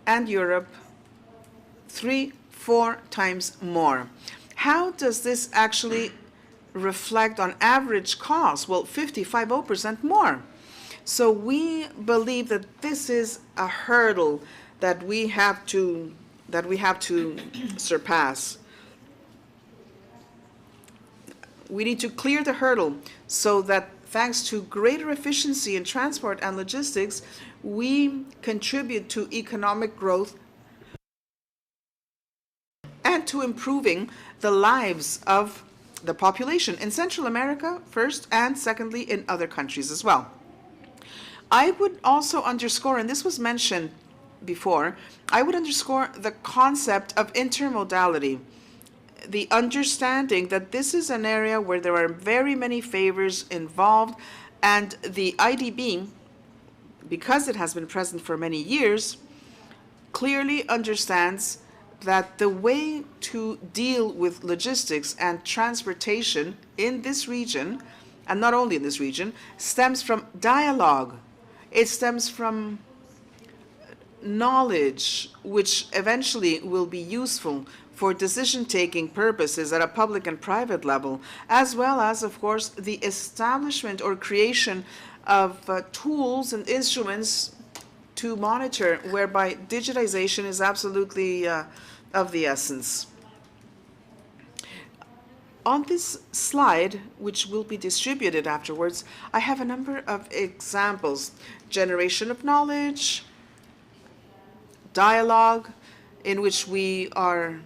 and Europe, 3-4 times more. How does this actually reflect on average costs? Well, 50% more. So we believe that this is a hurdle that we have to surpass. We need to clear the hurdle so that thanks to greater efficiency in transport and logistics, we contribute to economic growth and to improving the lives of the population in Central America first, and secondly in other countries as well. I would also underscore, and this was mentioned before, I would underscore the concept of intermodality, the understanding that this is an area where there are very many favors involved, and the IDB, because it has been present for many years, clearly understands that the way to deal with logistics and transportation in this region, and not only in this region, stems from dialogue. It stems from knowledge, which eventually will be useful for decision-taking purposes at a public and private level, as well as, of course, the establishment or creation of tools and instruments to monitor, whereby digitization is absolutely of the essence. On this slide, which will be distributed afterwards, I have a number of examples. Generation of knowledge, dialogue in which we are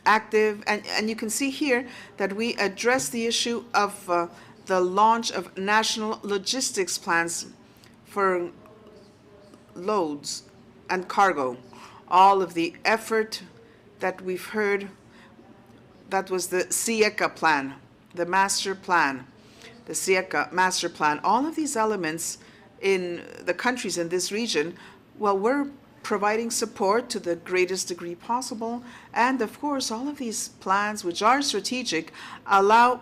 active, and you can see here that we address the issue of the launch of national logistics plans for loads and cargo. All of the effort that we've heard, that was the CIECA plan, the master plan, the CIECA master plan. All of these elements in the countries in this region, well, we're providing support to the greatest degree possible. And of course, all of these plans, which are strategic, allow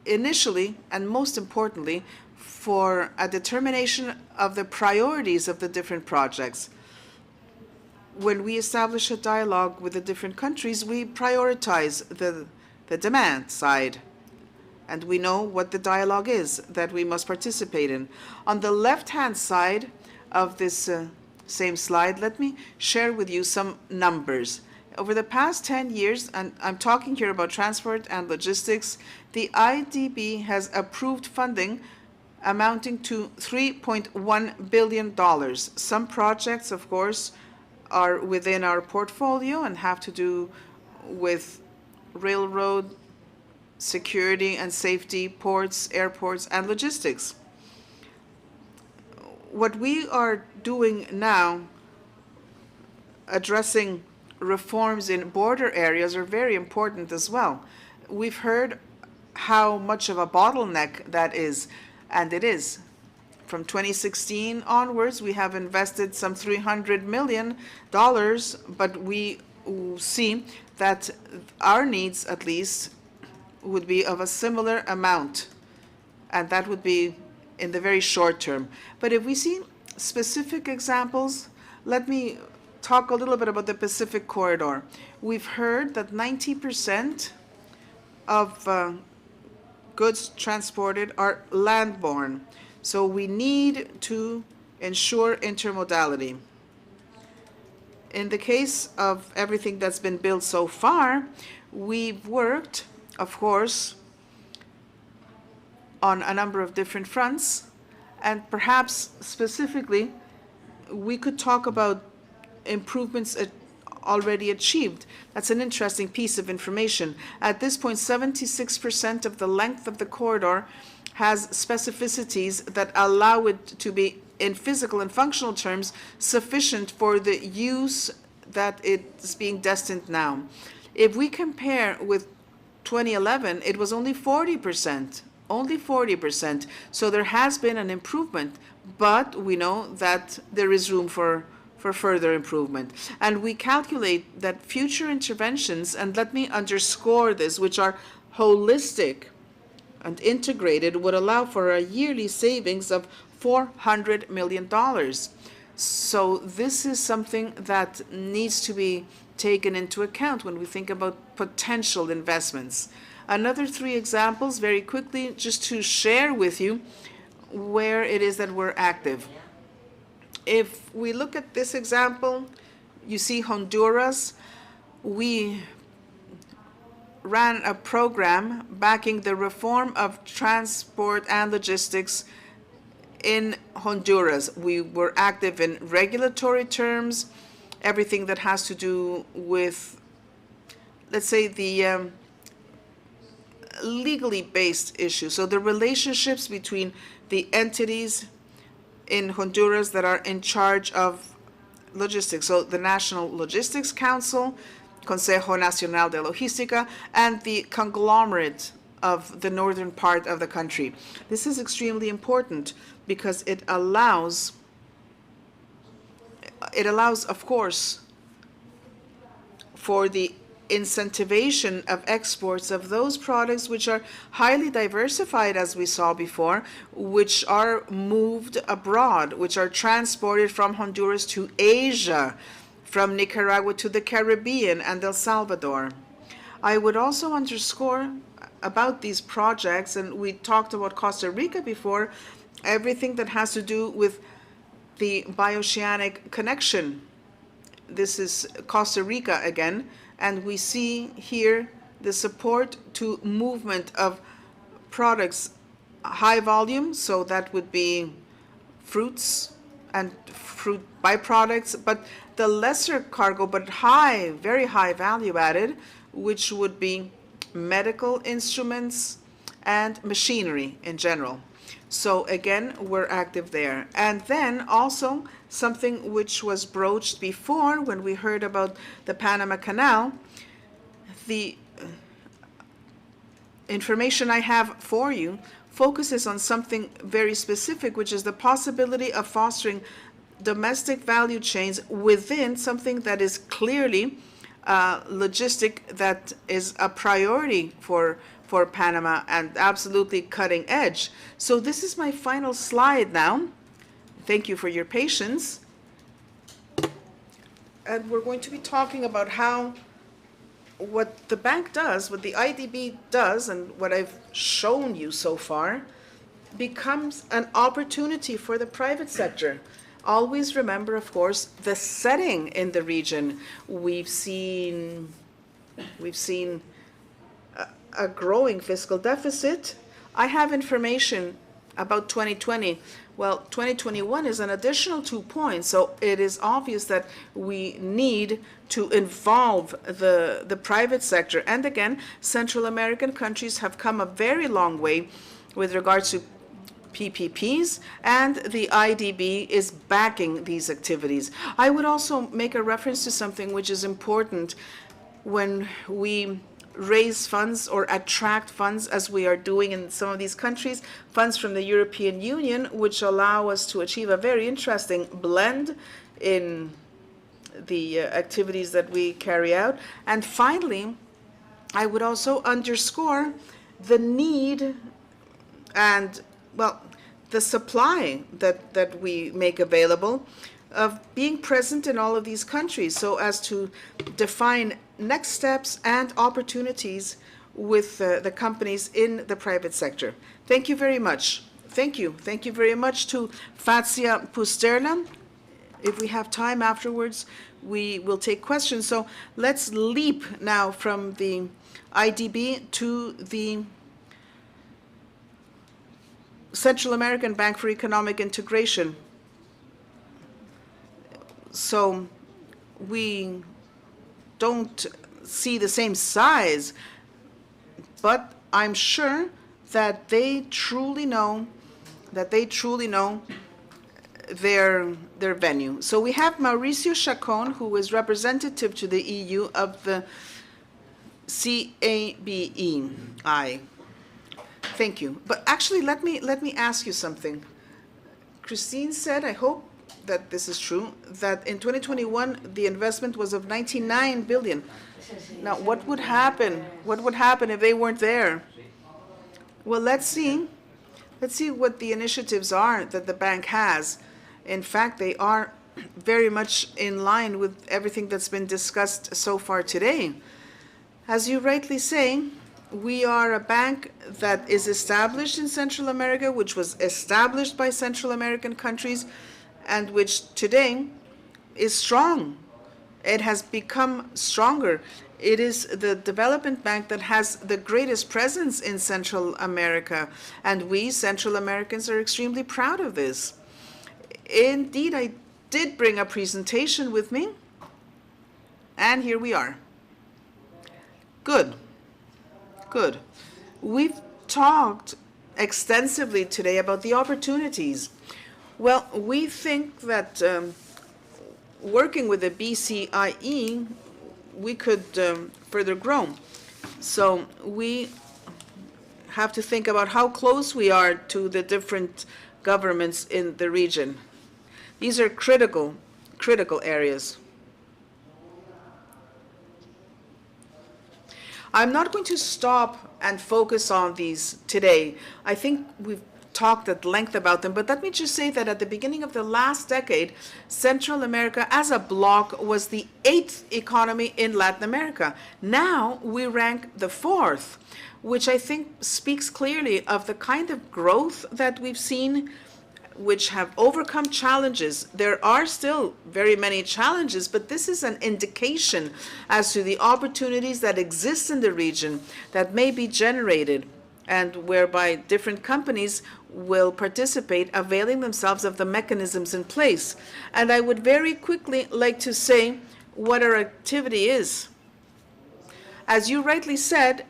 initially and most importantly for a determination of the priorities of the different projects. When we establish a dialogue with the different countries, we prioritize the demand side. And we know what the dialogue is that we must participate in. On the left-hand side of this same slide, let me share with you some numbers. Over the past 10 years, and I'm talking here about transport and logistics, the IDB has approved funding amounting to $3.1 billion. Some projects, of course, are within our portfolio and have to do with railroad, security and safety, ports, airports, and logistics. What we are doing now, addressing reforms in border areas, are very important as well. We've heard how much of a bottleneck that is, and it is. From 2016 onwards, we have invested some $300 million, but we see that our needs, at least, would be of a similar amount, and that would be in the very short term. But if we see specific examples, let me talk a little bit about the Pacific Corridor. We've heard that 90% of goods transported are landborne, so we need to ensure intermodality. In the case of everything that's been built so far, we've worked, of course, on a number of different fronts, and perhaps specifically we could talk about improvements already achieved. That's an interesting piece of information. At this point, 76% of the length of the corridor has specificities that allow it to be, in physical and functional terms, sufficient for the use that it's being destined now. If we compare with 2011, it was only 40%. Only 40%. So there has been an improvement, but we know that there is room for further improvement. And we calculate that future interventions, and let me underscore this, which are holistic and integrated, would allow for a yearly savings of $400 million. So this is something that needs to be taken into account when we think about potential investments. Another 3 examples, very quickly, just to share with you where it is that we're active. If we look at this example, you see Honduras. We ran a program backing the reform of transport and logistics in Honduras. We were active in regulatory terms, everything that has to do with, let's say, the legally based issues. So the relationships between the entities in Honduras that are in charge of logistics. So the National Logistics Council, Consejo Nacional de Logística, and the conglomerate of the northern part of the country. This is extremely important because it allows, of course, for the incentivation of exports of those products which are highly diversified, as we saw before, which are moved abroad, which are transported from Honduras to Asia, from Nicaragua to the Caribbean and El Salvador. I would also underscore about these projects, and we talked about Costa Rica before, everything that has to do with the bioceanic connection. This is Costa Rica again, and we see here the support to movement of products, high volume, so that would be fruits and fruit byproducts, but the lesser cargo, but high, very high value added, which would be medical instruments and machinery in general. So again, we're active there. And then also something which was broached before when we heard about the Panama Canal, the information I have for you focuses on something very specific, which is the possibility of fostering domestic value chains within something that is clearly logistic, that is a priority for Panama and absolutely cutting edge. So this is my final slide now. Thank you for your patience. And we're going to be talking about how what the bank does, what the IDB does, and what I've shown you so far, becomes an opportunity for the private sector. Always remember, of course, the setting in the region. We've seen a growing fiscal deficit. I have information about 2020. Well, 2021 is an additional 2 points, so it is obvious that we need to involve the private sector. And again, Central American countries have come a very long way with regards to PPPs, and the IDB is backing these activities. I would also make a reference to something which is important when we raise funds or attract funds, as we are doing in some of these countries, funds from the European Union, which allow us to achieve a very interesting blend in the activities that we carry out. And finally, I would also underscore the need and, well, the supply that we make available of being present in all of these countries so as to define next steps and opportunities with the companies in the private sector. Thank you very much. Thank you. Thank you very much to Fazia Pusterla. If we have time afterwards, we will take questions. So let's leap now from the IDB to the Central American Bank for Economic Integration. So we don't see the same size, but I'm sure that they truly know their venue. So we have Mauricio Chacon, who is representative to the EU of the CABEI. Thank you. But actually, let me ask you something. Christine said, I hope that this is true, that in 2021 the investment was of 99 billion. Now, what would happen? What would happen if they weren't there? Well, let's see what the initiatives are that the bank has. In fact, they are very much in line with everything that's been discussed so far today. As you rightly say, we are a bank that is established in Central America, which was established by Central American countries, and which today is strong. It has become stronger. It is the development bank that has the greatest presence in Central America, and we Central Americans are extremely proud of this. Indeed, I did bring a presentation with me, and here we are. Good. Good. We've talked extensively today about the opportunities. Well, we think that working with the BCIE, we could further grow. So we have to think about how close we are to the different governments in the region. These are critical areas. I'm not going to stop and focus on these today. I think we've talked at length about them, but let me just say that at the beginning of the last decade, Central America as a bloc was the 8th economy in Latin America. Now we rank the 4th, which I think speaks clearly of the kind of growth that we've seen, which have overcome challenges. There are still very many challenges, but this is an indication as to the opportunities that exist in the region that may be generated, and whereby different companies will participate, availing themselves of the mechanisms in place. And I would very quickly like to say what our activity is. As you rightly said,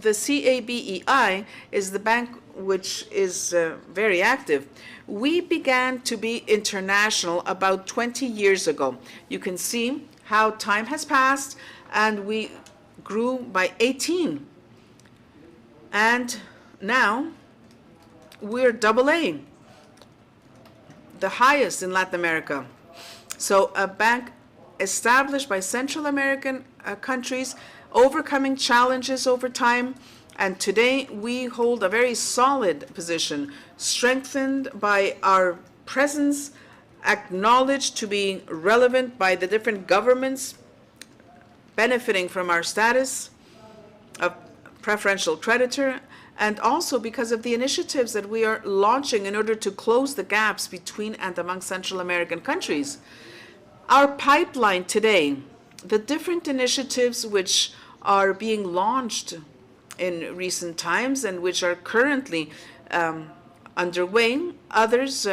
the CABEI is the bank which is very active. We began to be international about 20 years ago. You can see how time has passed, and we grew by 18. And now we're AA, the highest in Latin America. So a bank established by Central American countries, overcoming challenges over time, and today we hold a very solid position, strengthened by our presence, acknowledged to be relevant by the different governments, benefiting from our status of preferential creditor, and also because of the initiatives that we are launching in order to close the gaps between and among Central American countries. Our pipeline today, the different initiatives which are being launched in recent times and which are currently underway, others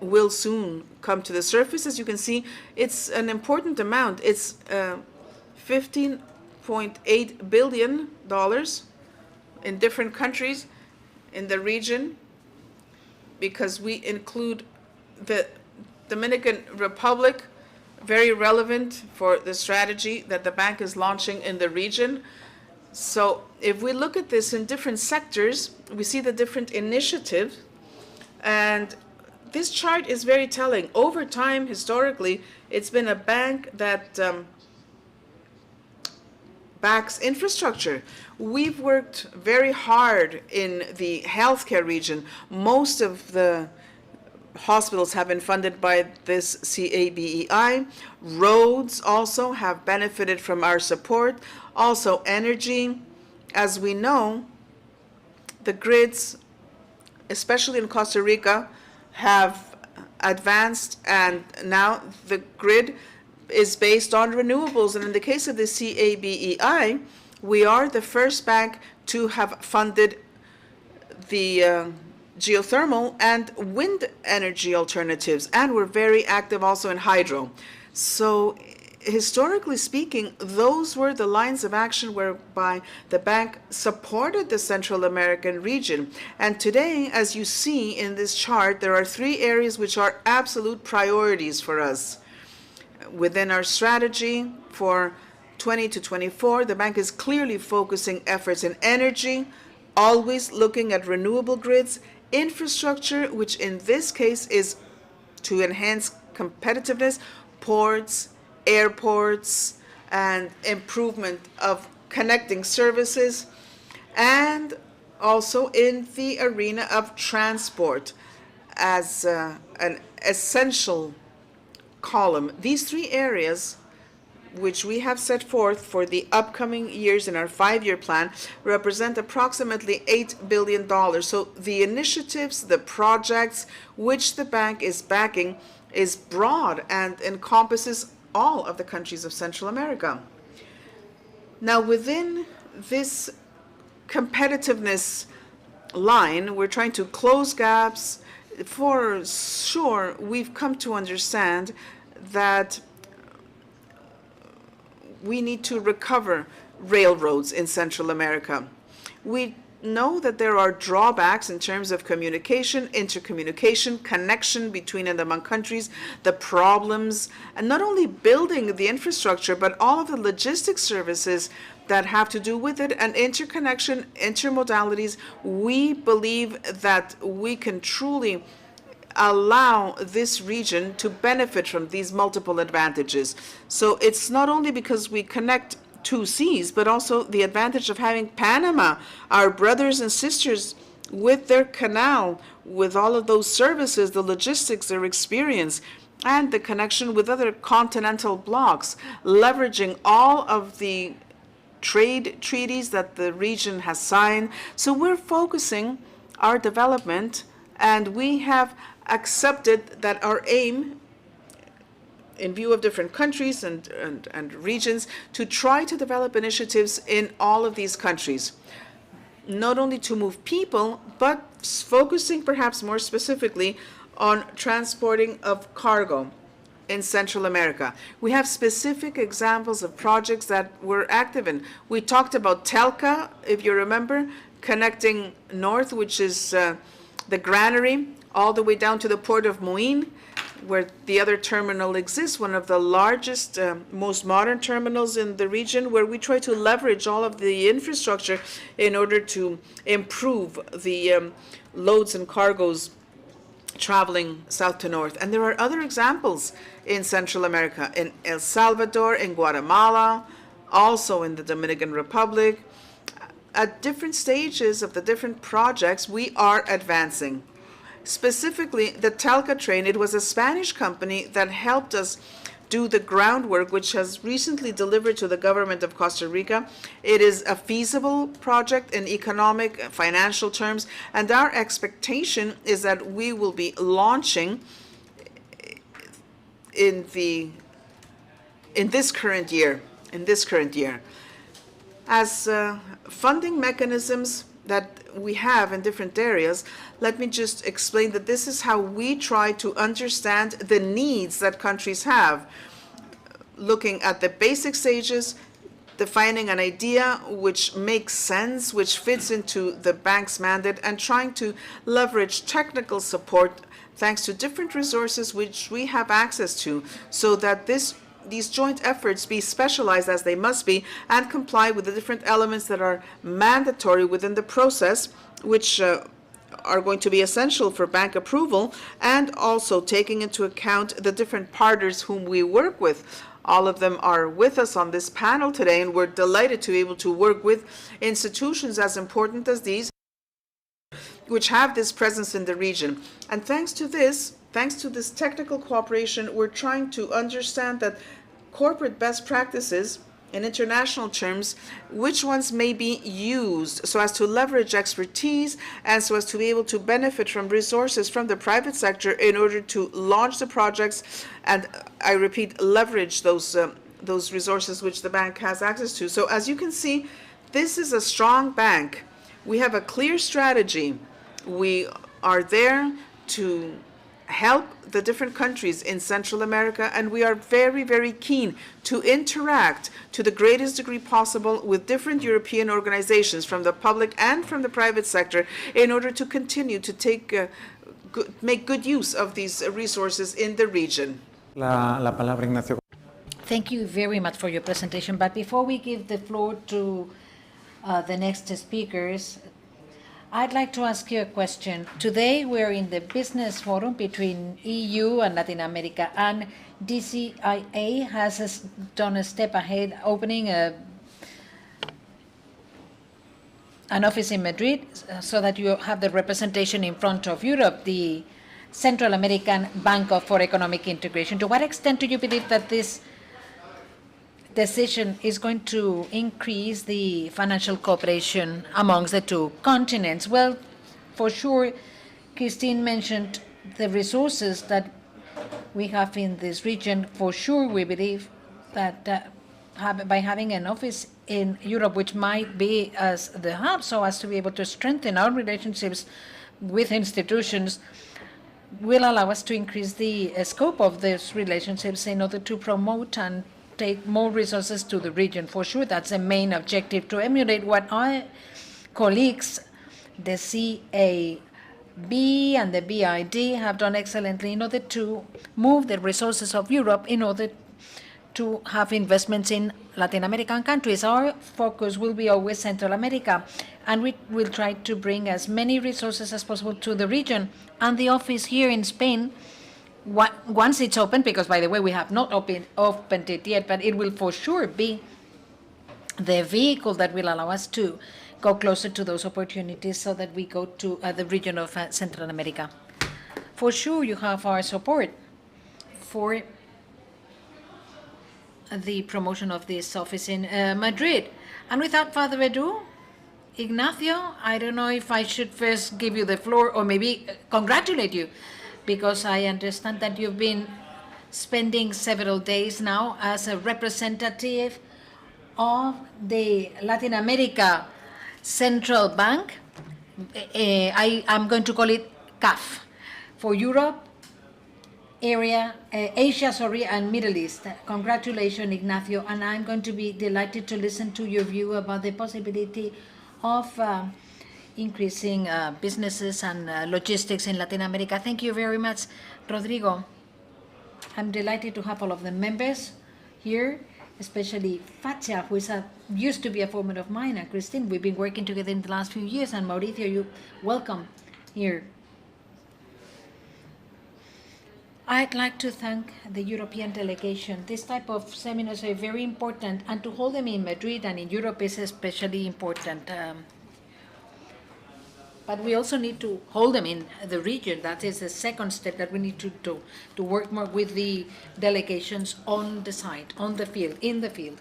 will soon come to the surface. As you can see, it's an important amount. It's $15.8 billion in different countries in the region, because we include the Dominican Republic, very relevant for the strategy that the bank is launching in the region. So if we look at this in different sectors, we see the different initiatives, and this chart is very telling. Over time, historically, it's been a bank that backs infrastructure. We've worked very hard in the healthcare region. Most of the hospitals have been funded by this CABEI. Roads also have benefited from our support. Also energy. As we know, the grids, especially in Costa Rica, have advanced, and now the grid is based on renewables. And in the case of the CABEI, we are the first bank to have funded the geothermal and wind energy alternatives, and we're very active also in hydro. So historically speaking, those were the lines of action whereby the bank supported the Central American region. And today, as you see in this chart, there are 3 areas which are absolute priorities for us. Within our strategy for 20 to 24, the bank is clearly focusing efforts in energy, always looking at renewable grids, infrastructure, which in this case is to enhance competitiveness, ports, airports, and improvement of connecting services, and also in the arena of transport as an essential column. These 3 areas, which we have set forth for the upcoming years in our 5-year plan, represent approximately $8 billion. So the initiatives, the projects which the bank is backing is broad and encompasses all of the countries of Central America. Now, within this competitiveness line, we're trying to close gaps. For sure, we've come to understand that we need to recover railroads in Central America. We know that there are drawbacks in terms of communication, intercommunication, connection between and among countries, the problems, and not only building the infrastructure, but all of the logistic services that have to do with it, and interconnection, intermodalities. We believe that we can truly allow this region to benefit from these multiple advantages. So it's not only because we connect 2 seas, but also the advantage of having Panama, our brothers and sisters, with their canal, with all of those services, the logistics, their experience, and the connection with other continental blocks, leveraging all of the trade treaties that the region has signed. So we're focusing our development, and we have accepted that our aim, in view of different countries and regions, to try to develop initiatives in all of these countries, not only to move people, but focusing perhaps more specifically on transporting of cargo. in Central America. We have specific examples of projects that we're active in. We talked about Telca, if you remember, connecting north, which is the granary, all the way down to the port of Moín, where the other terminal exists, one of the largest, most modern terminals in the region, where we try to leverage all of the infrastructure in order to improve the loads and cargoes traveling south to north. And there are other examples in Central America, in El Salvador, in Guatemala, also in the Dominican Republic. At different stages of the different projects, we are advancing. Specifically, the Telca train, it was a Spanish company that helped us do the groundwork, which has recently delivered to the government of Costa Rica. It is a feasible project in economic, financial terms, and our expectation is that we will be launching in this current year. As funding mechanisms that we have in different areas, let me just explain that this is how we try to understand the needs that countries have, looking at the basic stages, defining an idea which makes sense, which fits into the bank's mandate, and trying to leverage technical support thanks to different resources which we have access to, so that these joint efforts be specialized as they must be and comply with the different elements that are mandatory within the process, which are going to be essential for bank approval, and also taking into account the different partners whom we work with. All of them are with us on this panel today, and we're delighted to be able to work with institutions as important as these, which have this presence in the region. And thanks to this technical cooperation, we're trying to understand that corporate best practices in international terms, which ones may be used so as to leverage expertise and so as to be able to benefit from resources from the private sector in order to launch the projects, and I repeat, leverage those resources which the bank has access to. So as you can see, this is a strong bank. We have a clear strategy. We are there to help the different countries in Central America, and we are very, very keen to interact to the greatest degree possible with different European organizations from the public and from the private sector in order to continue to make good use of these resources in the region. Thank you very much for your presentation. But before we give the floor to the next speakers, I'd like to ask you a question. Today, we're in the business forum between EU and Latin America, and DCIA has done a step ahead, opening an office in Madrid so that you have the representation in front of Europe, the Central American Bank for Economic Integration. To what extent do you believe that this decision is going to increase the financial cooperation amongst the two continents? Well, for sure, Christine mentioned the resources that we have in this region. For sure, we believe that by having an office in Europe, which might be as the hub, so as to be able to strengthen our relationships with institutions, will allow us to increase the scope of these relationships in order to promote and take more resources to the region. For sure, that's the main objective, to emulate what our colleagues, the CAB and the BID, have done excellently in order to move the resources of Europe in order to have investments in Latin American countries. Our focus will be always Central America, and we will try to bring as many resources as possible to the region. And the office here in Spain, once it's open, because by the way, we have not opened it yet, but it will for sure be the vehicle that will allow us to go closer to those opportunities so that we go to the region of Central America. For sure, you have our support for the promotion of this office in Madrid. And without further ado, Ignacio, I don't know if I should first give you the floor or maybe congratulate you, because I understand that you've been spending several days now as a representative of the Latin America Central Bank. I'm going to call it CAF for Europe, area, Asia, and Middle East. Congratulations, Ignacio, and I'm going to be delighted to listen to your view about the possibility of increasing businesses and logistics in Latin America. Thank you very much, Rodrigo. I'm delighted to have all of the members here, especially Fatia, who used to be a former of mine, and Christine. We've been working together in the last few years, and Mauricio, you welcome here. I'd like to thank the European delegation. This type of seminars are very important, and to hold them in Madrid and in Europe is especially important. But we also need to hold them in the region. That is the second step that we need to do, to work more with the delegations on the site, on the field, in the field.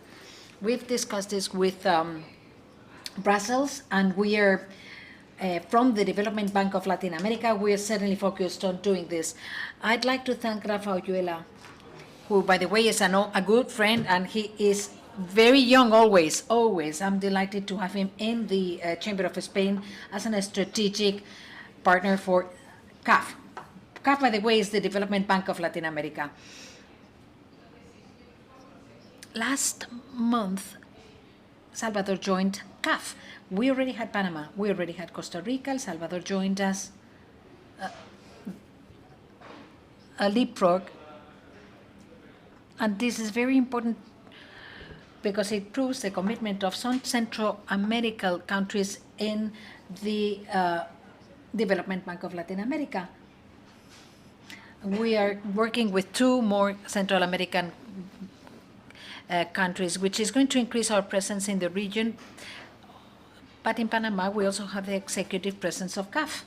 We've discussed this with Brussels, and we are from the Development Bank of Latin America. We are certainly focused on doing this. I'd like to thank Rafa Oyuela, who, by the way, is a good friend, and he is very young always. I'm delighted to have him in the Chamber of Spain as a strategic partner for CAF. CAF, by the way, is the Development Bank of Latin America. Last month, Salvador joined CAF. We already had Panama. We already had Costa Rica. El Salvador joined us. A leapfrog. And this is very important because it proves the commitment of some Central American countries in the Development Bank of Latin America. We are working with 2 more Central American countries, which is going to increase our presence in the region. But in Panama, we also have the executive presence of CAF.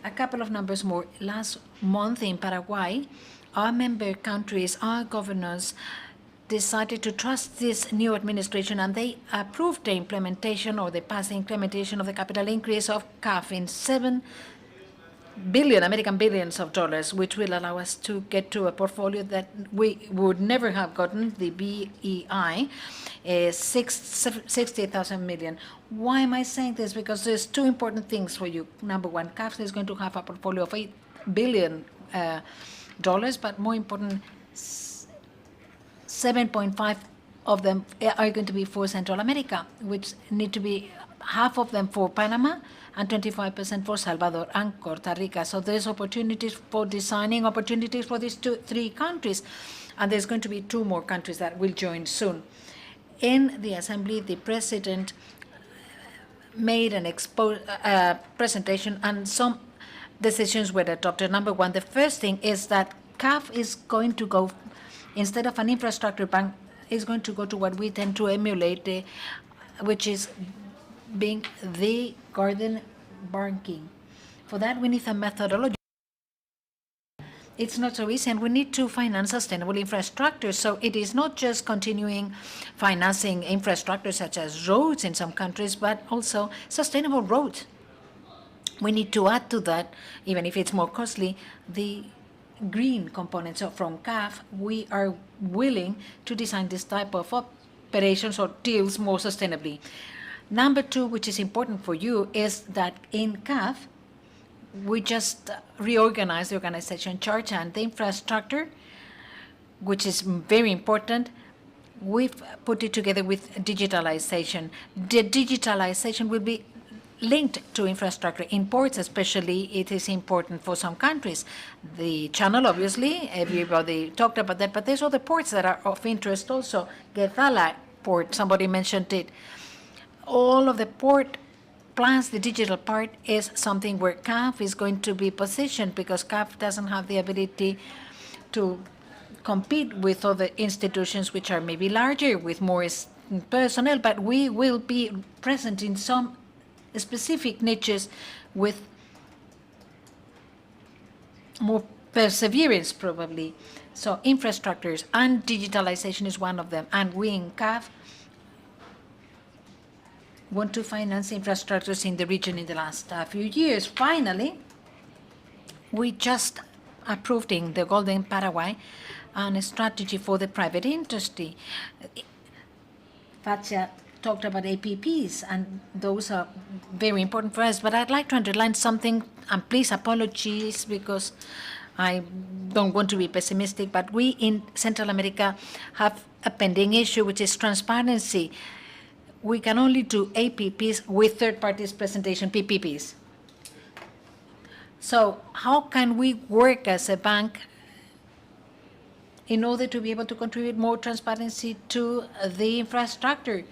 A couple of numbers more. Last month in Paraguay, our member countries, our governors, decided to trust this new administration, and they approved the implementation, or they passed the implementation of the capital increase of CAF in 7 billion American billions of dollars, which will allow us to get to a portfolio that we would never have gotten, the BEI, 60,000 million. Why am I saying this? Because there's 2 important things for you. Number one, CAF is going to have a portfolio of $8 billion, but more important, 7.5 of them are going to be for Central America, which need to be half of them for Panama and 25% for Salvador and Costa Rica. So there's opportunities for designing opportunities for these 3 countries. And there's going to be 2 more countries that will join soon. In the Assembly, the President made an presentation, and some decisions were adopted. Number one, the first thing is that CAF is going to go, instead of an infrastructure bank, is going to go to what we tend to emulate, which is being the garden banking. For that, we need a methodology. It's not so easy, and we need to finance sustainable infrastructure. So it is not just continuing financing infrastructure such as roads in some countries, but also sustainable roads. We need to add to that, even if it's more costly, the green components. So from CAF, we are willing to design this type of operations or deals more sustainably. Number 2, which is important for you, is that in CAF, we just reorganized the organization chart and the infrastructure, which is very important. We've put it together with digitalization. The digitalization will be linked to infrastructure. In ports especially, it is important for some countries. The channel, obviously, everybody talked about that, but there's other ports that are of interest also. Guedala port, somebody mentioned it. All of the port plans, the digital part, is something where CAF is going to be positioned, because CAF doesn't have the ability to compete with other institutions which are maybe larger with more personnel, but we will be present in some specific niches with more perseverance probably. So infrastructures and digitalization is one of them, and we in CAF want to finance infrastructures in the region in the last few years. Finally, we just approved in the Golden Paraguay a strategy for the private industry. Fatia talked about APPs, and those are very important for us. But I'd like to underline something, and please apologies because I don't want to be pessimistic, but we in Central America have a pending issue, which is transparency. We can only do APPs with third parties presentation, PPPs. So how can we work as a bank in order to be able to contribute more transparency to the infrastructure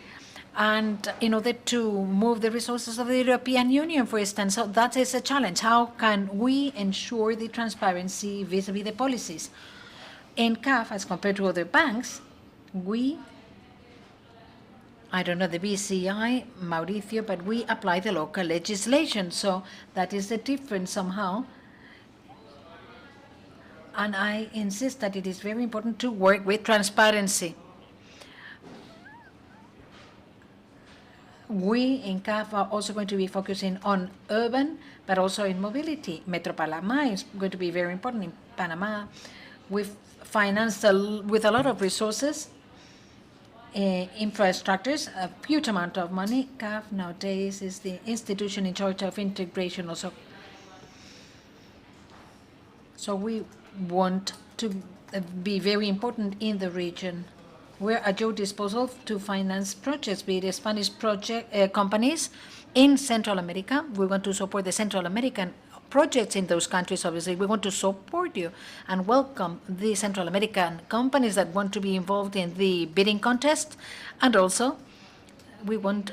and in order to move the resources of the European Union, for instance? So that is a challenge. How can we ensure the transparency vis-a-vis the policies? In CAF, as compared to other banks, I don't know the BCI, Mauricio, but we apply the local legislation. So that is the difference somehow. And I insist that it is very important to work with transparency. We in CAF are also going to be focusing on urban, but also in mobility. Metro Panama is going to be very important in Panama. We've financed with a lot of resources, infrastructures, a huge amount of money. CAF nowadays is the institution in charge of integration also. So we want to be very important in the region. We're at your disposal to finance projects, be it Spanish companies in Central America. We want to support the Central American projects in those countries, obviously. We want to support you and welcome the Central American companies that want to be involved in the bidding contest. And also, we want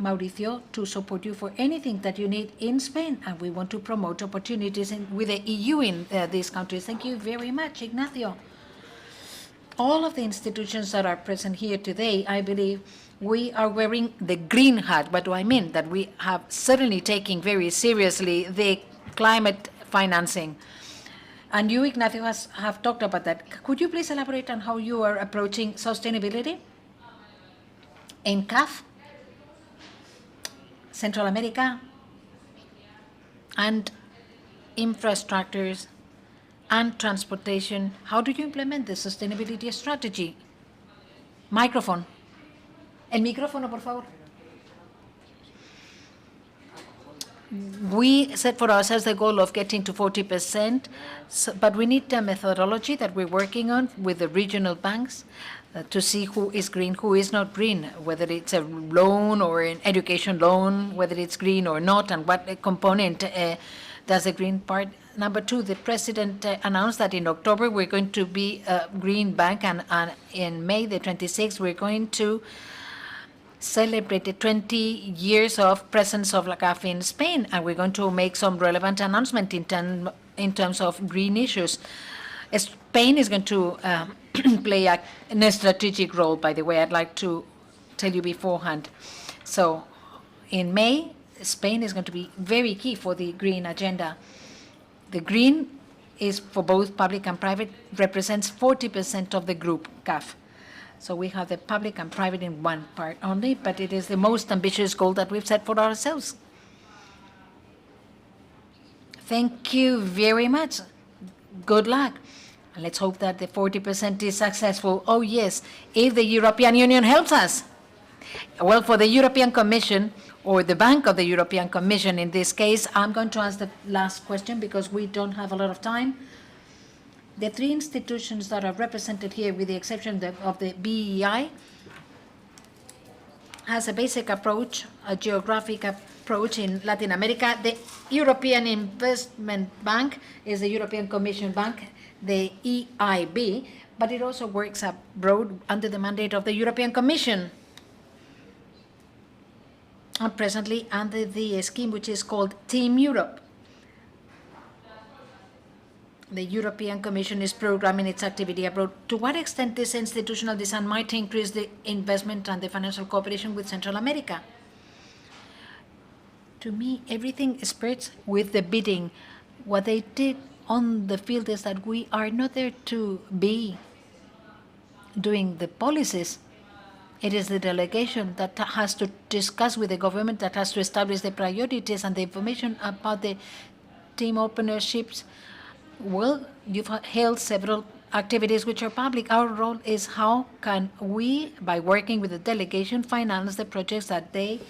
Mauricio to support you for anything that you need in Spain. And we want to promote opportunities with the EU in these countries. Thank you very much, Ignacio. All of the institutions that are present here today, I believe, we are wearing the green hat. What do I mean? That we have certainly taken very seriously the climate financing. And you, Ignacio, have talked about that. Could you please elaborate on how you are approaching sustainability in CAF, Central America, and infrastructures and transportation? How do you implement the sustainability strategy? Microphone. El micrófono, por favor. We set for ourselves the goal of getting to 40%, but we need a methodology that we're working on with the regional banks to see who is green, who is not green, whether it's a loan or an education loan, whether it's green or not, and what component does the green part. Number two, the president announced that in October we're going to be a green bank, and in May the 26th we're going to celebrate the 20 years of presence of La CAF in Spain, and we're going to make some relevant announcement in terms of green issues. Spain is going to play a strategic role, by the way. I'd like to tell you beforehand. So in May, Spain is going to be very key for the green agenda. The green is for both public and private, represents 40% of the group CAF. So we have the public and private in one part only, but it is the most ambitious goal that we've set for ourselves. Thank you very much. Good luck. And let's hope that the 40% is successful. Oh, yes, if the European Union helps us. Well, for the European Commission, or the Bank of the European Commission in this case, I'm going to ask the last question because we don't have a lot of time. The three institutions that are represented here, with the exception of the BEI, has a basic approach, a geographic approach in Latin America. The European Investment Bank is the European Commission Bank, the EIB, but it also works abroad under the mandate of the European Commission. And presently under the scheme which is called Team Europe. The European Commission is programming its activity abroad. To what extent this institutional design might increase the investment and the financial cooperation with Central America? To me, everything starts with the bidding. What they did on the field is that we are not there to be doing the policies. It is the delegation that has to discuss with the government, that has to establish the priorities and the information about the team openerships. Well, you've held several activities which are public. Our role is how can we, by working with the delegation, finance the projects that they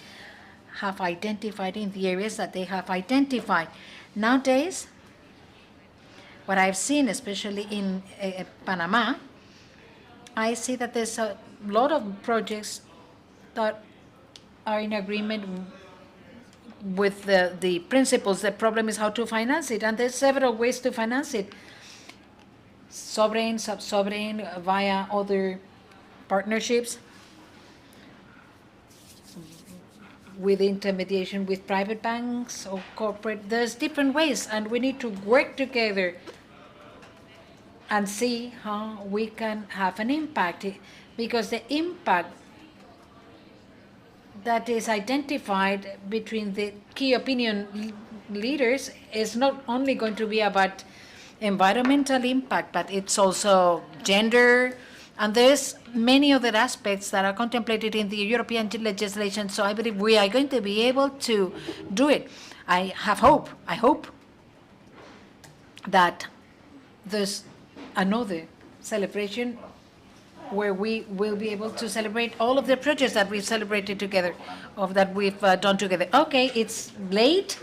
have identified in the areas that they have identified. Nowadays, what I've seen, especially in Panama, I see that there's a lot of projects that are in agreement with the principles. The problem is how to finance it, and there's several ways to finance it. Sovereign, sub-sovereign, via other partnerships, with intermediation with private banks or corporate. There's different ways, and we need to work together and see how we can have an impact, because the impact that is identified between the key opinion leaders is not only going to be about environmental impact, but it's also gender, and there's many other aspects that are contemplated in the European legislation. So I believe we are going to be able to do it. I hope that there's another celebration where we will be able to celebrate all of the projects that we've celebrated together, that we've done together. Okay, it's late,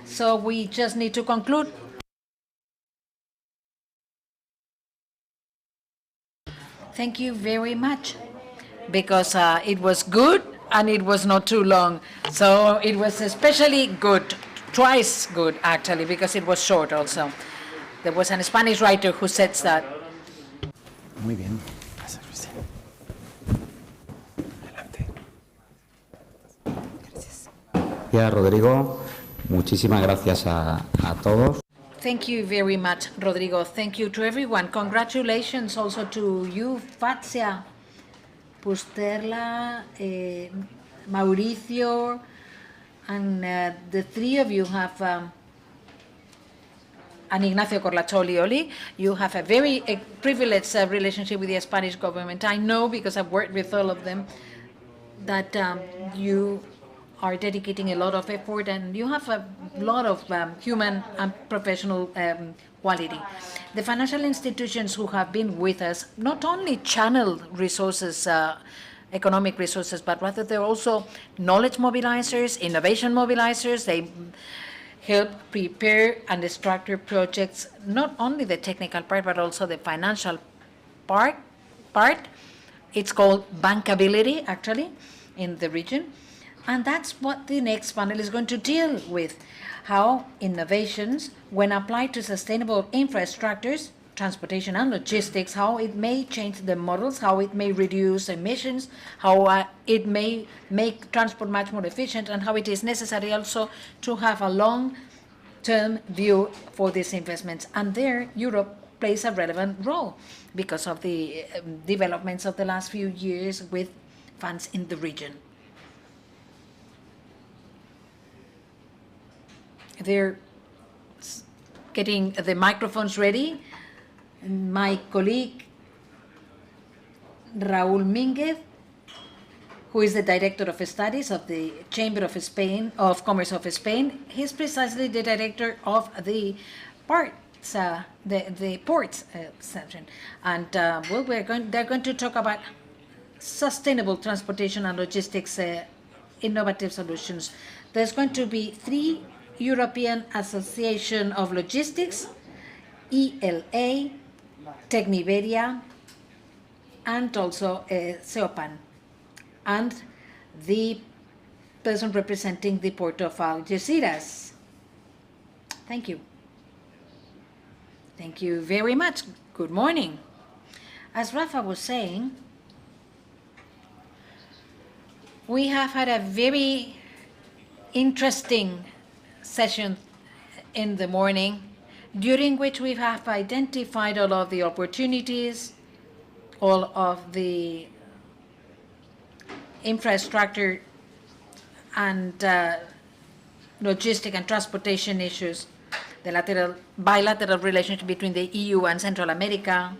so we just need to conclude. Thank you very much, because it was good and it was not too long. So it was especially good, twice good actually, because it was short also. There was a Spanish writer who said that. Muy bien. Gracias, Rodrigo. Muchísimas gracias a todos. Thank you very much, Rodrigo. Thank you to everyone. Congratulations also to you, Fazia, Pusterla, Mauricio, and the three of you have, and Ignacio Corlacholi, you have a very privileged relationship with the Spanish government. I know, because I've worked with all of them, that you are dedicating a lot of effort, and you have a lot of human and professional quality. The financial institutions who have been with us not only channel resources, economic resources, but rather they're also knowledge mobilizers, innovation mobilizers. They help prepare and structure projects, not only the technical part, but also the financial part. It's called bankability, actually, in the region. And that's what the next panel is going to deal with, how innovations, when applied to sustainable infrastructures, transportation and logistics, how it may change the models, how it may reduce emissions, how it may make transport much more efficient, and how it is necessary also to have a long-term view for these investments. And there, Europe plays a relevant role because of the developments of the last few years with funds in the region. They're getting the microphones ready. My colleague, Raúl Mínguez, who is the Director of Studies of the Chamber of Commerce of Spain, he's precisely the Director of the ports section. And well, they're going to talk about sustainable transportation and logistics, innovative solutions. There's going to be 3 European Association of Logistics, ELA, Tecniberia, and also CEOPAN, and the person representing the port of Algeciras. Thank you. Thank you very much. Good morning. As Rafa was saying, we have had a very interesting session in the morning, during which we have identified all of the opportunities, all of the infrastructure and logistic and transportation issues, the bilateral relationship between the EU and Central America,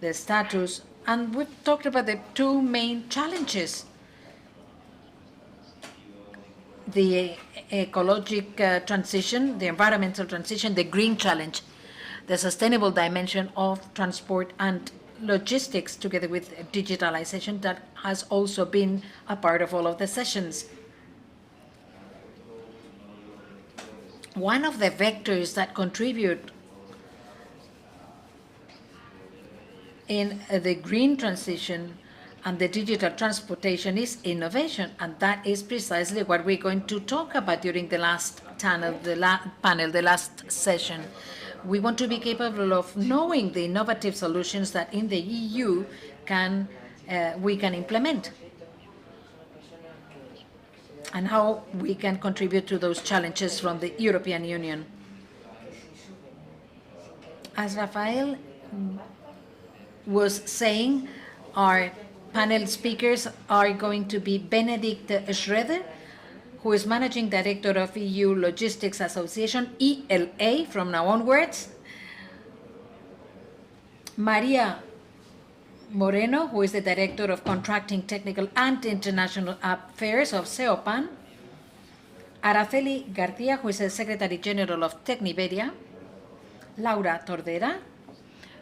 the status, and we've talked about the 2 main challenges: the ecologic transition, the environmental transition, the green challenge, the sustainable dimension of transport and logistics, together with digitalization that has also been a part of all of the sessions. One of the vectors that contribute in the green transition and the digital transportation is innovation, and that is precisely what we're going to talk about during the last panel, the last session. We want to be capable of knowing the innovative solutions that in the EU we can implement, and how we can contribute to those challenges from the European Union. As Rafael was saying, our panel speakers are going to be Benedikt Schroeder, who is Managing Director of EU Logistics Association, ELA, from now onwards. Maria Moreno, who is the Director of Contracting, Technical and International Affairs of CEOPAN. Araceli García, who is the Secretary General of Tecniberia. Laura Tordera,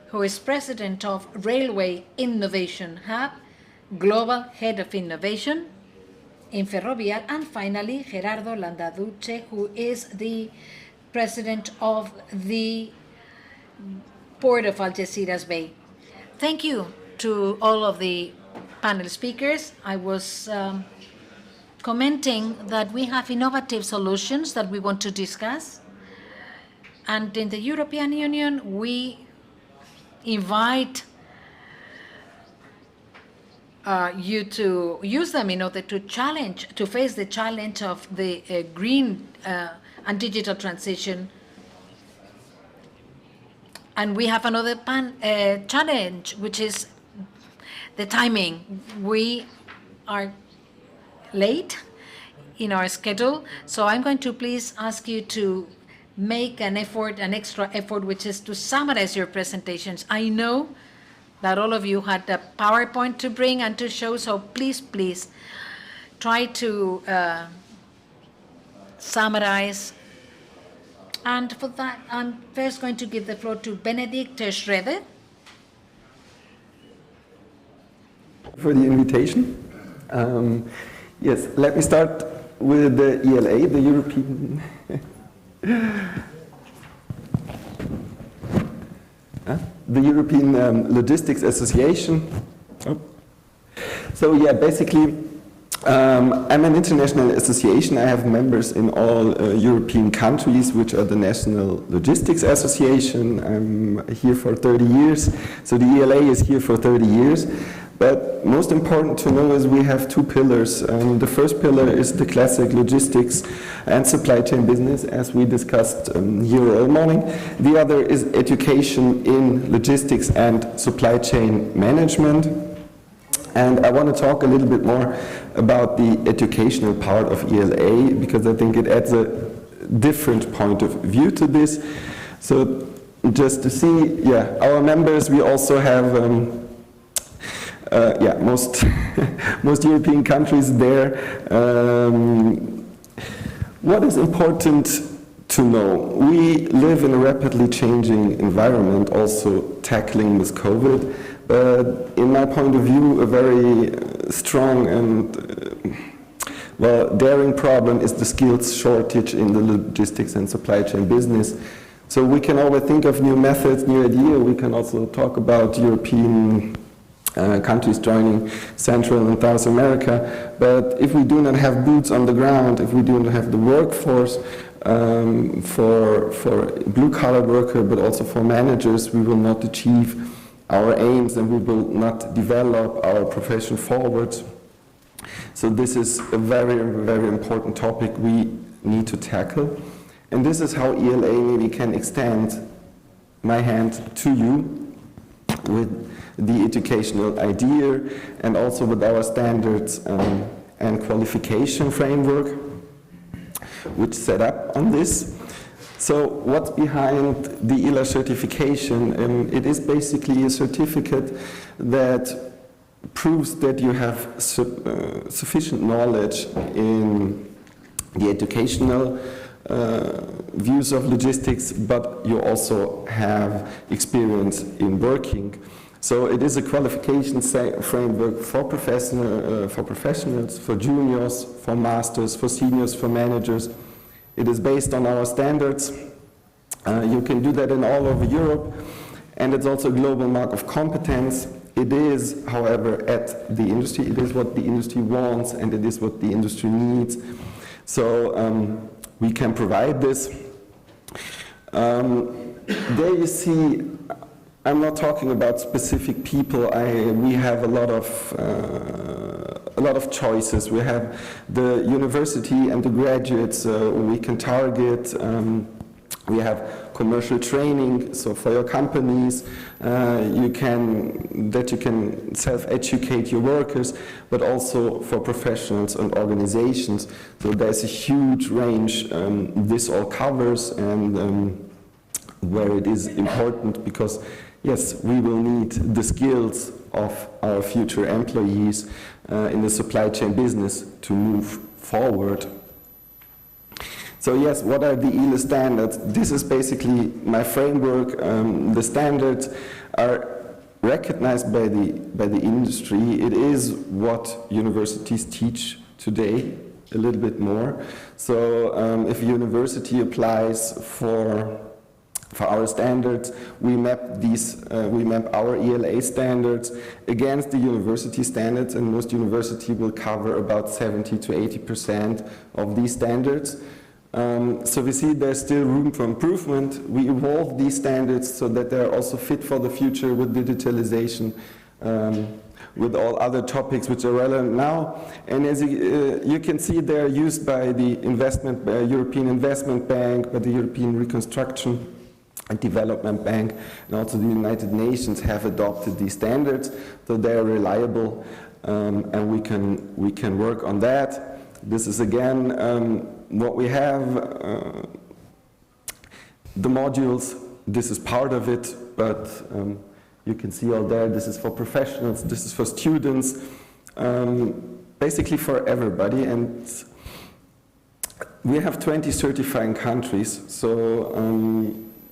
who is President of Railway Innovation Hub, Global Head of Innovation in Ferrovial, and finally Gerardo Landaduce, who is the President of the Port of Algeciras Bay. Thank you to all of the panel speakers. I was commenting that we have innovative solutions that we want to discuss, and in the European Union we invite you to use them in order to face the challenge of the green and digital transition. And we have another challenge, which is the timing. We are late in our schedule, so I'm going to please ask you to make an effort, an extra effort, which is to summarize your presentations. I know that all of you had a PowerPoint to bring and to show, so please try to summarize. And for that, I'm first going to give the floor to Benedikt Schroeder. For the invitation. Yes, let me start with the ELA, the European the European Logistics Association. So yeah, basically I'm an international association. I have members in all European countries, which are the National Logistics Association. I'm here for 30 years, so the ELA is here for 30 years. But most important to know is we have two pillars. The first pillar is the classic logistics and supply chain business, as we discussed here all morning. The other is education in logistics and supply chain management. And I want to talk a little bit more about the educational part of ELA, because I think it adds a different point of view to this. So just to see, yeah, our members, we also have most European countries there. What is important to know? We live in a rapidly changing environment, also tackling this COVID. But in my point of view, a very strong and daring problem is the skills shortage in the logistics and supply chain business. So we can always think of new methods, new ideas. We can also talk about European countries joining Central and South America, but if we do not have boots on the ground, if we do not have the workforce for blue-collar workers, but also for managers, we will not achieve our aims and we will not develop our profession forwards. So this is a very, very important topic we need to tackle, and this is how ELA maybe can extend my hand to you with the educational idea and also with our standards and qualification framework, which set up on this. So what's behind the ELA certification? It is basically a certificate that proves that you have sufficient knowledge in the educational views of logistics, but you also have experience in working. So it is a qualification framework for professionals, for juniors, for masters, for seniors, for managers. It is based on our standards. You can do that in all over Europe. and it's also a global mark of competence. It is, however, at the industry. It is what the industry wants, and it is what the industry needs. So we can provide this. There you see, I'm not talking about specific people. We have a lot of choices. We have the university and the graduates we can target. We have commercial training, so for your companies, you can self-educate your workers, but also for professionals and organizations. So there's a huge range this all covers, and where it is important, because yes, we will need the skills of our future employees in the supply chain business to move forward. So yes, what are the ILE standards? This is basically my framework. The standards are recognized by the industry. It is what universities teach today, a little bit more. So if a university applies for our standards, we map our ELA standards against the university standards, and most universities will cover about 70 to 80% of these standards. So we see there's still room for improvement. We evolve these standards so that they're also fit for the future with digitalization, with all other topics which are relevant now. And as you can see, they're used by the European Investment Bank, by the European Reconstruction and Development Bank, and also the United Nations have adopted these standards, so they're reliable, and we can work on that. This is again what we have, the modules, this is part of it, but you can see all there, this is for professionals, this is for students, basically for everybody. And we have 20 certifying countries, so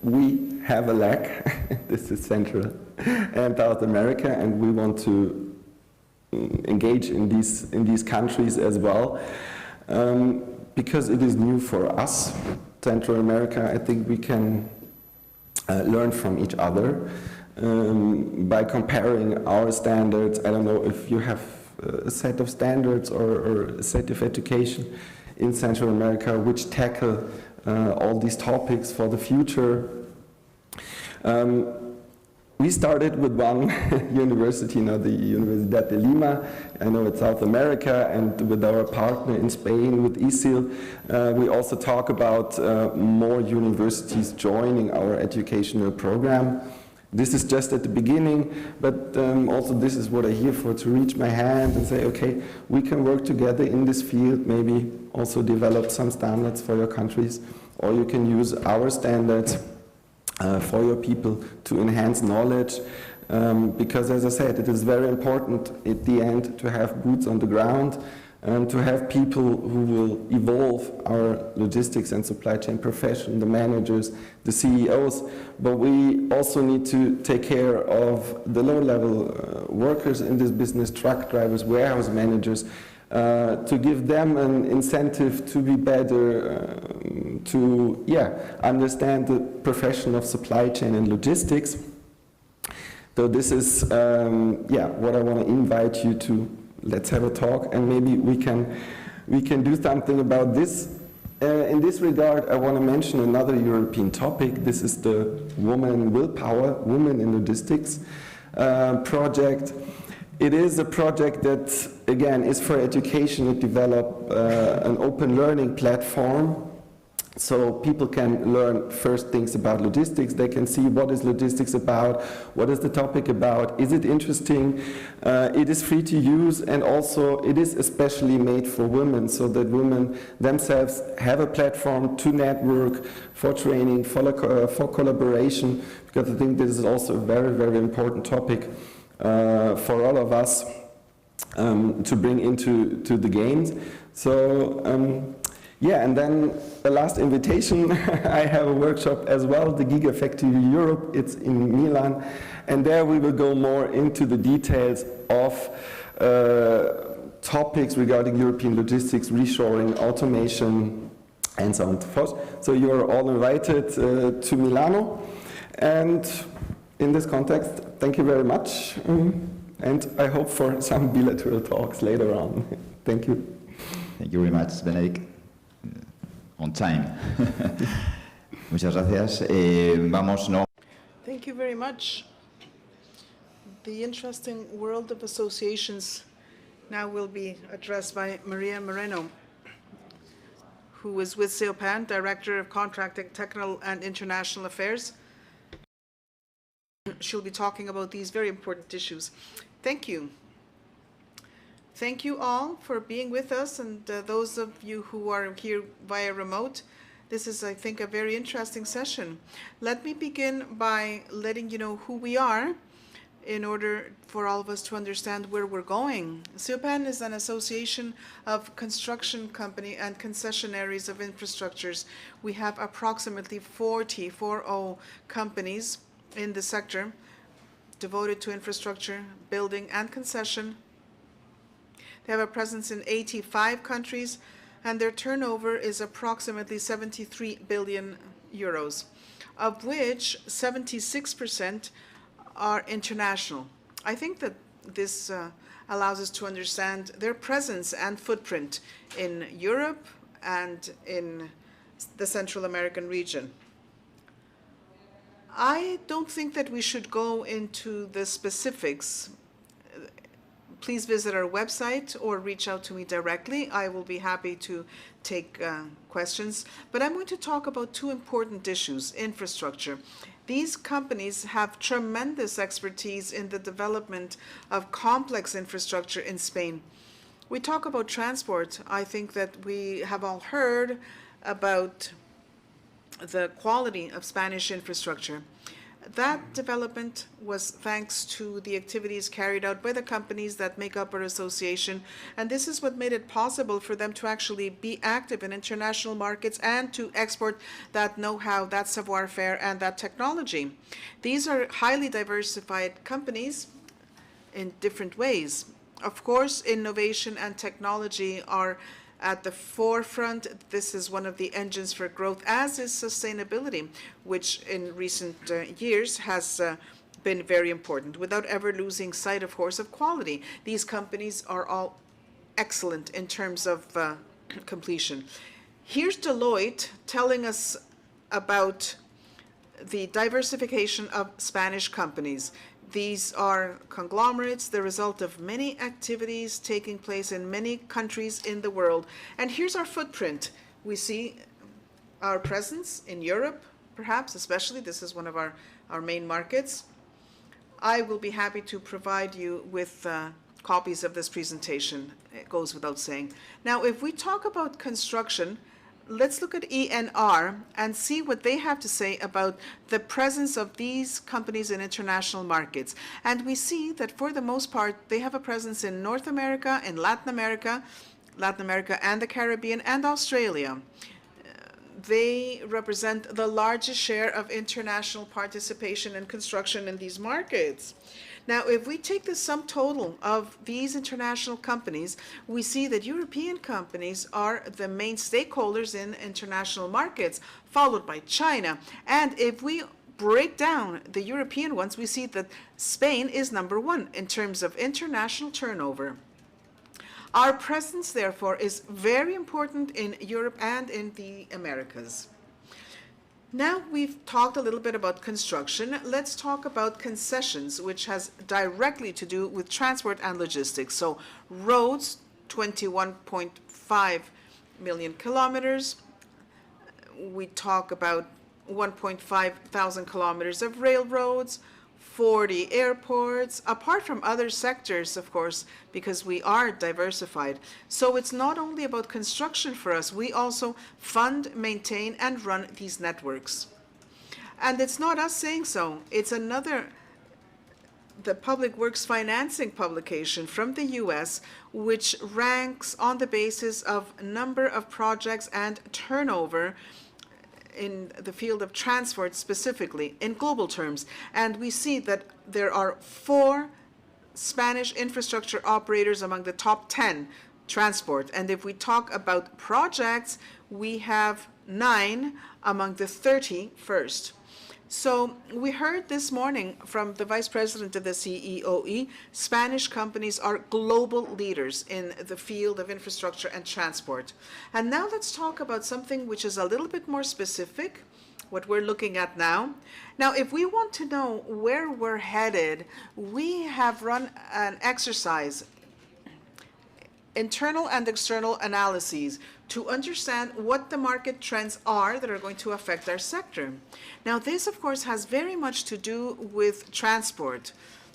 we have a lack. This is Central and South America, and we want to engage in these countries as well. Because it is new for us, Central America, I think we can learn from each other by comparing our standards. I don't know if you have a set of standards or a set of education in Central America which tackle all these topics for the future. We started with one university, now the Universidad de Lima. I know it's South America, and with our partner in Spain, with ISIL, we also talk about more universities joining our educational program. This is just at the beginning, but also this is what I'm here for, to reach my hand and say, okay, we can work together in this field, maybe also develop some standards for your countries, or you can use our standards for your people to enhance knowledge, because as I said, it is very important at the end to have boots on the ground and to have people who will evolve our logistics and supply chain profession, the managers, the CEOs, but we also need to take care of the low-level workers in this business, truck drivers, warehouse managers, to give them an incentive to be better, to understand the profession of supply chain and logistics. So this is what I want to invite you to. Let's have a talk, and maybe we can do something about this. In this regard, I want to mention another European topic. This is the Woman Willpower, Women in Logistics project. It is a project that, again, is for education. It developed an open learning platform, so people can learn first things about logistics. They can see what is logistics about, what is the topic about, is it interesting. It is free to use, and also it is especially made for women, so that women themselves have a platform to network, for training, for collaboration, because I think this is also a very, very important topic for all of us to bring into the games. So and then the last invitation, I have a workshop as well, the Gigafactory Europe. It's in Milan, and there we will go more into the details of topics regarding European logistics, reshoring, automation, and so on and so forth. So you're all invited to Milano, and in this context, thank you very much, and I hope for some bilateral talks later on. Thank you. Thank you very much, Benedict. On time. Muchas gracias. Thank you very much. The interesting world of associations now will be addressed by Maria Moreno, who is with CEOPAN, Director of Contracting, Technical and International Affairs. She'll be talking about these very important issues. Thank you. Thank you all for being with us, and those of you who are here via remote. This is, I think, a very interesting session. Let me begin by letting you know who we are in order for all of us to understand where we're going. CEOPAN is an association of construction company and concessionaries of infrastructures. We have approximately 40 companies in the sector devoted to infrastructure, building, and concession. They have a presence in 85 countries, and their turnover is approximately 73 billion euros, of which 76% are international. I think that this allows us to understand their presence and footprint in Europe and in the Central American region. I don't think that we should go into the specifics. Please visit our website or reach out to me directly. I will be happy to take questions. But I'm going to talk about two important issues: infrastructure. These companies have tremendous expertise in the development of complex infrastructure in Spain. We talk about transport. I think that we have all heard about the quality of Spanish infrastructure. That development was thanks to the activities carried out by the companies that make up our association, and this is what made it possible for them to actually be active in international markets and to export that know-how, that savoir-faire, and that technology. These are highly diversified companies in different ways. Of course, innovation and technology are at the forefront. This is one of the engines for growth, as is sustainability, which in recent years has been very important, without ever losing sight, of course, of quality. These companies are all excellent in terms of completion. Here's Deloitte telling us about the diversification of Spanish companies. These are conglomerates, the result of many activities taking place in many countries in the world. And here's our footprint. We see our presence in Europe, perhaps, especially. This is one of our main markets. I will be happy to provide you with copies of this presentation. It goes without saying. Now, if we talk about construction, let's look at ENR and see what they have to say about the presence of these companies in international markets. And we see that for the most part, they have a presence in North America, in Latin America and the Caribbean and Australia. They represent the largest share of international participation in construction in these markets. Now, if we take the sum total of these international companies, we see that European companies are the main stakeholders in international markets, followed by China. And if we break down the European ones, we see that Spain is number one in terms of international turnover. Our presence, therefore, is very important in Europe and in the Americas. Now we've talked a little bit about construction. Let's talk about concessions, which has directly to do with transport and logistics. So roads, 21.5 million kilometers. We talk about 1.5 thousand kilometers of railroads, 40 airports, apart from other sectors, of course, because we are diversified. So it's not only about construction for us, we also fund, maintain, and run these networks. And it's not us saying so. It's the Public Works Financing publication from the US, which ranks on the basis of number of projects and turnover in the field of transport specifically, in global terms. And we see that there are 4 Spanish infrastructure operators among the top 10 transport. And if we talk about projects, we have 9 among the 30 first. So we heard this morning from the Vice President of the CEOE, Spanish companies are global leaders in the field of infrastructure and transport. And now let's talk about something which is a little bit more specific, what we're looking at now. Now, if we want to know where we're headed, we have run an exercise, internal and external analyses, to understand what the market trends are that are going to affect our sector. Now, this, of course, has very much to do with transport,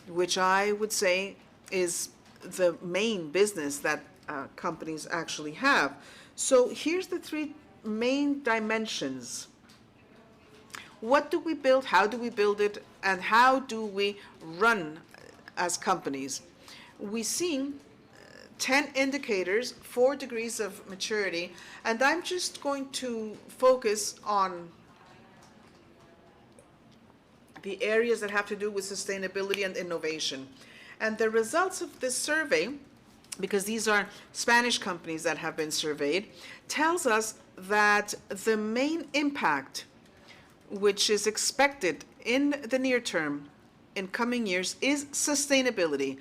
which I would say is the main business that companies actually have. So here's the three main dimensions. What do we build, how do we build it, and how do we run as companies? We see 10 indicators, 4 degrees of maturity, and I'm just going to focus on the areas that have to do with sustainability and innovation. And the results of this survey, because these are Spanish companies that have been surveyed, tells us that the main impact which is expected in the near term, in coming years, is sustainability.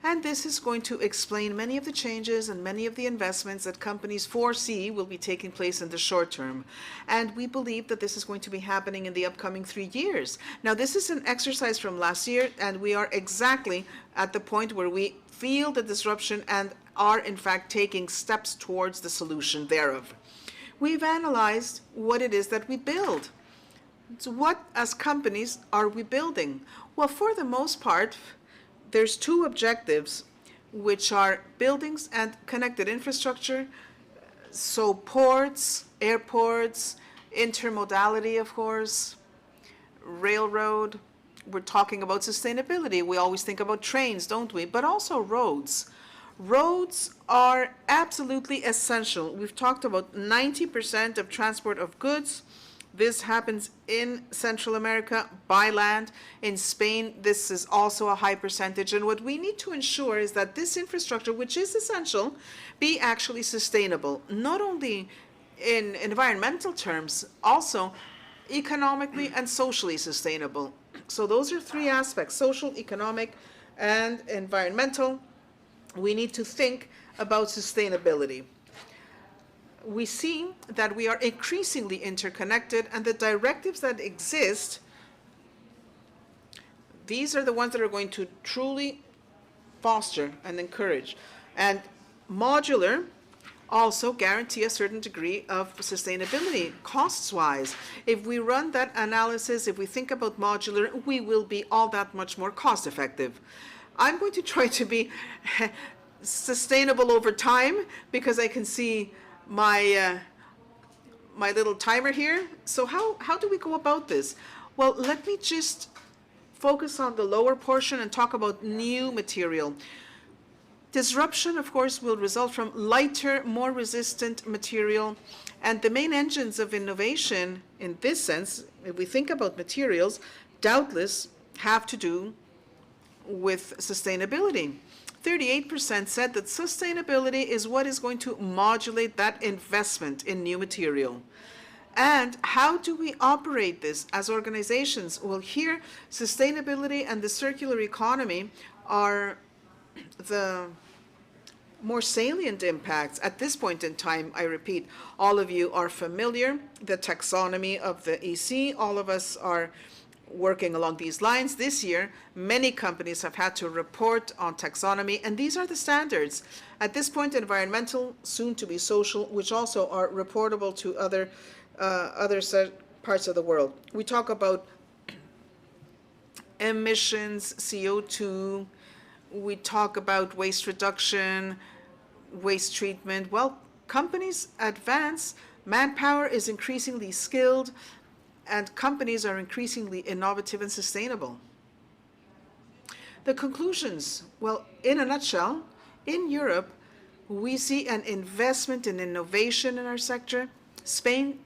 And this is going to explain many of the changes and many of the investments that companies foresee will be taking place in the short term. And we believe that this is going to be happening in the upcoming 3 years. Now, this is an exercise from last year, and we are exactly at the point where we feel the disruption and are, in fact, taking steps towards the solution thereof. We've analyzed what it is that we build. So what, as companies, are we building? Well, for the most part, there's 2 objectives, which are buildings and connected infrastructure, so ports, airports, intermodality, of course, railroad. We're talking about sustainability. We always think about trains, don't we? But also roads. Roads are absolutely essential. We've talked about 90% of transport of goods. This happens in Central America by land. In Spain, this is also a high percentage. And what we need to ensure is that this infrastructure, which is essential, be actually sustainable, not only in environmental terms, also economically and socially sustainable. So those are 3 aspects: social, economic, and environmental. We need to think about sustainability. We see that we are increasingly interconnected, and the directives that exist, these are the ones that are going to truly foster and encourage. And modular also guarantee a certain degree of sustainability, costs-wise. If we run that analysis, if we think about modular, we will be all that much more cost-effective. I'm going to try to be sustainable over time, because I can see my little timer here. So how do we go about this? Well, let me just focus on the lower portion and talk about new material. Disruption, of course, will result from lighter, more resistant material. And the main engines of innovation in this sense, if we think about materials, doubtless have to do with sustainability. 38% said that sustainability is what is going to modulate that investment in new material. And how do we operate this as organizations? Well, here, sustainability and the circular economy are the more salient impacts at this point in time. I repeat, all of you are familiar, the taxonomy of the EC, all of us are working along these lines. This year, many companies have had to report on taxonomy, and these are the standards. At this point, environmental, soon to be social, which also are reportable to other parts of the world. We talk about emissions, CO2, we talk about waste reduction, waste treatment. Well, companies advance, manpower is increasingly skilled, and companies are increasingly innovative and sustainable. The conclusions, well, in a nutshell, in Europe, we see an investment in innovation in our sector. Spain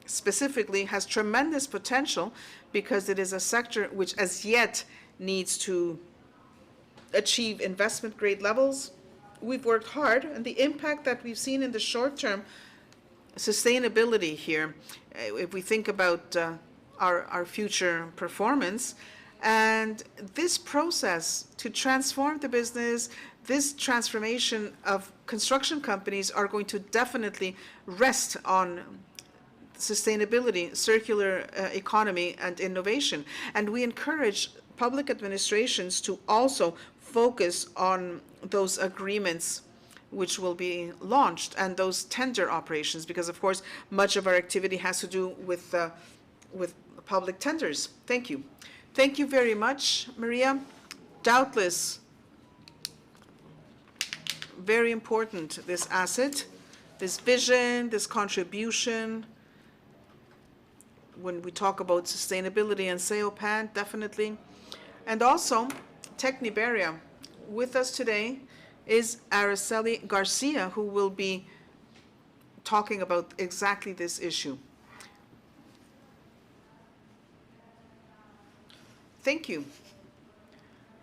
specifically has tremendous potential because it is a sector which as yet needs to achieve investment grade levels. We've worked hard, and the impact that we've seen in the short term, sustainability here, if we think about our future performance. And this process to transform the business, this transformation of construction companies are going to definitely rest on sustainability, circular economy, and innovation. And we encourage public administrations to also focus on those agreements which will be launched and those tender operations, because of course much of our activity has to do with public tenders. Thank you. Thank you very much, Maria. Doubtless, very important, this asset, this vision, this contribution. When we talk about sustainability and SEOPAN, definitely. And also, Tecniberia. With us today is Araceli Garcia, who will be talking about exactly this issue. Thank you.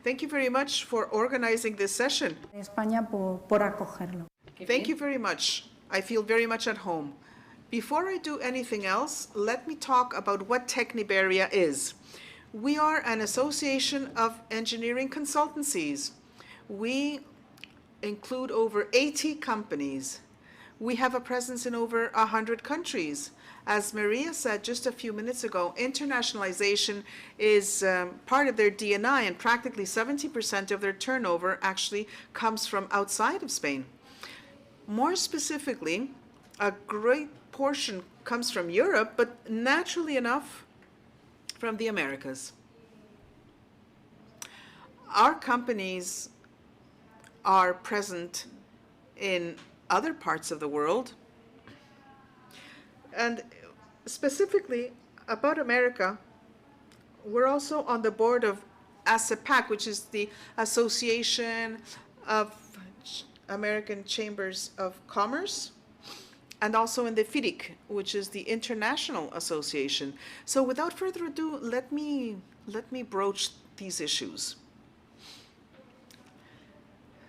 Thank you very much for organizing this session. España por acogerlo. Thank you very much. I feel very much at home. Before I do anything else, let me talk about what Tecniberia is. We are an association of engineering consultancies. We include over 80 companies. We have a presence in over 100 countries. As Maria said just a few minutes ago, internationalization is part of their DNA, and practically 70% of their turnover actually comes from outside of Spain. More specifically, a great portion comes from Europe, but naturally enough, from the Americas. Our companies are present in other parts of the world. And specifically about America, we're also on the board of ASEPAC, which is the Association of American Chambers of Commerce, and also in the FIDIC, which is the International Association. So without further ado, let me broach these issues.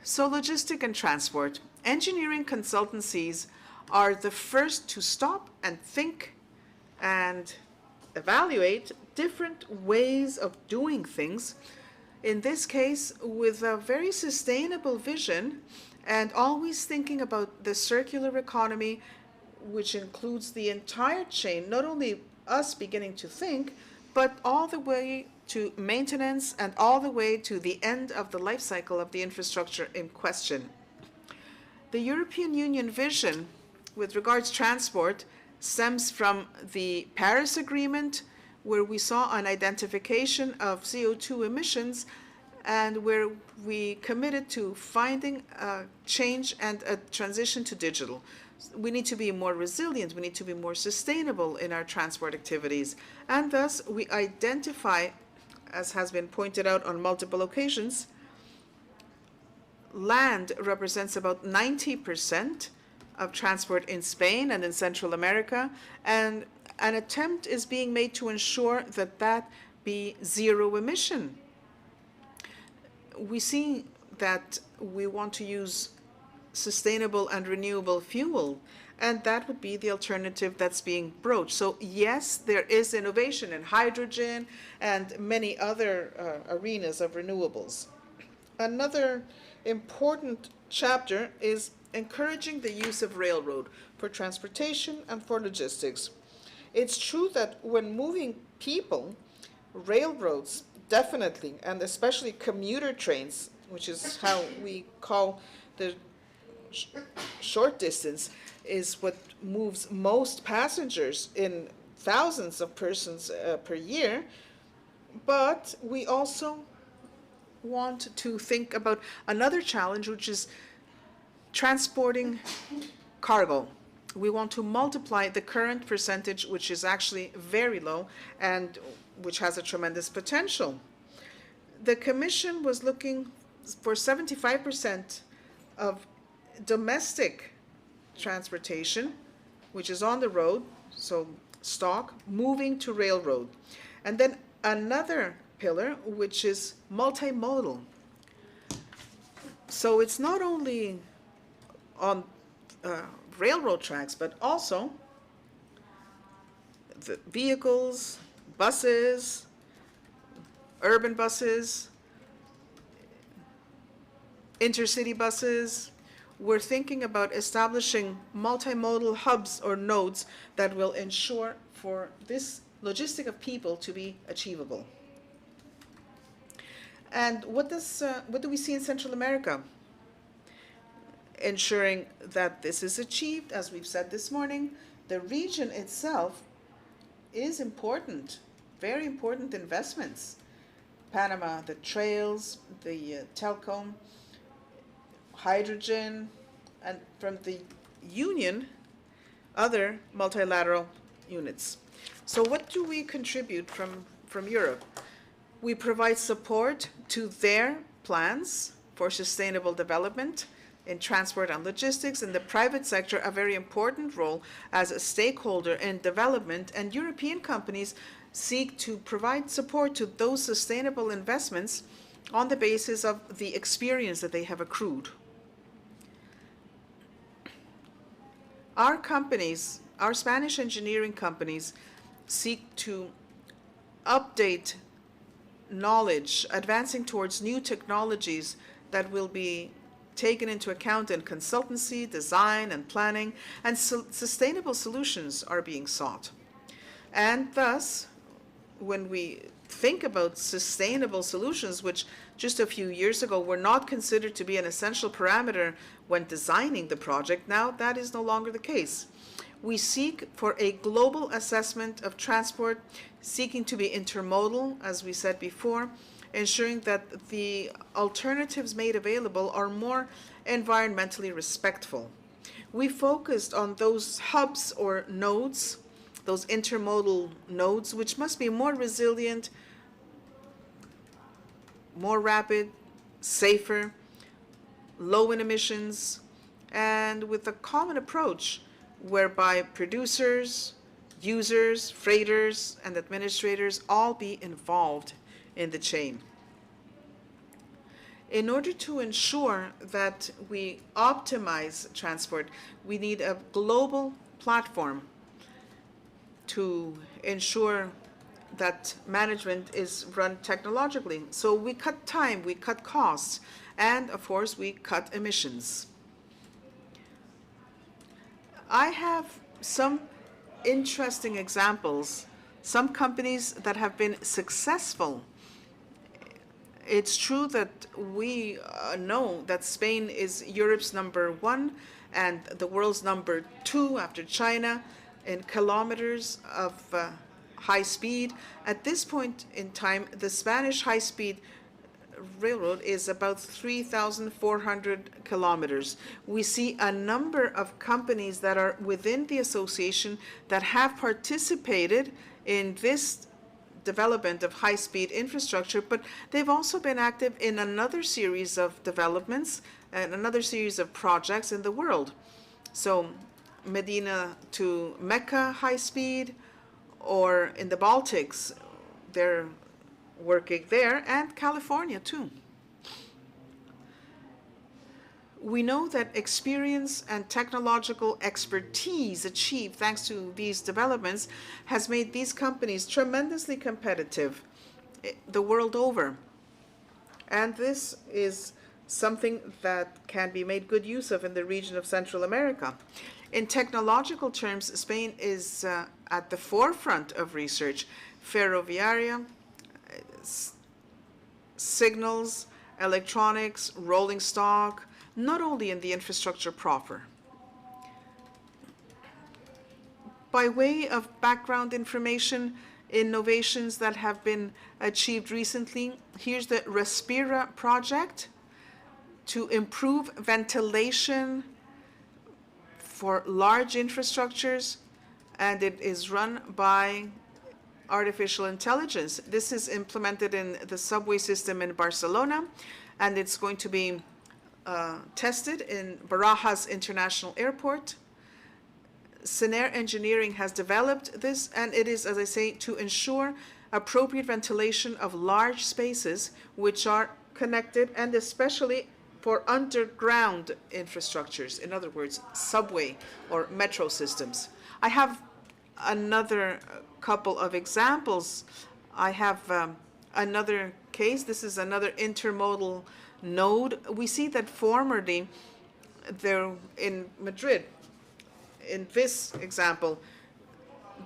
So logistic and transport. Engineering consultancies are the first to stop and think and evaluate different ways of doing things, in this case with a very sustainable vision and always thinking about the circular economy, which includes the entire chain, not only us beginning to think, but all the way to maintenance and all the way to the end of the life cycle of the infrastructure in question. The European Union vision with regards to transport stems from the Paris Agreement, where we saw an identification of CO2 emissions and where we committed to finding a change and a transition to digital. We need to be more resilient, we need to be more sustainable in our transport activities, and thus we identify, as has been pointed out on multiple occasions, land represents about 90% of transport in Spain and in Central America, and an attempt is being made to ensure that that be zero emission. We see that we want to use sustainable and renewable fuel, and that would be the alternative that's being broached. So yes, there is innovation in hydrogen and many other arenas of renewables. Another important chapter is encouraging the use of railroad for transportation and for logistics. It's true that when moving people, railroads definitely, and especially commuter trains, which is how we call the short distance, is what moves most passengers in thousands of persons per year. But we also want to think about another challenge, which is transporting cargo. We want to multiply the current percentage, which is actually very low and which has a tremendous potential. The Commission was looking for 75% of domestic transportation, which is on the road, so stock, moving to railroad. And then another pillar, which is multimodal. So it's not only on railroad tracks, but also the vehicles, buses, urban buses, intercity buses. We're thinking about establishing multimodal hubs or nodes that will ensure for this logistic of people to be achievable. And what do we see in Central America? Ensuring that this is achieved, as we've said this morning, the region itself is important, very important investments. Panama, the trails, the telecom, hydrogen, and from the Union, other multilateral units. So what do we contribute from Europe? We provide support to their plans for sustainable development in transport and logistics, and the private sector a very important role as a stakeholder in development, and European companies seek to provide support to those sustainable investments on the basis of the experience that they have accrued. Our companies, our Spanish engineering companies, seek to update knowledge, advancing towards new technologies that will be taken into account in consultancy, design, and planning, and sustainable solutions are being sought. And thus, when we think about sustainable solutions, which just a few years ago were not considered to be an essential parameter when designing the project, now that is no longer the case. We seek for a global assessment of transport, seeking to be intermodal, as we said before, ensuring that the alternatives made available are more environmentally respectful. We focused on those hubs or nodes, those intermodal nodes, which must be more resilient, more rapid, safer, low in emissions, and with a common approach whereby producers, users, freighters, and administrators all be involved in the chain. In order to ensure that we optimize transport, we need a global platform to ensure that management is run technologically. So we cut time, we cut costs, and of course we cut emissions. I have some interesting examples, some companies that have been successful. It's true that we know that Spain is Europe's #1 and the world's #2 after China in kilometers of high speed. At this point in time, the Spanish high-speed railroad is about 3,400 kilometers. We see a number of companies that are within the association that have participated in this development of high-speed infrastructure, but they've also been active in another series of developments and another series of projects in the world. So Medina to Mecca high-speed, or in the Baltics, they're working there, and California too. We know that experience and technological expertise achieved thanks to these developments has made these companies tremendously competitive the world over. And this is something that can be made good use of in the region of Central America. In technological terms, Spain is at the forefront of research. Ferroviaria, signals, electronics, rolling stock, not only in the infrastructure proper. By way of background information, innovations that have been achieved recently, here's the Respira project to improve ventilation for large infrastructures, and it is run by artificial intelligence. This is implemented in the subway system in Barcelona, and it's going to be tested in Barajas International Airport. Sener Engineering has developed this, and it is, as I say, to ensure appropriate ventilation of large spaces which are connected, and especially for underground infrastructures, in other words, subway or metro systems. I have another couple of examples. I have another case. This is another intermodal node. We see that formerly there in Madrid, in this example,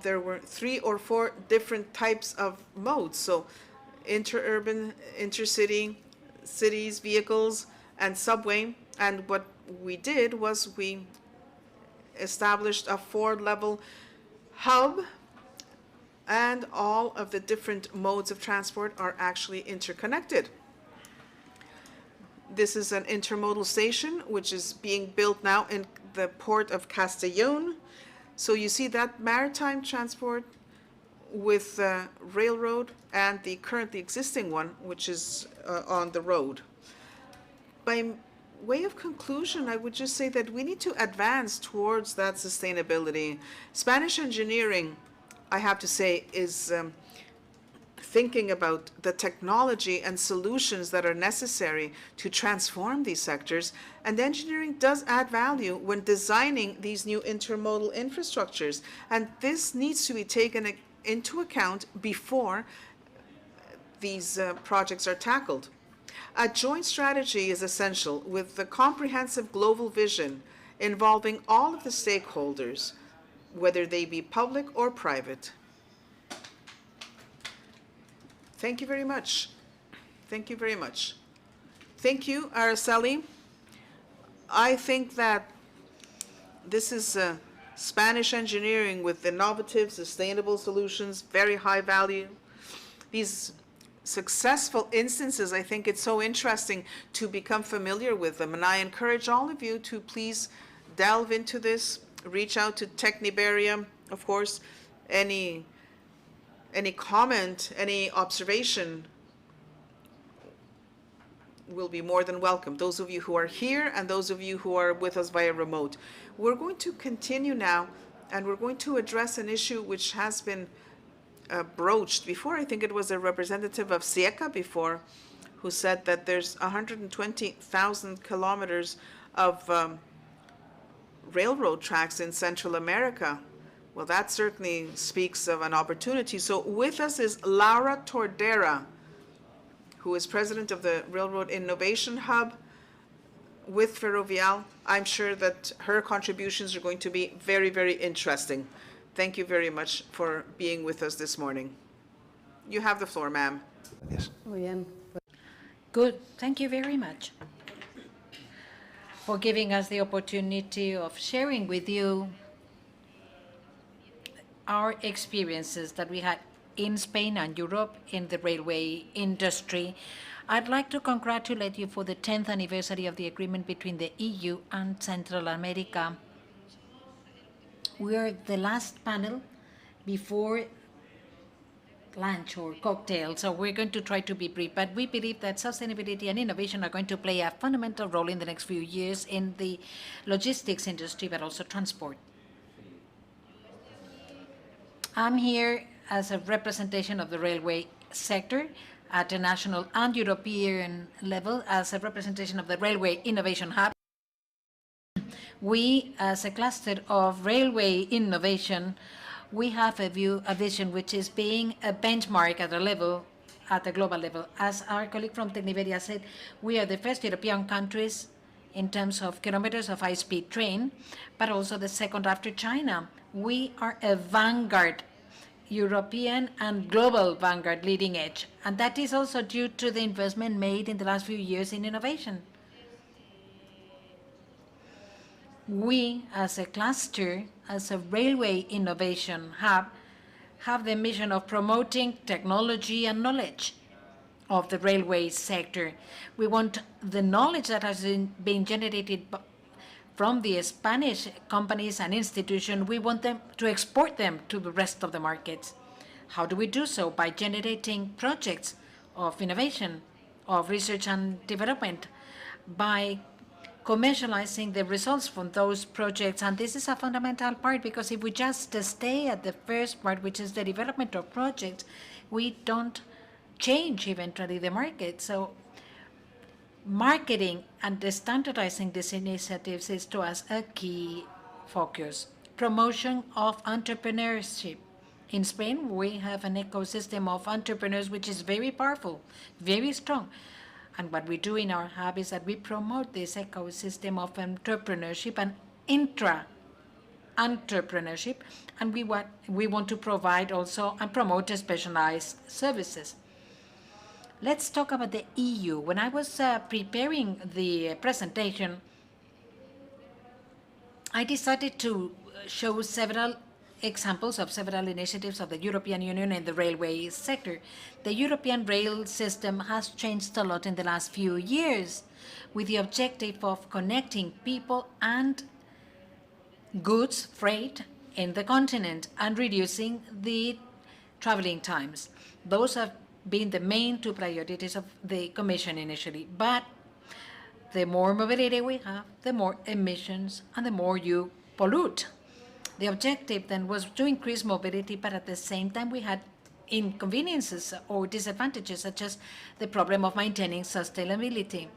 there were 3 or 4 different types of modes. So interurban, intercity, cities, vehicles, and subway. And what we did was we established a 4-level hub, and all of the different modes of transport are actually interconnected. This is an intermodal station which is being built now in the port of Castellón. So you see that maritime transport with railroad and the currently existing one, which is on the road. By way of conclusion, I would just say that we need to advance towards that sustainability. Spanish engineering, I have to say, is thinking about the technology and solutions that are necessary to transform these sectors. And engineering does add value when designing these new intermodal infrastructures. And this needs to be taken into account before these projects are tackled. A joint strategy is essential with the comprehensive global vision involving all of the stakeholders, whether they be public or private. Thank you very much. Thank you very much. Thank you, Araceli. I think that this is Spanish engineering with innovative, sustainable solutions, very high value. These successful instances, I think it's so interesting to become familiar with them. And I encourage all of you to please delve into this, reach out to Techniberia, of course. Any comment, any observation will be more than welcome. Those of you who are here and those of you who are with us via remote. We're going to continue now, and we're going to address an issue which has been broached before. I think it was a representative of SIECA before who said that there's 120,000 kilometers of railroad tracks in Central America. Well, that certainly speaks of an opportunity. So with us is Laura Tordera, who is president of the Railroad Innovation Hub with Ferrovial. I'm sure that her contributions are going to be very, very interesting. Thank you very much for being with us this morning. You have the floor, ma'am. Yes. Muy bien. Good. Thank you very much for giving us the opportunity of sharing with you our experiences that we had in Spain and Europe in the railway industry. I'd like to congratulate you for the 10th anniversary of the agreement between the EU and Central America. We are the last panel before lunch or cocktail, so we're going to try to be brief, but we believe that sustainability and innovation are going to play a fundamental role in the next few years in the logistics industry, but also transport. I'm here as a representation of the railway sector at the national and European level, as a representation of the Railway Innovation Hub. We, as a cluster of railway innovation, we have a vision which is being a benchmark at a global level. As our colleague from Techniberia said, we are the first European countries in terms of kilometers of high-speed train, but also the second after China. We are a vanguard, European and global vanguard, leading edge. And that is also due to the investment made in the last few years in innovation. We, as a cluster, as a railway innovation hub, have the mission of promoting technology and knowledge of the railway sector. We want the knowledge that has been generated from the Spanish companies and institutions, we want them to export them to the rest of the markets. How do we do so? By generating projects of innovation, of research and development, by commercializing the results from those projects. And this is a fundamental part, because if we just stay at the first part, which is the development of projects, we don't change eventually the market. So marketing and standardizing these initiatives is to us a key focus. Promotion of entrepreneurship In Spain, we have an ecosystem of entrepreneurs which is very powerful, very strong. And what we do in our hub is that we promote this ecosystem of entrepreneurship and intra-entrepreneurship, and we want to provide also and promote specialized services. Let's talk about the EU. When I was preparing the presentation, I decided to show several examples of several initiatives of the European Union in the railway sector. The European rail system has changed a lot in the last few years with the objective of connecting people and goods, freight, in the continent and reducing the traveling times. Those have been the main two priorities of the Commission initially. But the more mobility we have, the more emissions and the more you pollute. The objective then was to increase mobility, but at the same time we had inconveniences or disadvantages, such as the problem of maintaining sustainability.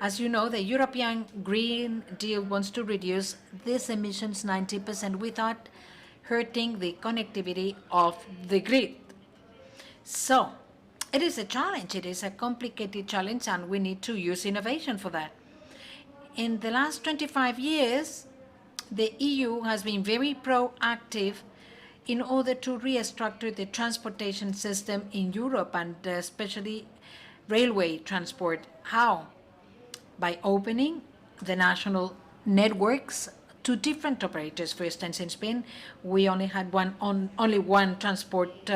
As you know, the European Green Deal wants to reduce these emissions 90% without hurting the connectivity of the grid. So it is a challenge. It is a complicated challenge, and we need to use innovation for that. In the last 25 years, the EU has been very proactive in order to restructure the transportation system in Europe, and especially railway transport. How? By opening the national networks to different operators. For instance, in Spain, we only had only one transport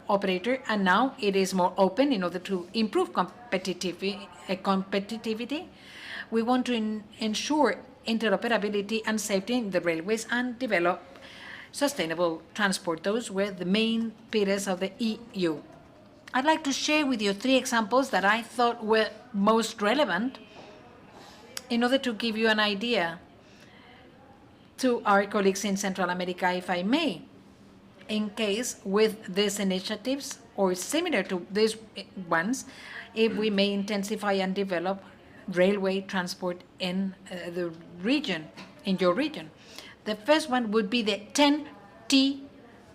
operator, and now it is more open in order to improve competitivity. We want to ensure interoperability and safety in the railways and develop sustainable transport. Those were the main pillars of the EU. I'd like to share with you 3 examples that I thought were most relevant in order to give you an idea to our colleagues in Central America, if I may. In case with these initiatives or similar to these ones, if we may intensify and develop railway transport in the region, in your region. The first one would be the TEN-T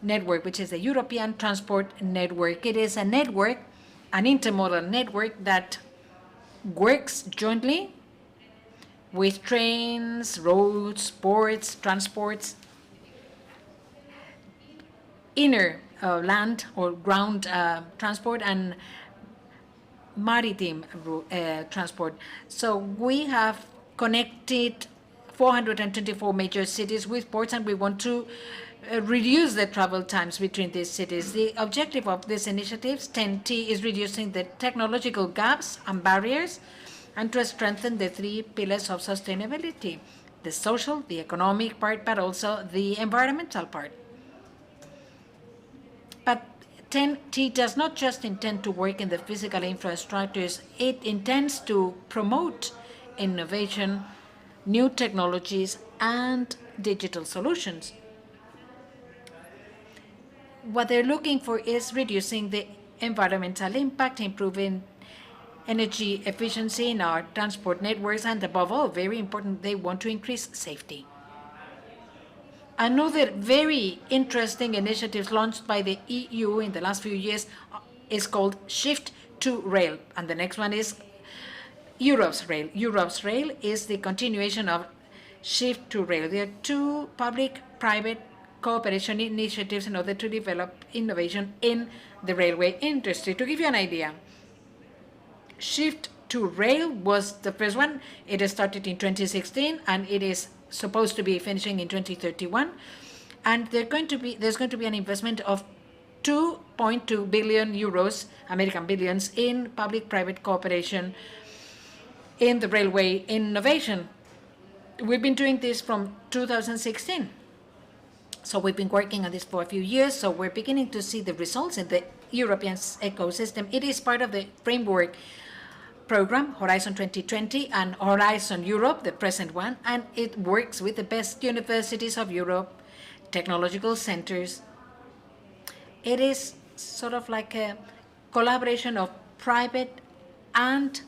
network, which is the European Transport Network. It is a network, an intermodal network that works jointly with trains, roads, ports, transports, inner land or ground transport, and maritime transport. So we have connected 424 major cities with ports, and we want to reduce the travel times between these cities. The objective of these initiatives, TEN-T, is reducing the technological gaps and barriers and to strengthen the 3 pillars of sustainability: the social, the economic part, but also the environmental part. But TEN-T does not just intend to work in the physical infrastructures, it intends to promote innovation, new technologies, and digital solutions. What they're looking for is reducing the environmental impact, improving energy efficiency in our transport networks, and above all, very important, they want to increase safety. Another very interesting initiative launched by the EU in the last few years is called Shift to Rail, and the next one is Europe's Rail. Europe's Rail is the continuation of Shift to Rail. There are 2 public-private cooperation initiatives in order to develop innovation in the railway industry. To give you an idea, Shift to Rail was the first one. It started in 2016, and it is supposed to be finishing in 2031, and there's going to be an investment of 2.2 billion euros, American billions, in public-private cooperation in the railway innovation. We've been doing this from 2016, so we've been working on this for a few years. So we're beginning to see the results in the European ecosystem. It is part of the framework program, Horizon 2020, and Horizon Europe, the present one, and it works with the best universities of Europe, technological centers. It is sort of like a collaboration of private and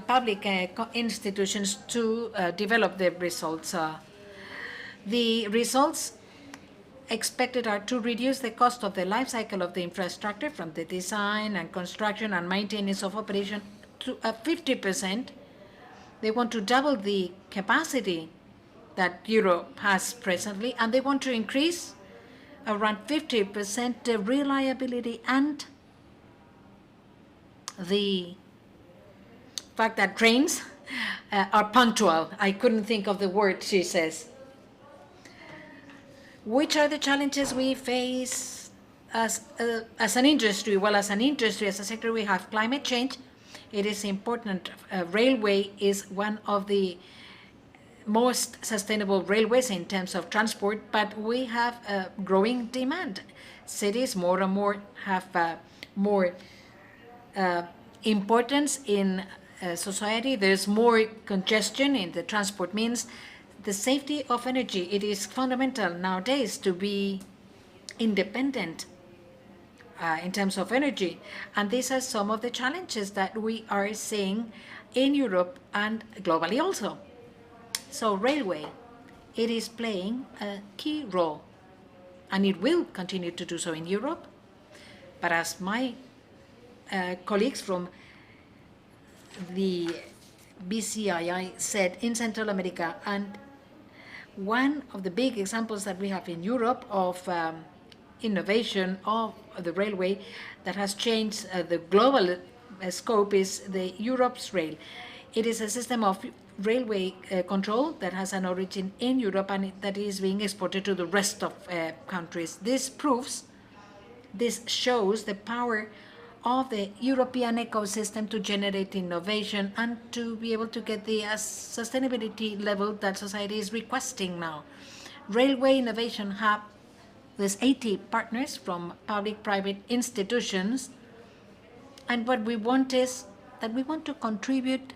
public institutions to develop the results. The results expected are to reduce the cost of the life cycle of the infrastructure from the design and construction and maintenance of operation to 50%. They want to double the capacity that Europe has presently, and they want to increase around 50% the reliability and the fact that trains are punctual. I couldn't think of the word, she says. Which are the challenges we face as an industry? Well, as an industry, as a sector, we have climate change. It is important. Railway is one of the most sustainable railways in terms of transport, but we have a growing demand. Cities more and more have more importance in society. There's more congestion in the transport means. The safety of energy, it is fundamental nowadays to be independent in terms of energy. And these are some of the challenges that we are seeing in Europe and globally also. So railway, it is playing a key role, and it will continue to do so in Europe. But as my colleagues from the BCII said, in Central America, and one of the big examples that we have in Europe of innovation of the railway that has changed the global scope is the Europe's rail. It is a system of railway control that has an origin in Europe and that is being exported to the rest of countries. This shows the power of the European ecosystem to generate innovation and to be able to get the sustainability level that society is requesting now. Railway Innovation Hub, there's 80 partners from public-private institutions, and what we want is that we want to contribute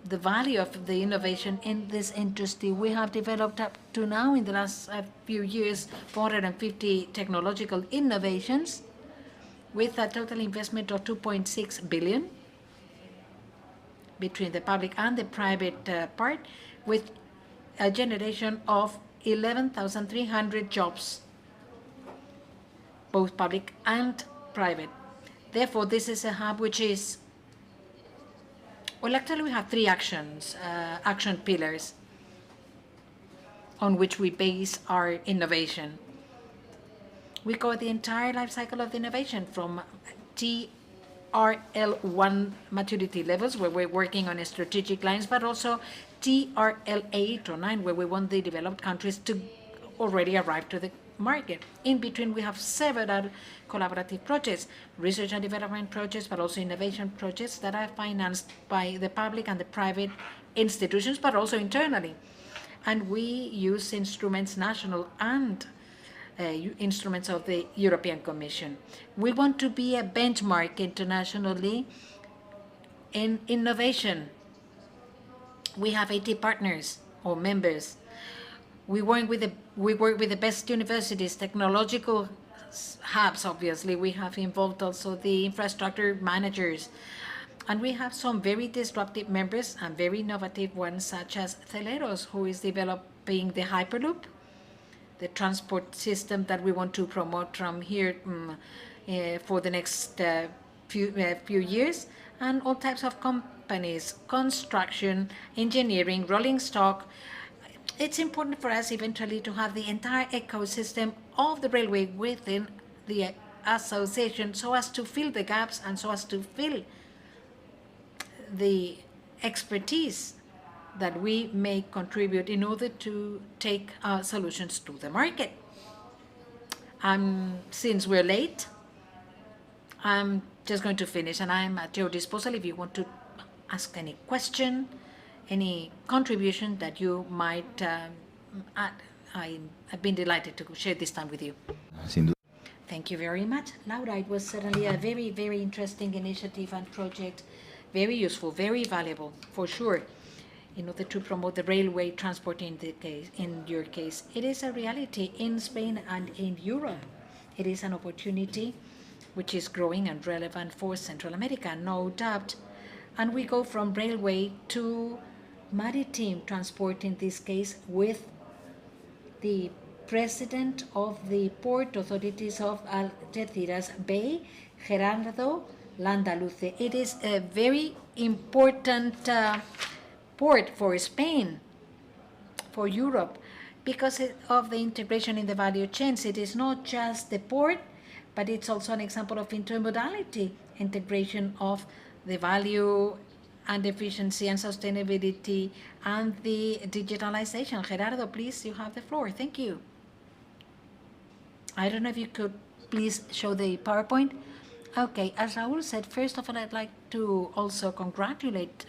the value of the innovation in this industry. We have developed up to now in the last few years 450 technological innovations with a total investment of 2.6 billion between the public and the private part, with a generation of 11,300 jobs, both public and private. Therefore, this is a hub which is, well, actually we have three action pillars on which we base our innovation. We cover the entire life cycle of the innovation from TRL1 maturity levels, where we're working on strategic lines, but also TRL8 or 9, where we want the developed countries to already arrive to the market. In between, we have several collaborative projects, research and development projects, but also innovation projects that are financed by the public and the private institutions, but also internally. And we use instruments, national and instruments of the European Commission. We want to be a benchmark internationally in innovation. We have 80 partners or members. We work with the best universities, technological hubs, obviously. We have involved also the infrastructure managers. And we have some very disruptive members and very innovative ones, such as Celeros, who is developing the Hyperloop, the transport system that we want to promote from here for the next few years, and all types of companies, construction, engineering, rolling stock. It's important for us eventually to have the entire ecosystem of the railway within the association so as to fill the gaps and so as to fill the expertise that we may contribute in order to take our solutions to the market. Since we're late, I'm just going to finish, and I'm at your disposal if you want to ask any question, any contribution that you might add. I've been delighted to share this time with you. Thank you very much, Laura. It was certainly a very, very interesting initiative and project, very useful, very valuable, for sure, in order to promote the railway transport in your case. It is a reality in Spain and in Europe. It is an opportunity which is growing and relevant for Central America, no doubt. And we go from railway to maritime transport in this case with the President of the Port Authorities of Algeciras Bay, Gerardo Landaluce. It is a very important port for Spain, for Europe, because of the integration in the value chains. It is not just the port, but it's also an example of intermodality, integration of the value and efficiency and sustainability and the digitalization. Gerardo, please, you have the floor. Thank you. I don't know if you could please show the PowerPoint. Okay, as Raúl said, first of all, I'd like to also congratulate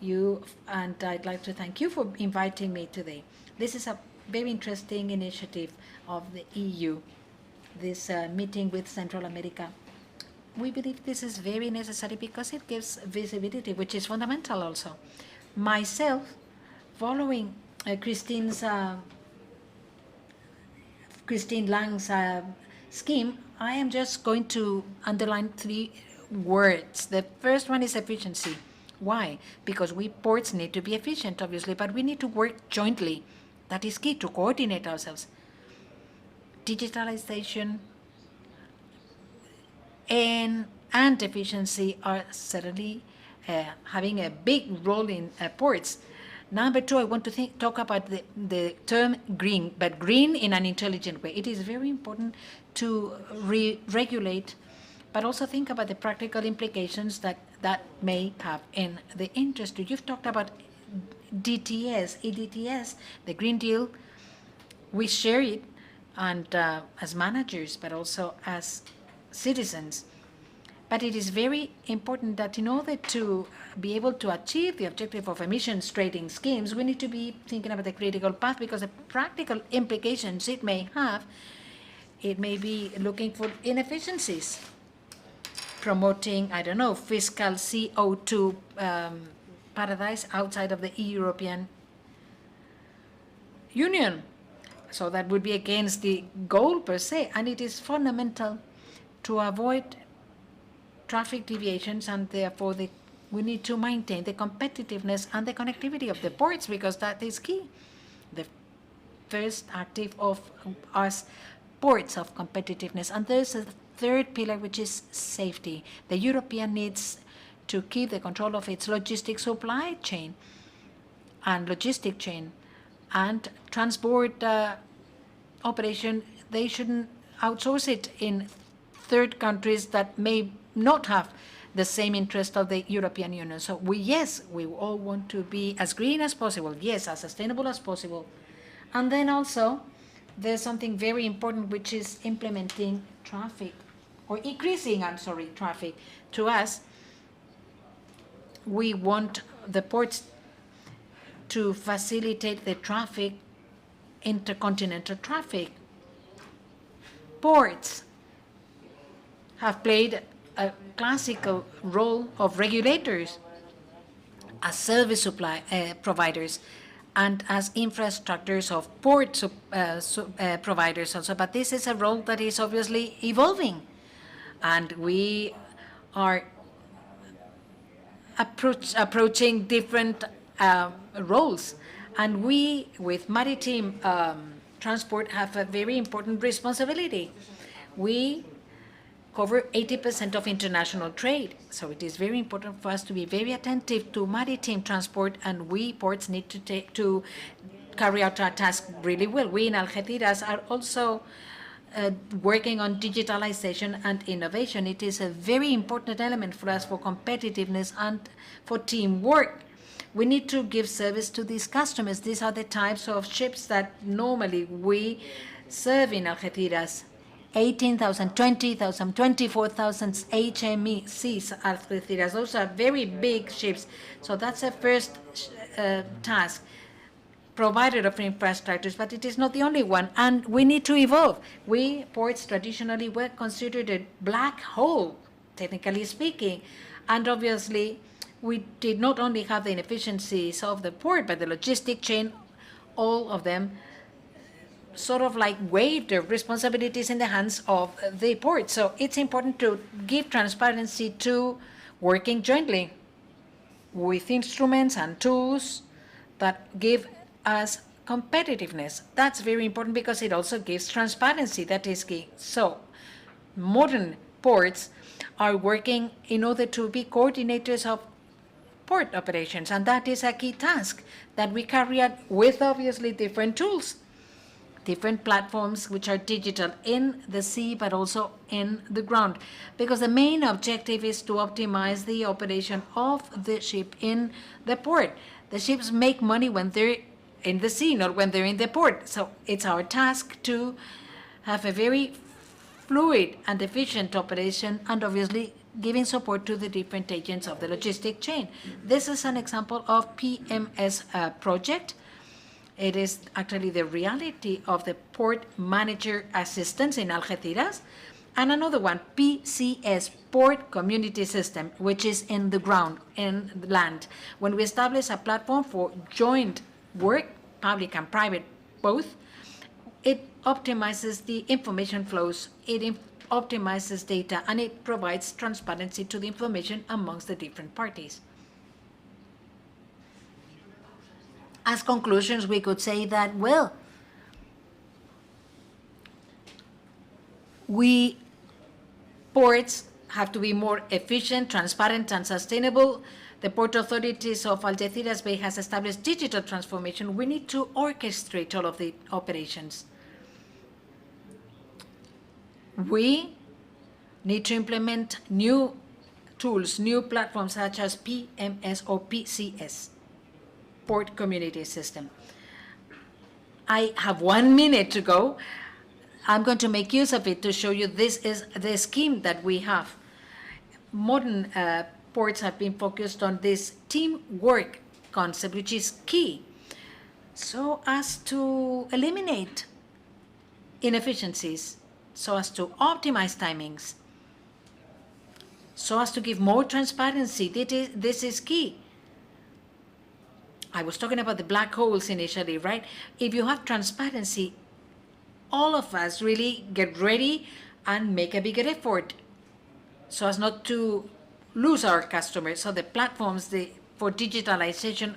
you, and I'd like to thank you for inviting me today. This is a very interesting initiative of the EU, this meeting with Central America. We believe this is very necessary because it gives visibility, which is fundamental also. Myself, following Christine Lang's scheme, I am just going to underline 3 words. The first one is efficiency. Why? Because we ports need to be efficient, obviously, but we need to work jointly. That is key, to coordinate ourselves. Digitalization and efficiency are certainly having a big role in ports. Number 2, I want to talk about the term green, but green in an intelligent way. It is very important to regulate, but also think about the practical implications that may have in the industry. You've talked about DTS, EDTS, the Green Deal. We share it, and as managers, but also as citizens. But it is very important that in order to be able to achieve the objective of emissions trading schemes, we need to be thinking about the critical path, because the practical implications it may have, it may be looking for inefficiencies, promoting, I don't know, fiscal CO2 paradise outside of the European Union. So that would be against the goal per se, and it is fundamental to avoid traffic deviations, and therefore we need to maintain the competitiveness and the connectivity of the ports, because that is key. The first active of us ports of competitiveness. And there's a third pillar, which is safety. The European needs to keep the control of its logistic supply chain and logistic chain and transport operation. They shouldn't outsource it in third countries that may not have the same interest of the European Union. So we all want to be as green as possible, yes, as sustainable as possible. And then also there's something very important, which is implementing traffic, or increasing, traffic. To us, we want the ports to facilitate the traffic, intercontinental traffic. Ports have played a classical role of regulators, as service supply providers, and as infrastructures of port providers also. But this is a role that is obviously evolving, and we are approaching different roles. And we, with maritime transport, have a very important responsibility. We cover 80% of international trade. So it is very important for us to be very attentive to maritime transport, and we ports need to carry out our task really well. We in Algeciras are also working on digitalization and innovation. It is a very important element for us for competitiveness and for teamwork. We need to give service to these customers. These are the types of ships that normally we serve in Algeciras. 18,000, 20,000, 24,000 HMECs, Algeciras. Those are very big ships. So that's the first task, provider of infrastructures, but it is not the only one, and we need to evolve. We ports traditionally were considered a black hole, technically speaking, and obviously we did not only have the inefficiencies of the port, but the logistic chain, all of them sort of like wave their responsibilities in the hands of the port. So it's important to give transparency to working jointly with instruments and tools that give us competitiveness. That's very important because it also gives transparency. That is key. So modern ports are working in order to be coordinators of port operations, and that is a key task that we carry out with obviously different tools, different platforms which are digital in the sea but also in the ground, because the main objective is to optimize the operation of the ship in the port. The ships make money when they're in the sea, not when they're in the port. So it's our task to have a very fluid and efficient operation, and obviously giving support to the different agents of the logistic chain. This is an example of PMS project. It is actually the reality of the Port Manager Assistance in Algeciras. And another one, PCS, Port Community System, which is in the ground, in the land. When we establish a platform for joint work, public and private both, it optimizes the information flows, it optimizes data, and it provides transparency to the information amongst the different parties. As conclusions, we could say that, well, ports have to be more efficient, transparent, and sustainable. The Port Authorities of Algeciras Bay has established digital transformation. We need to orchestrate all of the operations. We need to implement new tools, new platforms such as PMS or PCS, Port Community System. I have 1 minute to go. I'm going to make use of it to show you this is the scheme that we have. Modern ports have been focused on this teamwork concept, which is key, so as to eliminate inefficiencies, so as to optimize timings, so as to give more transparency. This is key. I was talking about the black holes initially, right? If you have transparency, all of us really get ready and make a bigger effort so as not to lose our customers. So the platforms for digitalization,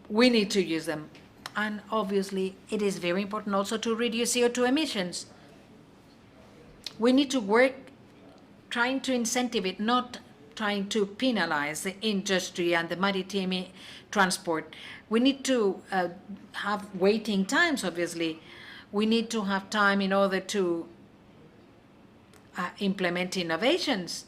we need to use them. And obviously, it is very important also to reduce CO2 emissions. We need to work trying to incentivize, not trying to penalize the industry and the maritime transport. We need to have waiting times, obviously. We need to have time in order to implement innovations.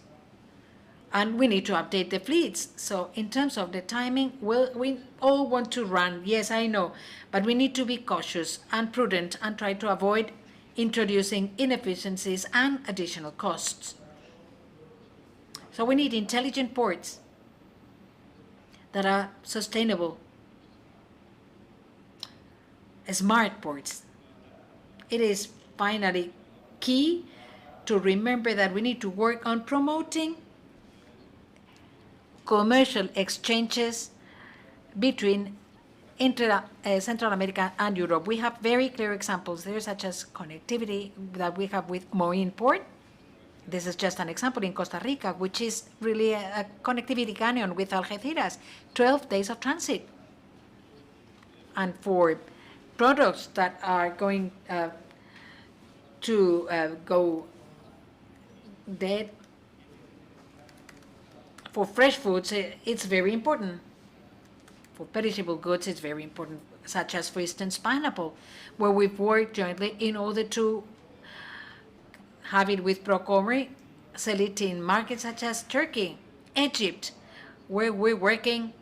And we need to update the fleets. So in terms of the timing, well, we all want to run, yes, I know, but we need to be cautious and prudent and try to avoid introducing inefficiencies and additional costs. So we need intelligent ports that are sustainable, smart ports. It is finally key to remember that we need to work on promoting commercial exchanges between Central America and Europe. We have very clear examples there, such as connectivity that we have with Moín Port. This is just an example in Costa Rica, which is really a connectivity canyon with Algeciras, 12 days of transit. And for products that are going to go dead, for fresh foods, it's very important. For perishable goods, it's very important, such as, for instance, pineapple, where we've worked jointly in order to have it with Procomri, sell it in markets such as Turkey, Egypt, where we're working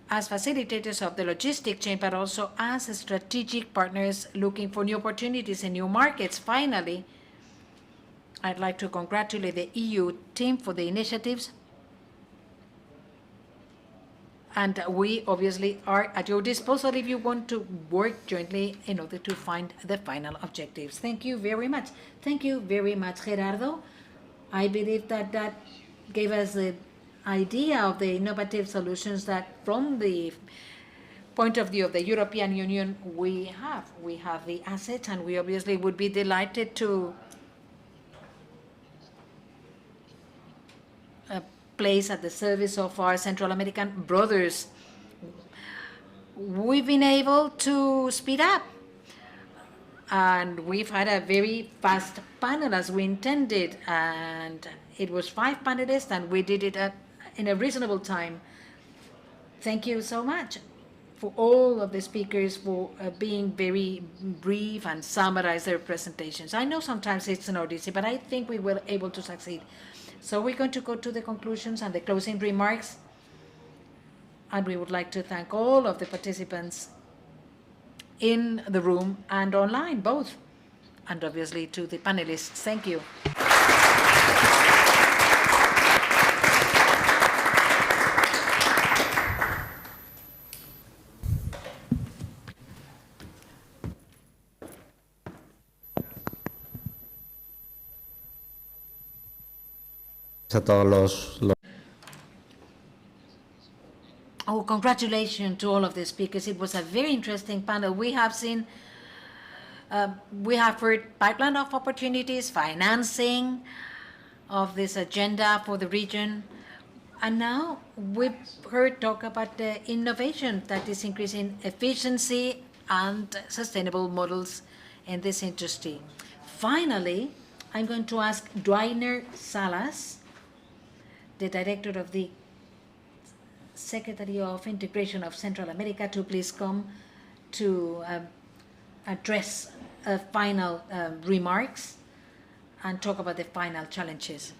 as facilitators of the logistic chain, but also as strategic partners looking for new opportunities in new markets. Finally, I'd like to congratulate the EU team for the initiatives. And we obviously are at your disposal if you want to work jointly in order to find the final objectives. Thank you very much. Thank you very much, Gerardo. I believe that gave us the idea of the innovative solutions that, from the point of view of the European Union, we have. We have the assets, and we obviously would be delighted to placed at the service of our Central American brothers. We've been able to speed up, and we've had a very fast panel as we intended, and it was 5 panelists, and we did it in a reasonable time. Thank you so much for all of the speakers for being very brief and summarize their presentations. I know sometimes it's not easy, but I think we were able to succeed. So we're going to go to the conclusions and the closing remarks. And we would like to thank all of the participants in the room and online, both, and obviously to the panelists. Thank you. A todos los Oh, congratulations to all of the speakers. It was a very interesting panel. We have seen, we have heard pipeline of opportunities, financing of this agenda for the region. And now we've heard talk about the innovation that is increasing efficiency and sustainable models in this industry. Finally, I'm going to ask Dwayner Salas, the director of the Secretary of Integration of Central America, to please come to address final remarks and talk about the final challenges.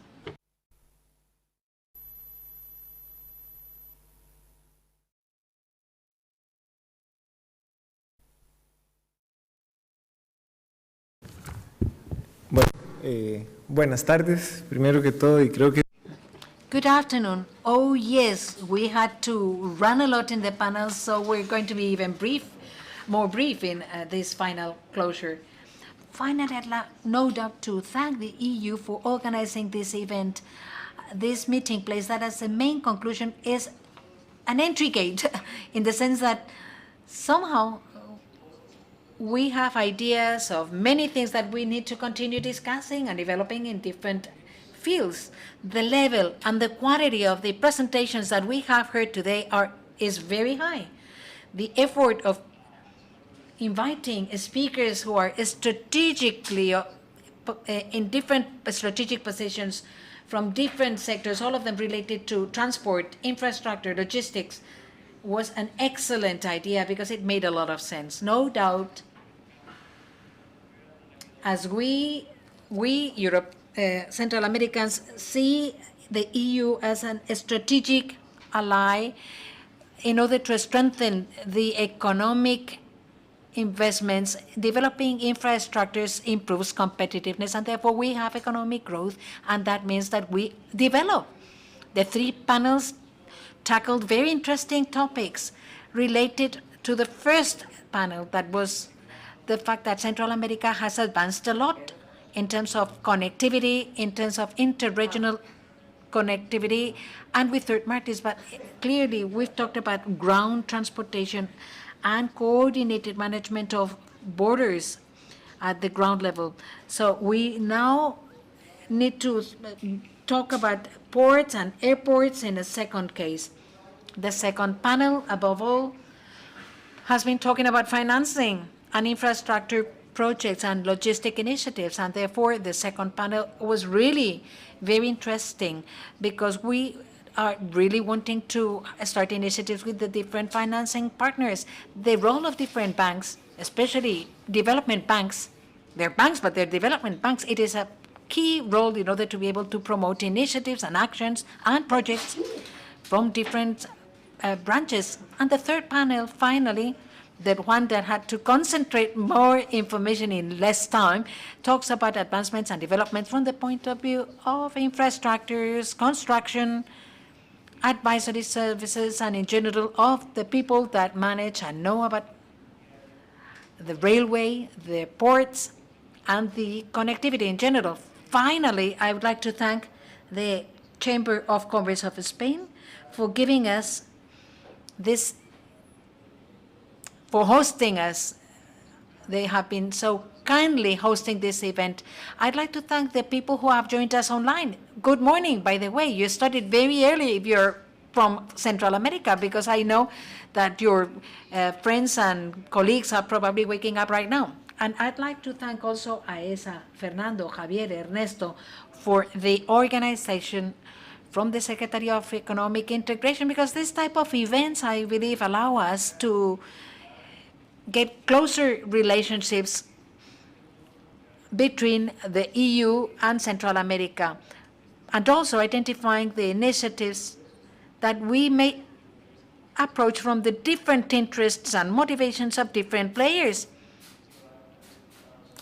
Bueno, buenas tardes, primero que todo, y creo que Good afternoon. Oh, yes, we had to run a lot in the panel, so we're going to be even more brief in this final closure. Finally, I'd like no doubt to thank the EU for organizing this event, this meeting place that as the main conclusion is an entry gate in the sense that somehow we have ideas of many things that we need to continue discussing and developing in different fields. The level and the quality of the presentations that we have heard today is very high. The effort of inviting speakers who are strategically in different strategic positions from different sectors, all of them related to transport, infrastructure, logistics, was an excellent idea because it made a lot of sense. No doubt, as we Europe, Central Americans see the EU as a strategic ally in order to strengthen the economic investments. Developing infrastructures improves competitiveness, and therefore we have economic growth, and that means that we develop. The 3 panels tackled very interesting topics related to the first panel, that was the fact that Central America has advanced a lot in terms of connectivity, in terms of interregional connectivity, and with third parties. But clearly, we've talked about ground transportation and coordinated management of borders at the ground level. So we now need to talk about ports and airports in a second case. The second panel, above all, has been talking about financing and infrastructure projects and logistic initiatives, and therefore the second panel was really very interesting because we are really wanting to start initiatives with the different financing partners. The role of different banks, especially development banks, they're banks, but they're development banks. It is a key role in order to be able to promote initiatives and actions and projects from different branches. And the third panel, finally, the one that had to concentrate more information in less time, talks about advancements and developments from the point of view of infrastructures, construction, advisory services, and in general of the people that manage and know about the railway, the ports, and the connectivity in general. Finally, I would like to thank the Chamber of Commerce of Spain for giving us this, for hosting us. They have been so kindly hosting this event. I'd like to thank the people who have joined us online. Good morning, by the way. You started very early if you're from Central America, because I know that your friends and colleagues are probably waking up right now. And I'd like to thank also Aesa, Fernando, Javier, Ernesto for the organization from the Secretary of Economic Integration, because this type of events, I believe, allow us to get closer relationships between the EU and Central America, and also identifying the initiatives that we may approach from the different interests and motivations of different players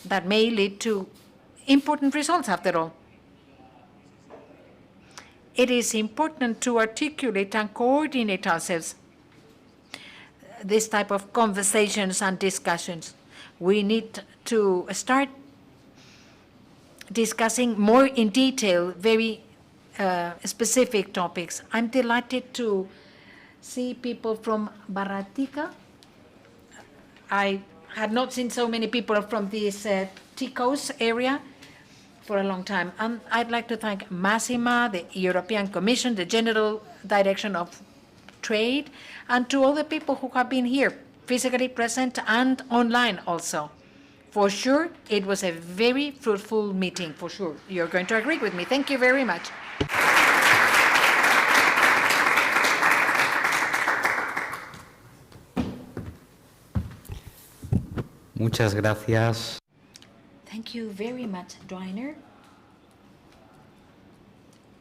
that may lead to important results after all. It is important to articulate and coordinate ourselves, this type of conversations and discussions. We need to start discussing more in detail very specific topics. I'm delighted to see people from Barratica. I had not seen so many people from this Ticos area for a long time. And I'd like to thank Massima, the European Commission, the General Direction of Trade, and to all the people who have been here, physically present and online also. For sure, it was a very fruitful meeting, for sure. You're going to agree with me. Thank you very much. Muchas gracias. Thank you very much, Dwiner.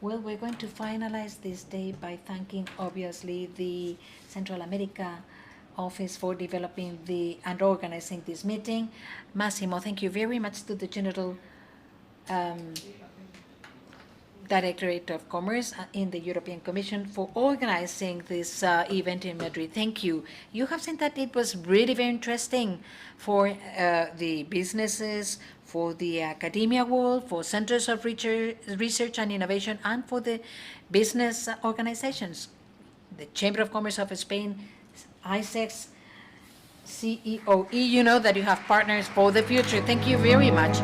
Well, we're going to finalize this day by thanking, obviously, the Central America Office for developing and organizing this meeting. Massimo, thank you very much to the General Directorate of Commerce in the European Commission for organizing this event in Madrid. Thank you. You have seen that it was really very interesting for the businesses, for the academia world, for centers of research and innovation, and for the business organizations. The Chamber of Commerce of Spain, ISEX, CEOE, you know that you have partners for the future. Thank you very much.